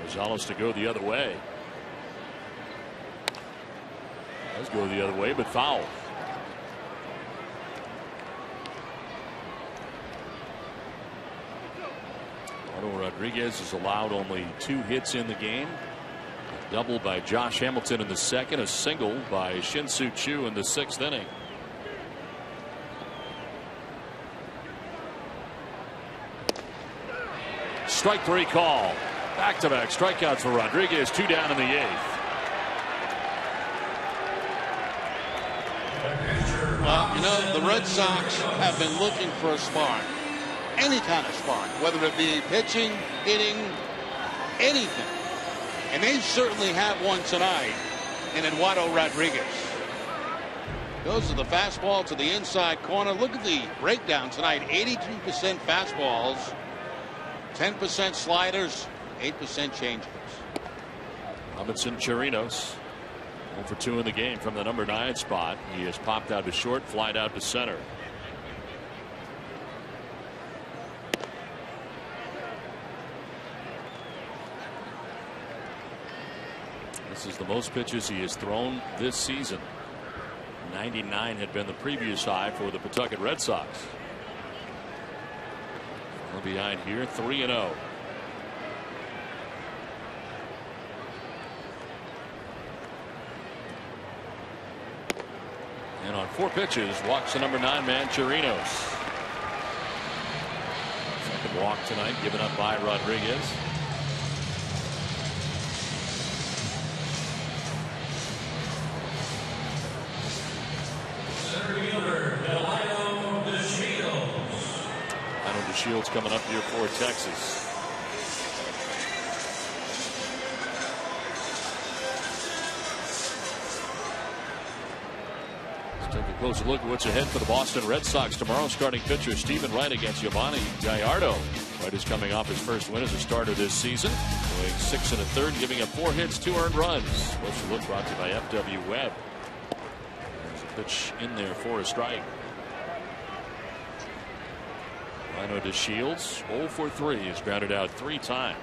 Rosales to go the other way. Does go the other way, but foul. Eduardo Rodriguez has allowed only 2 hits in the game. A double by Josh Hamilton in the second, a single by Shin-Soo Choo in the 6th inning. Strike 3 call. Back-to-back strikeouts for Rodriguez. 2 down in the 8th. Well, you know, the Red Sox have been looking for a spark. Any kind of spark, whether it be pitching, hitting, anything. And they certainly have one tonight in Eduardo Rodriguez. Goes to the fastball to the inside corner. Look at the breakdown tonight. 82% fastballs, 10% sliders, 8% changeups. Robinson Chirinos 0 for 2 in the game from the number 9 spot. He has popped out to short, flied out to center. This is the most pitches he has thrown this season. 99 had been the previous high for the Pawtucket Red Sox. Well behind here, 3-0. And on 4 pitches, walks the number 9 man, Chirinos. Second walk tonight given up by Rodriguez. Shields coming up here for Texas. Let's take a closer look at what's ahead for the Boston Red Sox tomorrow. Starting pitcher Stephen Wright against Yovani Gallardo. Wright is coming off his first win as a starter this season, going 6 1/3, giving up 4 hits, 2 earned runs. Closer look brought to you by FW Webb. There's a pitch in there for a strike. Lino to Shields, 0 for 3. He's grounded out 3 times.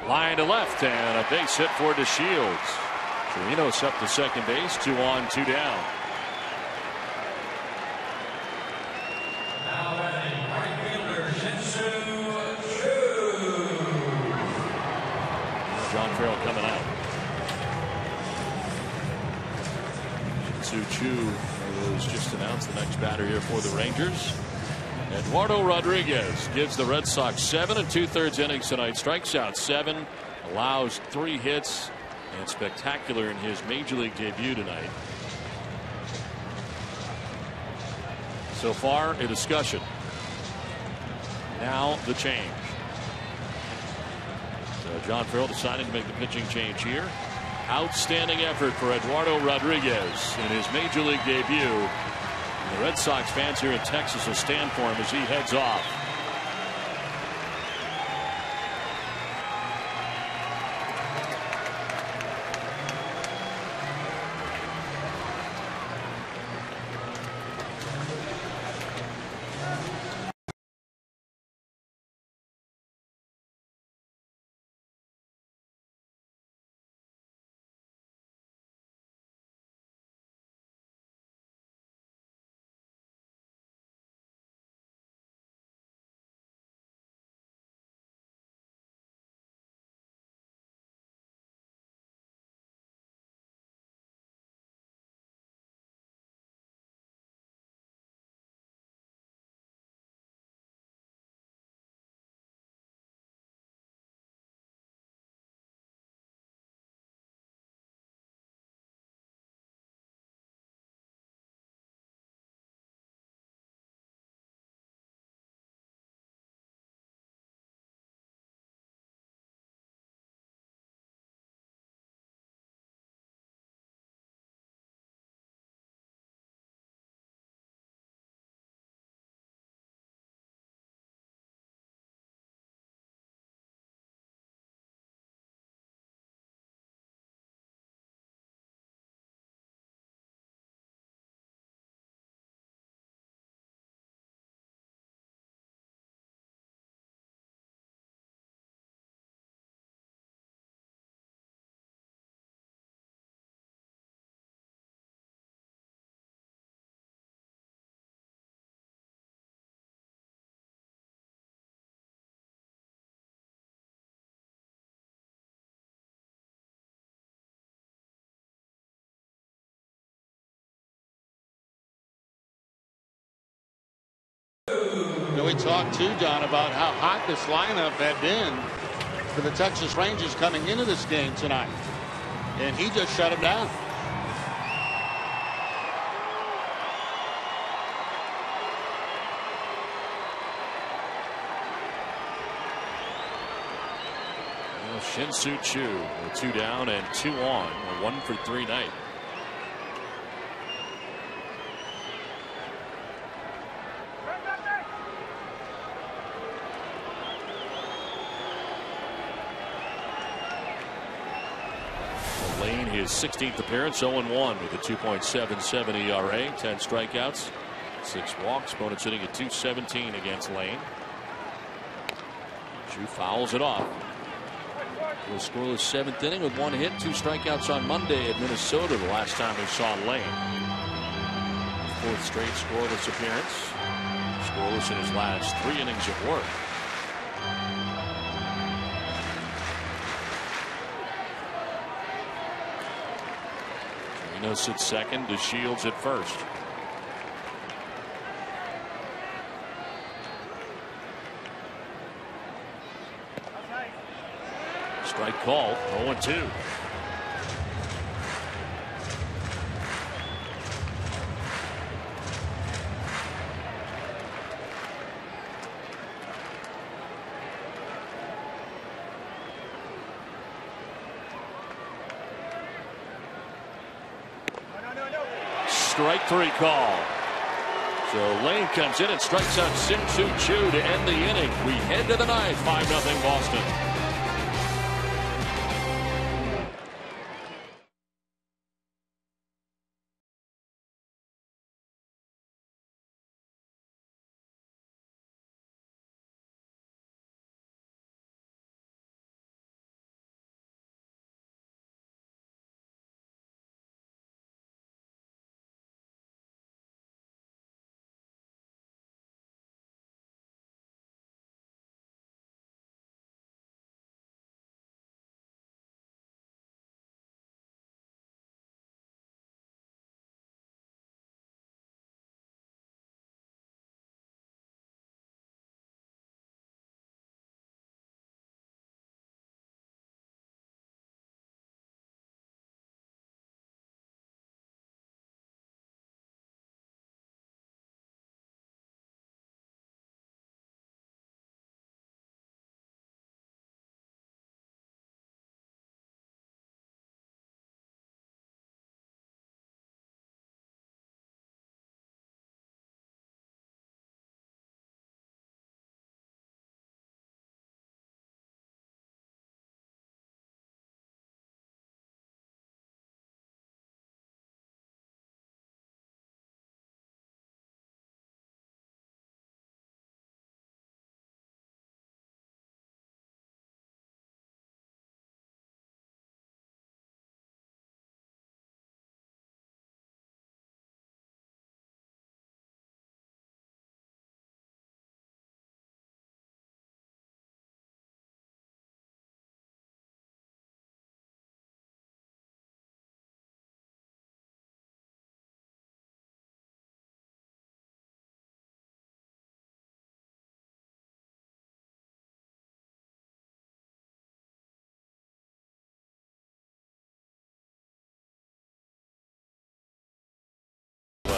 Line to left and a base hit for DeShields. Chirinos up to second base, 2 on, 2 down. John Farrell coming out. Chu was just announced the next batter here for the Rangers. Eduardo Rodriguez gives the Red Sox 7 2/3 innings tonight. Strikes out 7, allows 3 hits, and spectacular in his major league debut tonight. So far, a discussion. Now the change. So John Farrell deciding to make the pitching change here. Outstanding effort for Eduardo Rodriguez in his major league debut. And the Red Sox fans here in Texas will stand for him as he heads off. You know, we talked too, Don, about how hot this lineup had been for the Texas Rangers coming into this game tonight, and he just shut him down. Shin-Soo Choo with 2 down and 2 on. A 1-for-3 night. Lane, his 16th appearance, 0-1 with a 2.77 ERA, 10 strikeouts, 6 walks. Opponents sitting at 217 against Lane. Choo fouls it off. The scoreless 7th inning with 1 hit, 2 strikeouts on Monday at Minnesota, the last time we saw Lane. 4th straight scoreless appearance. Scoreless in his last 3 innings of work. Trino sits second, to Shields at first. Strike called. 0-2. Strike 3 call. So Lane comes in and strikes out Shin-Soo Choo to end the inning. We head to the 9th, 5-0 Boston.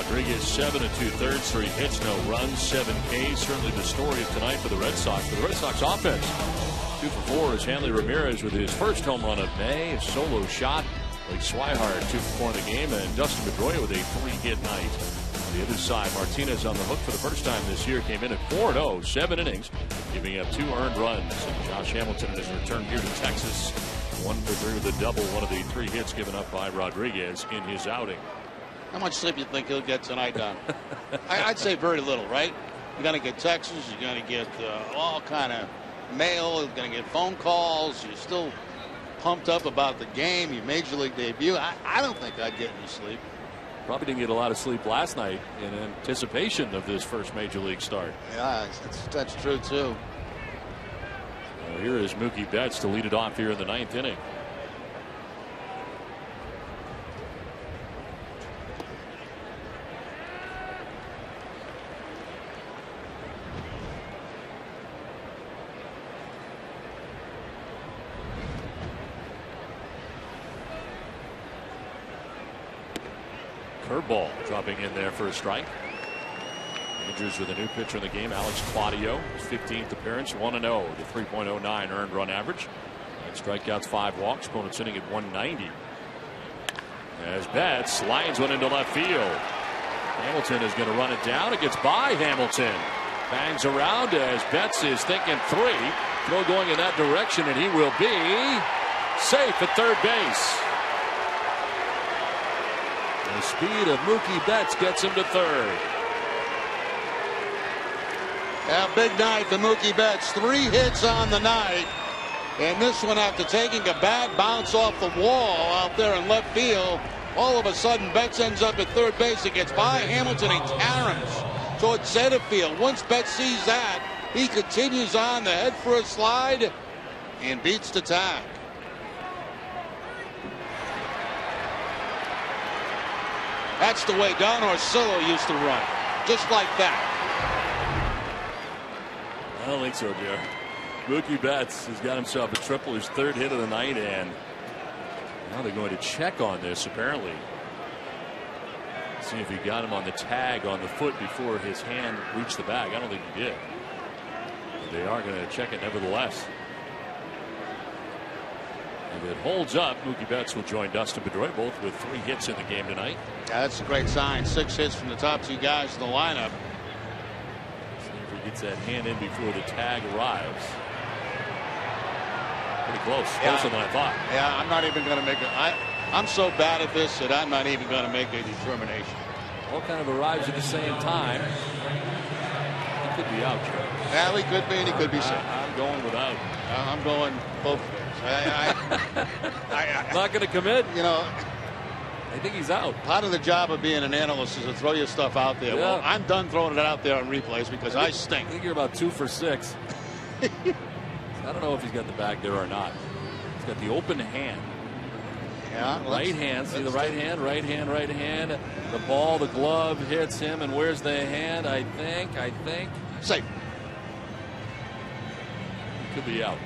Rodriguez 7 2/3, 3 hits, no runs, 7 Ks. Certainly the story of tonight for the Red Sox. For the Red Sox offense, 2 for 4 is Hanley Ramirez with his first home run of May, a solo shot. Blake Swihart 2 for 4 in the game, and Dustin Pedroia with a 3-hit night. On the other side, Martinez on the hook for the first time this year, came in at 4-0, 7 innings, giving up 2 earned runs. And Josh Hamilton in his return here to Texas, 1 for 3 with a double, one of the 3 hits given up by Rodriguez in his outing. How much sleep do you think he'll get tonight, Don? I'd say very little, right? You're going to get texts, you're going to get all kind of mail, you're going to get phone calls, you're still pumped up about the game, your major league debut. I don't think I'd get any sleep. Probably didn't get a lot of sleep last night in anticipation of this first major league start. Yeah, that's true too. Here is Mookie Betts to lead it off here in the 9th inning. Curveball dropping in there for a strike. Rangers with a new pitcher in the game, Alex Claudio. His 15th appearance, 1-0, the 3.09 earned run average. 9 strikeouts, 5 walks. Opponents sitting at 190. As Betts lines one into left field. Hamilton is going to run it down. It gets by Hamilton. Bangs around as Betts is thinking 3. Throw going in that direction, and he will be safe at third base. The speed of Mookie Betts gets him to third. Yeah, big night for Mookie Betts. 3 hits on the night. And this one, after taking a bad bounce off the wall out there in left field, all of a sudden Betts ends up at third base. It gets by Hamilton and caroms towards center field. Once Betts sees that, he continues on the head for a slide and beats the tag. That's the way Don Orsillo used to run. Just like that. I don't think so, Joe. Mookie Betts has got himself a triple, his 3rd hit of the night, and now they're going to check on this, apparently. See if he got him on the tag on the foot before his hand reached the bag. I don't think he did. But they are going to check it nevertheless. If it holds up, Mookie Betts will join Dustin Pedroia, both with 3 hits in the game tonight. Yeah, that's a great sign. 6 hits from the top 2 guys in the lineup. See if he gets that hand in before the tag arrives. Pretty close. Closer than I thought. Yeah, I'm not even going to make it. I'm so bad at this that I'm not even going to make a determination. All kind of arrives at the same time. He could be out, Joe. Yeah, he could be, and he could be safe. I'm going without. I'm going both ways. I'm not going to commit. You know, I think he's out. Part of the job of being an analyst is to throw your stuff out there. Yeah. Well, I'm done throwing it out there on replays because I stink. I think you're about 2 for 6. I don't know if he's got the bag there or not. He's got the open hand. Yeah. Right hand. See the right hand, right hand, right hand. The ball, the glove hits him, and where's the hand? I think. Safe. Could be out.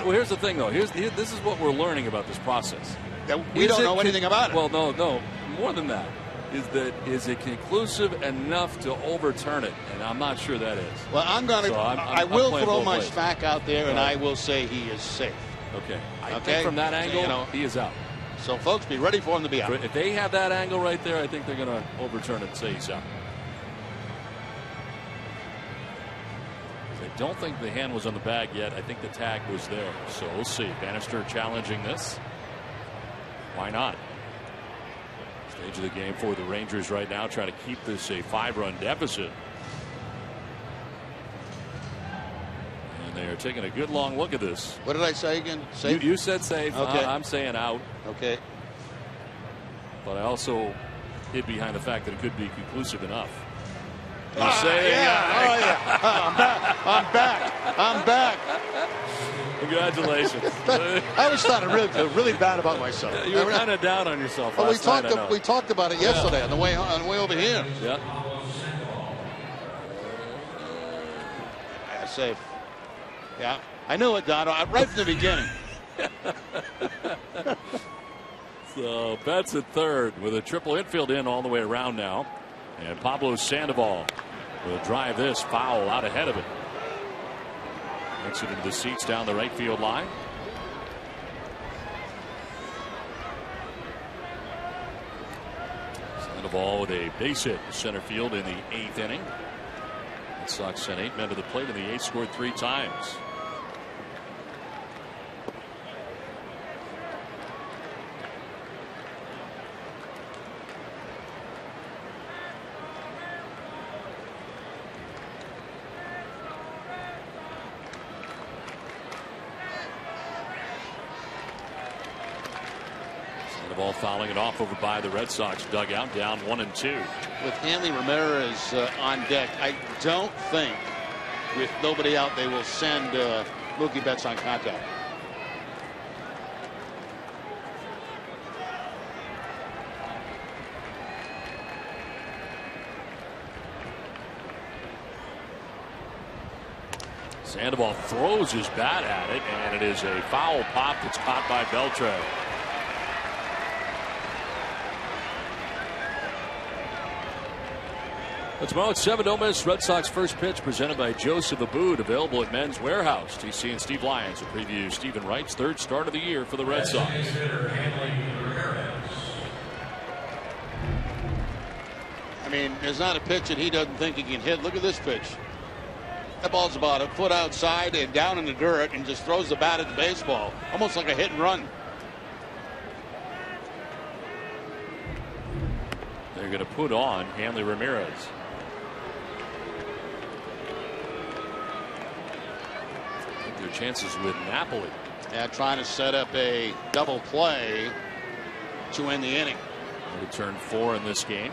Here's the thing, though. This is what we're learning about this process. We don't know anything about it. Well, no. More than that. Is it conclusive enough to overturn it? And I'm not sure that is. Well, I will throw my stack out there, and I will say he is safe. Okay. I think from that angle, he is out. So, folks, be ready for him to be out. If they have that angle right there, I think they're going to overturn it and say he's out. I don't think the hand was on the bag yet. I think the tag was there. So we'll see. Bannister challenging this. Why not? Stage of the game for the Rangers right now, trying to keep this a 5-run deficit. And they are taking a good long look at this. What did I say again? Safe? You said safe. Okay. I'm saying out. Okay. But I also hid behind the fact that it could be conclusive enough. I'm back. Congratulations. I was starting to really bad about myself. Yeah, you were kind of down on yourself. Well, we talked about it yesterday on the way over here. Yeah. Safe. Yeah. I knew it, Dono. Right from the beginning. So Betts at third with a triple infield in all the way around now. And Pablo Sandoval will drive this foul out ahead of it. Makes it into the seats down the right field line. Sandoval with a base hit to center field in the 8th inning. Red Sox sent 8 men to the plate, and the 8th scored 3 times. Ball fouling it off over by the Red Sox dugout, down 1-2. With Hanley Ramirez on deck, I don't think with nobody out they will send Mookie Betts on contact. Sandoval throws his bat at it, and it is a foul pop that's caught by Beltre. Tomorrow at 7, don't miss Red Sox first pitch presented by Joseph Abboud, available at Men's Warehouse. TC and Steve Lyons will preview Stephen Wright's third start of the year for the Red Sox. I mean, there's not a pitch that he doesn't think he can hit. Look at this pitch. That ball's about a foot outside and down in the dirt and just throws the bat at the baseball. Almost like a hit and run. They're going to put on Hanley Ramirez. Their chances with Napoli. Yeah, trying to set up a double play to end the inning. To turn 4 in this game.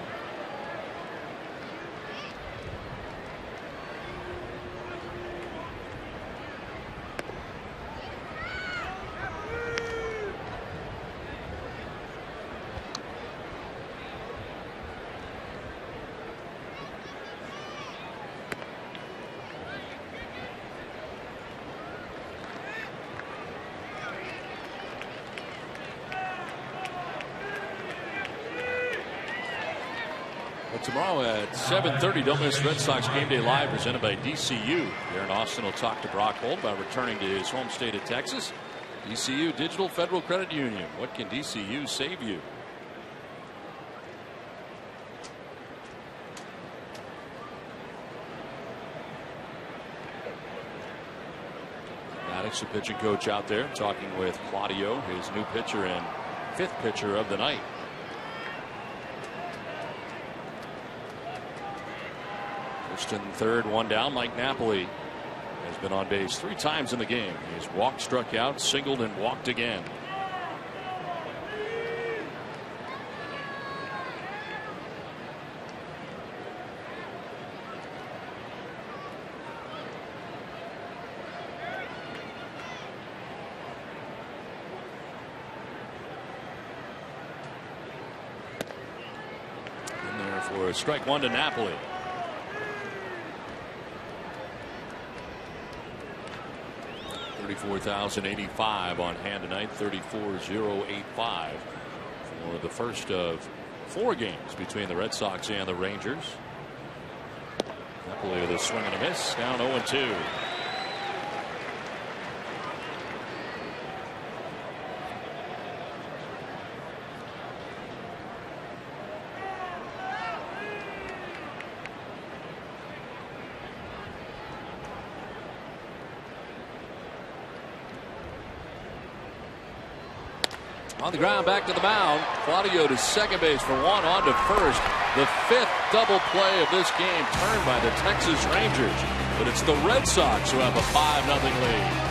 Tomorrow at 7:30, don't miss Red Sox Game Day Live presented by DCU. Aaron Austin will talk to Brock Holt about returning to his home state of Texas. DCU Digital Federal Credit Union. What can DCU save you? Maddox, the pitching coach out there, talking with Claudio, his new pitcher and 5th pitcher of the night. First and third, one down. Mike Napoli has been on base 3 times in the game. He's walked, struck out, singled, and walked again. In there for a strike 1 to Napoli. 34,085 on hand tonight. 34,085 for the first of 4 games between the Red Sox and the Rangers. Napoli with a swing and a miss, down 0-2. On the ground, back to the mound. Claudio to second base for 1, on to first. The 5th double play of this game turned by the Texas Rangers. But it's the Red Sox who have a 5-0 lead.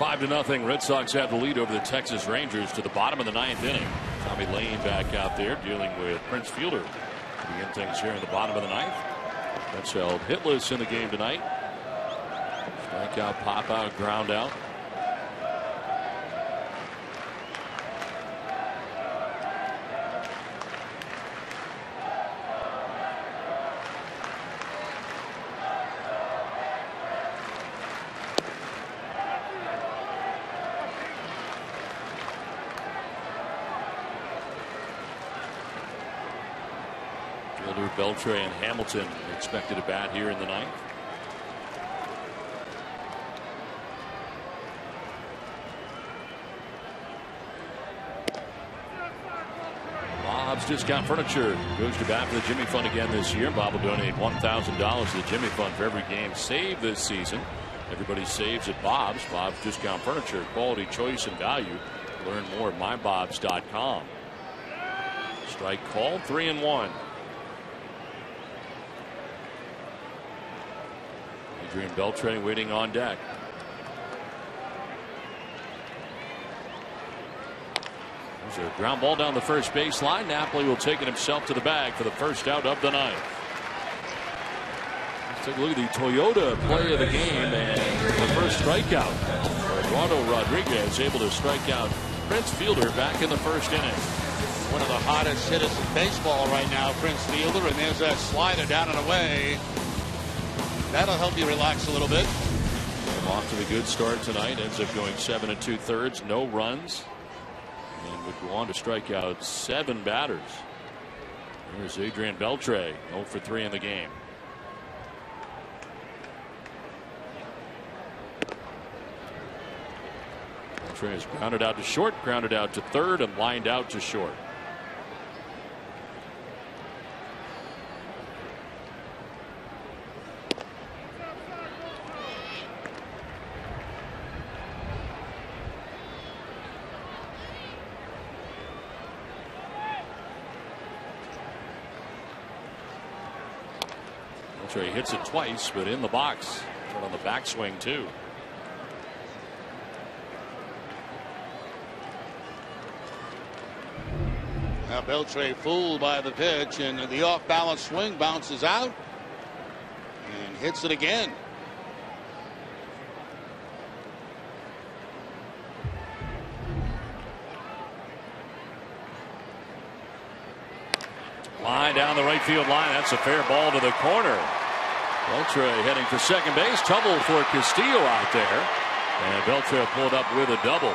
5-0. Red Sox have the lead over the Texas Rangers to the bottom of the 9th inning. Tommy Lane back out there dealing with Prince Fielder to begin things here in the bottom of the 9th. That's held hitless in the game tonight. Strikeout, pop out, ground out. Beltre and Hamilton expected to bat here in the 9th. Bob's Discount Furniture goes to bat for the Jimmy Fund again this year. Bob will donate $1,000 to the Jimmy Fund for every game saved this season. Everybody saves at Bob's. Bob's Discount Furniture, quality, choice, and value. Learn more at mybobs.com. Strike called, 3-1. Adrian Beltre waiting on deck. There's a ground ball down the first base line. Napoli will take it himself to the bag for the first out of the 9th. Let's take a look at the Toyota play of the game and the first strikeout. Eduardo Rodriguez able to strike out Prince Fielder back in the first inning. One of the hottest hitters in baseball right now, Prince Fielder, and there's that slider down and away. That'll help you relax a little bit. Off to the good start tonight. Ends up going 7 2/3, no runs, and would go on to strike out 7 batters. Here's Adrian Beltre, 0 for 3 in the game. Beltre is grounded out to short, grounded out to third, and lined out to short. He hits it twice, but in the box. But on the backswing, too. Now Beltre fooled by the pitch, and the off-balance swing bounces out and hits it again. Line down the right field line. That's a fair ball to the corner. Beltre heading for second base. Trouble for Castillo out there. And Beltre pulled up with a double.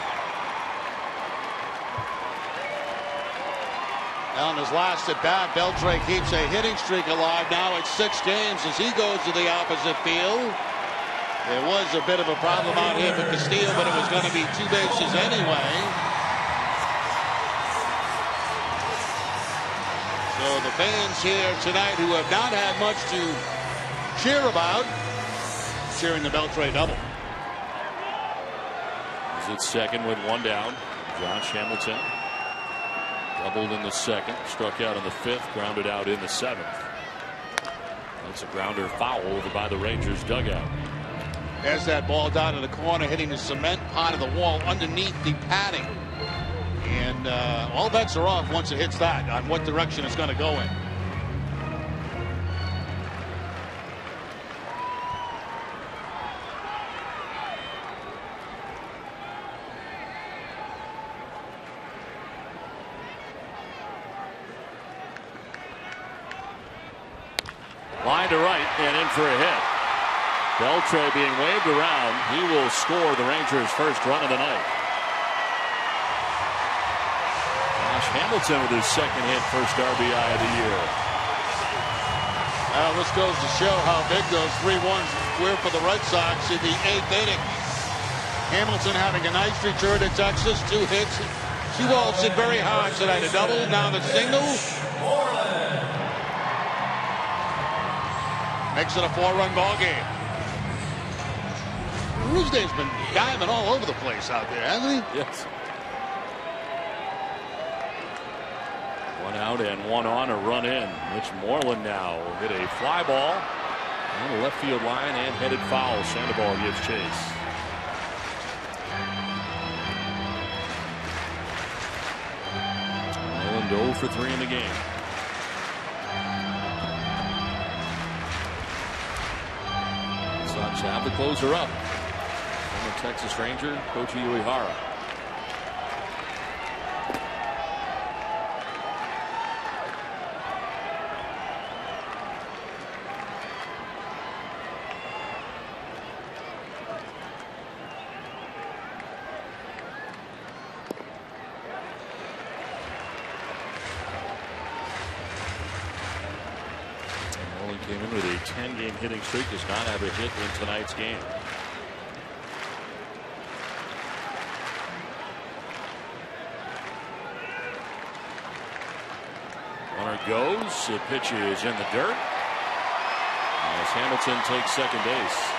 On his last at bat, Beltre keeps a hitting streak alive now at 6 games as he goes to the opposite field. There was a bit of a problem out here for Castillo, but it was going to be 2 bases anyway. So the fans here tonight who have not had much to cheer about, cheering the Beltre double. He's at second with 1 down. Josh Hamilton doubled in the second, struck out in the 5th, grounded out in the 7th. That's a grounder foul over by the Rangers dugout. There's that ball down in the corner, hitting the cement part of the wall underneath the padding. And all bets are off once it hits that, on what direction it's going to go in. Line to right and in for a hit. Beltre being waved around. He will score the Rangers' first run of the night. Josh Hamilton with his second hit, first RBI of the year. Well, this goes to show how big those 3 runs were for the Red Sox in the 8th inning. Hamilton having a nice return to Texas, 2 hits. She waltzed it very hard tonight. A double, now the single. Makes it a 4-run ball game. Tuesday's been diving all over the place out there, hasn't he? Yes. 1 out and 1 on, a run in. Mitch Moreland now will hit a fly ball on the left field line and headed foul. Sandoval gives chase. Oakland 0 for 3 in the game. Sox have the closer up. Former Texas Ranger Koji Uehara. Came in with a 10-game hitting streak, does not have a hit in tonight's game. Runner goes, the pitch is in the dirt as Hamilton takes second base.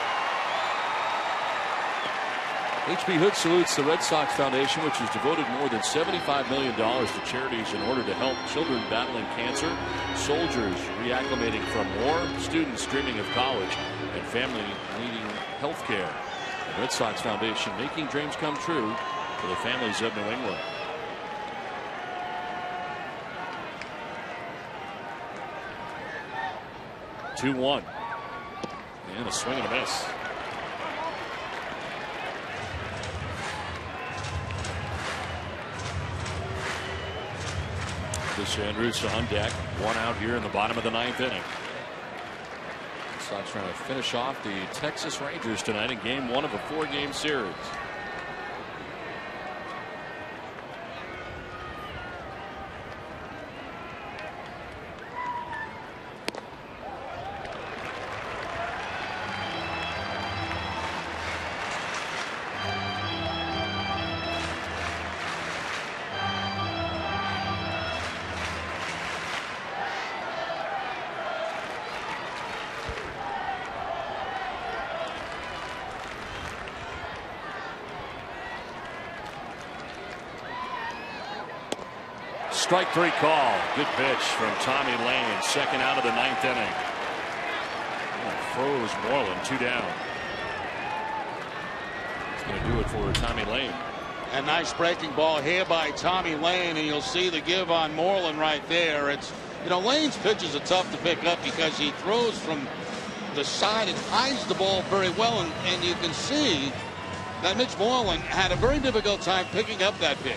H.B. Hood salutes the Red Sox Foundation, which has devoted more than $75 million to charities in order to help children battling cancer, soldiers reacclimating from war, students dreaming of college, and family needing health care. The Red Sox Foundation making dreams come true for the families of New England. Two-one. And a swing and a miss. This Andrews on deck. One out here in the bottom of the ninth inning. The Sox trying to finish off the Texas Rangers tonight in game 1 of a 4-game series. Strike 3 call. Good pitch from Tommy Lane. Second out of the ninth inning. Froze Moreland. 2 down. It's going to do it for Tommy Lane. A nice breaking ball here by Tommy Lane, and you'll see the give on Moreland right there. It's, you know, Lane's pitches are tough to pick up because he throws from the side and hides the ball very well, and you can see that Mitch Moreland had a very difficult time picking up that pitch.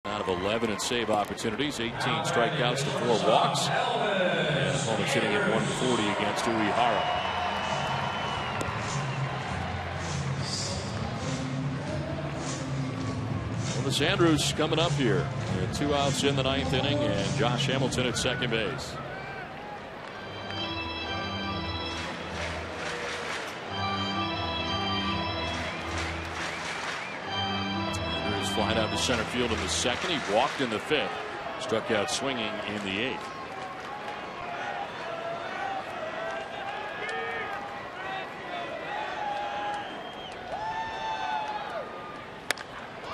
Out of 11 in save opportunities, 18 strikeouts to 4 walks. And opponents hitting at 140 against Uehara. Well, Elvis Andrus coming up here. 2 outs in the 9th inning, and Josh Hamilton at second base. Andrus flying out to center field in the 2nd. He walked in the 5th. Struck out swinging in the 8th.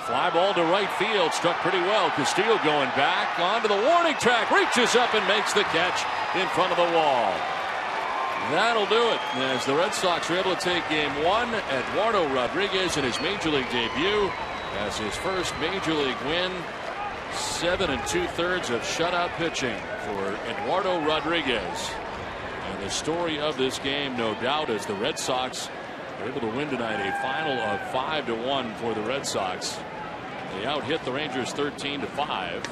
Fly ball to right field, struck pretty well. Castillo going back onto the warning track, reaches up and makes the catch in front of the wall. That'll do it as the Red Sox are able to take game 1. Eduardo Rodriguez in his major league debut has his first major league win. 7 2/3 of shutout pitching for Eduardo Rodriguez. And the story of this game, no doubt, is the Red Sox are able to win tonight, a final of 5-1 for the Red Sox. They out-hit the Rangers 13-5.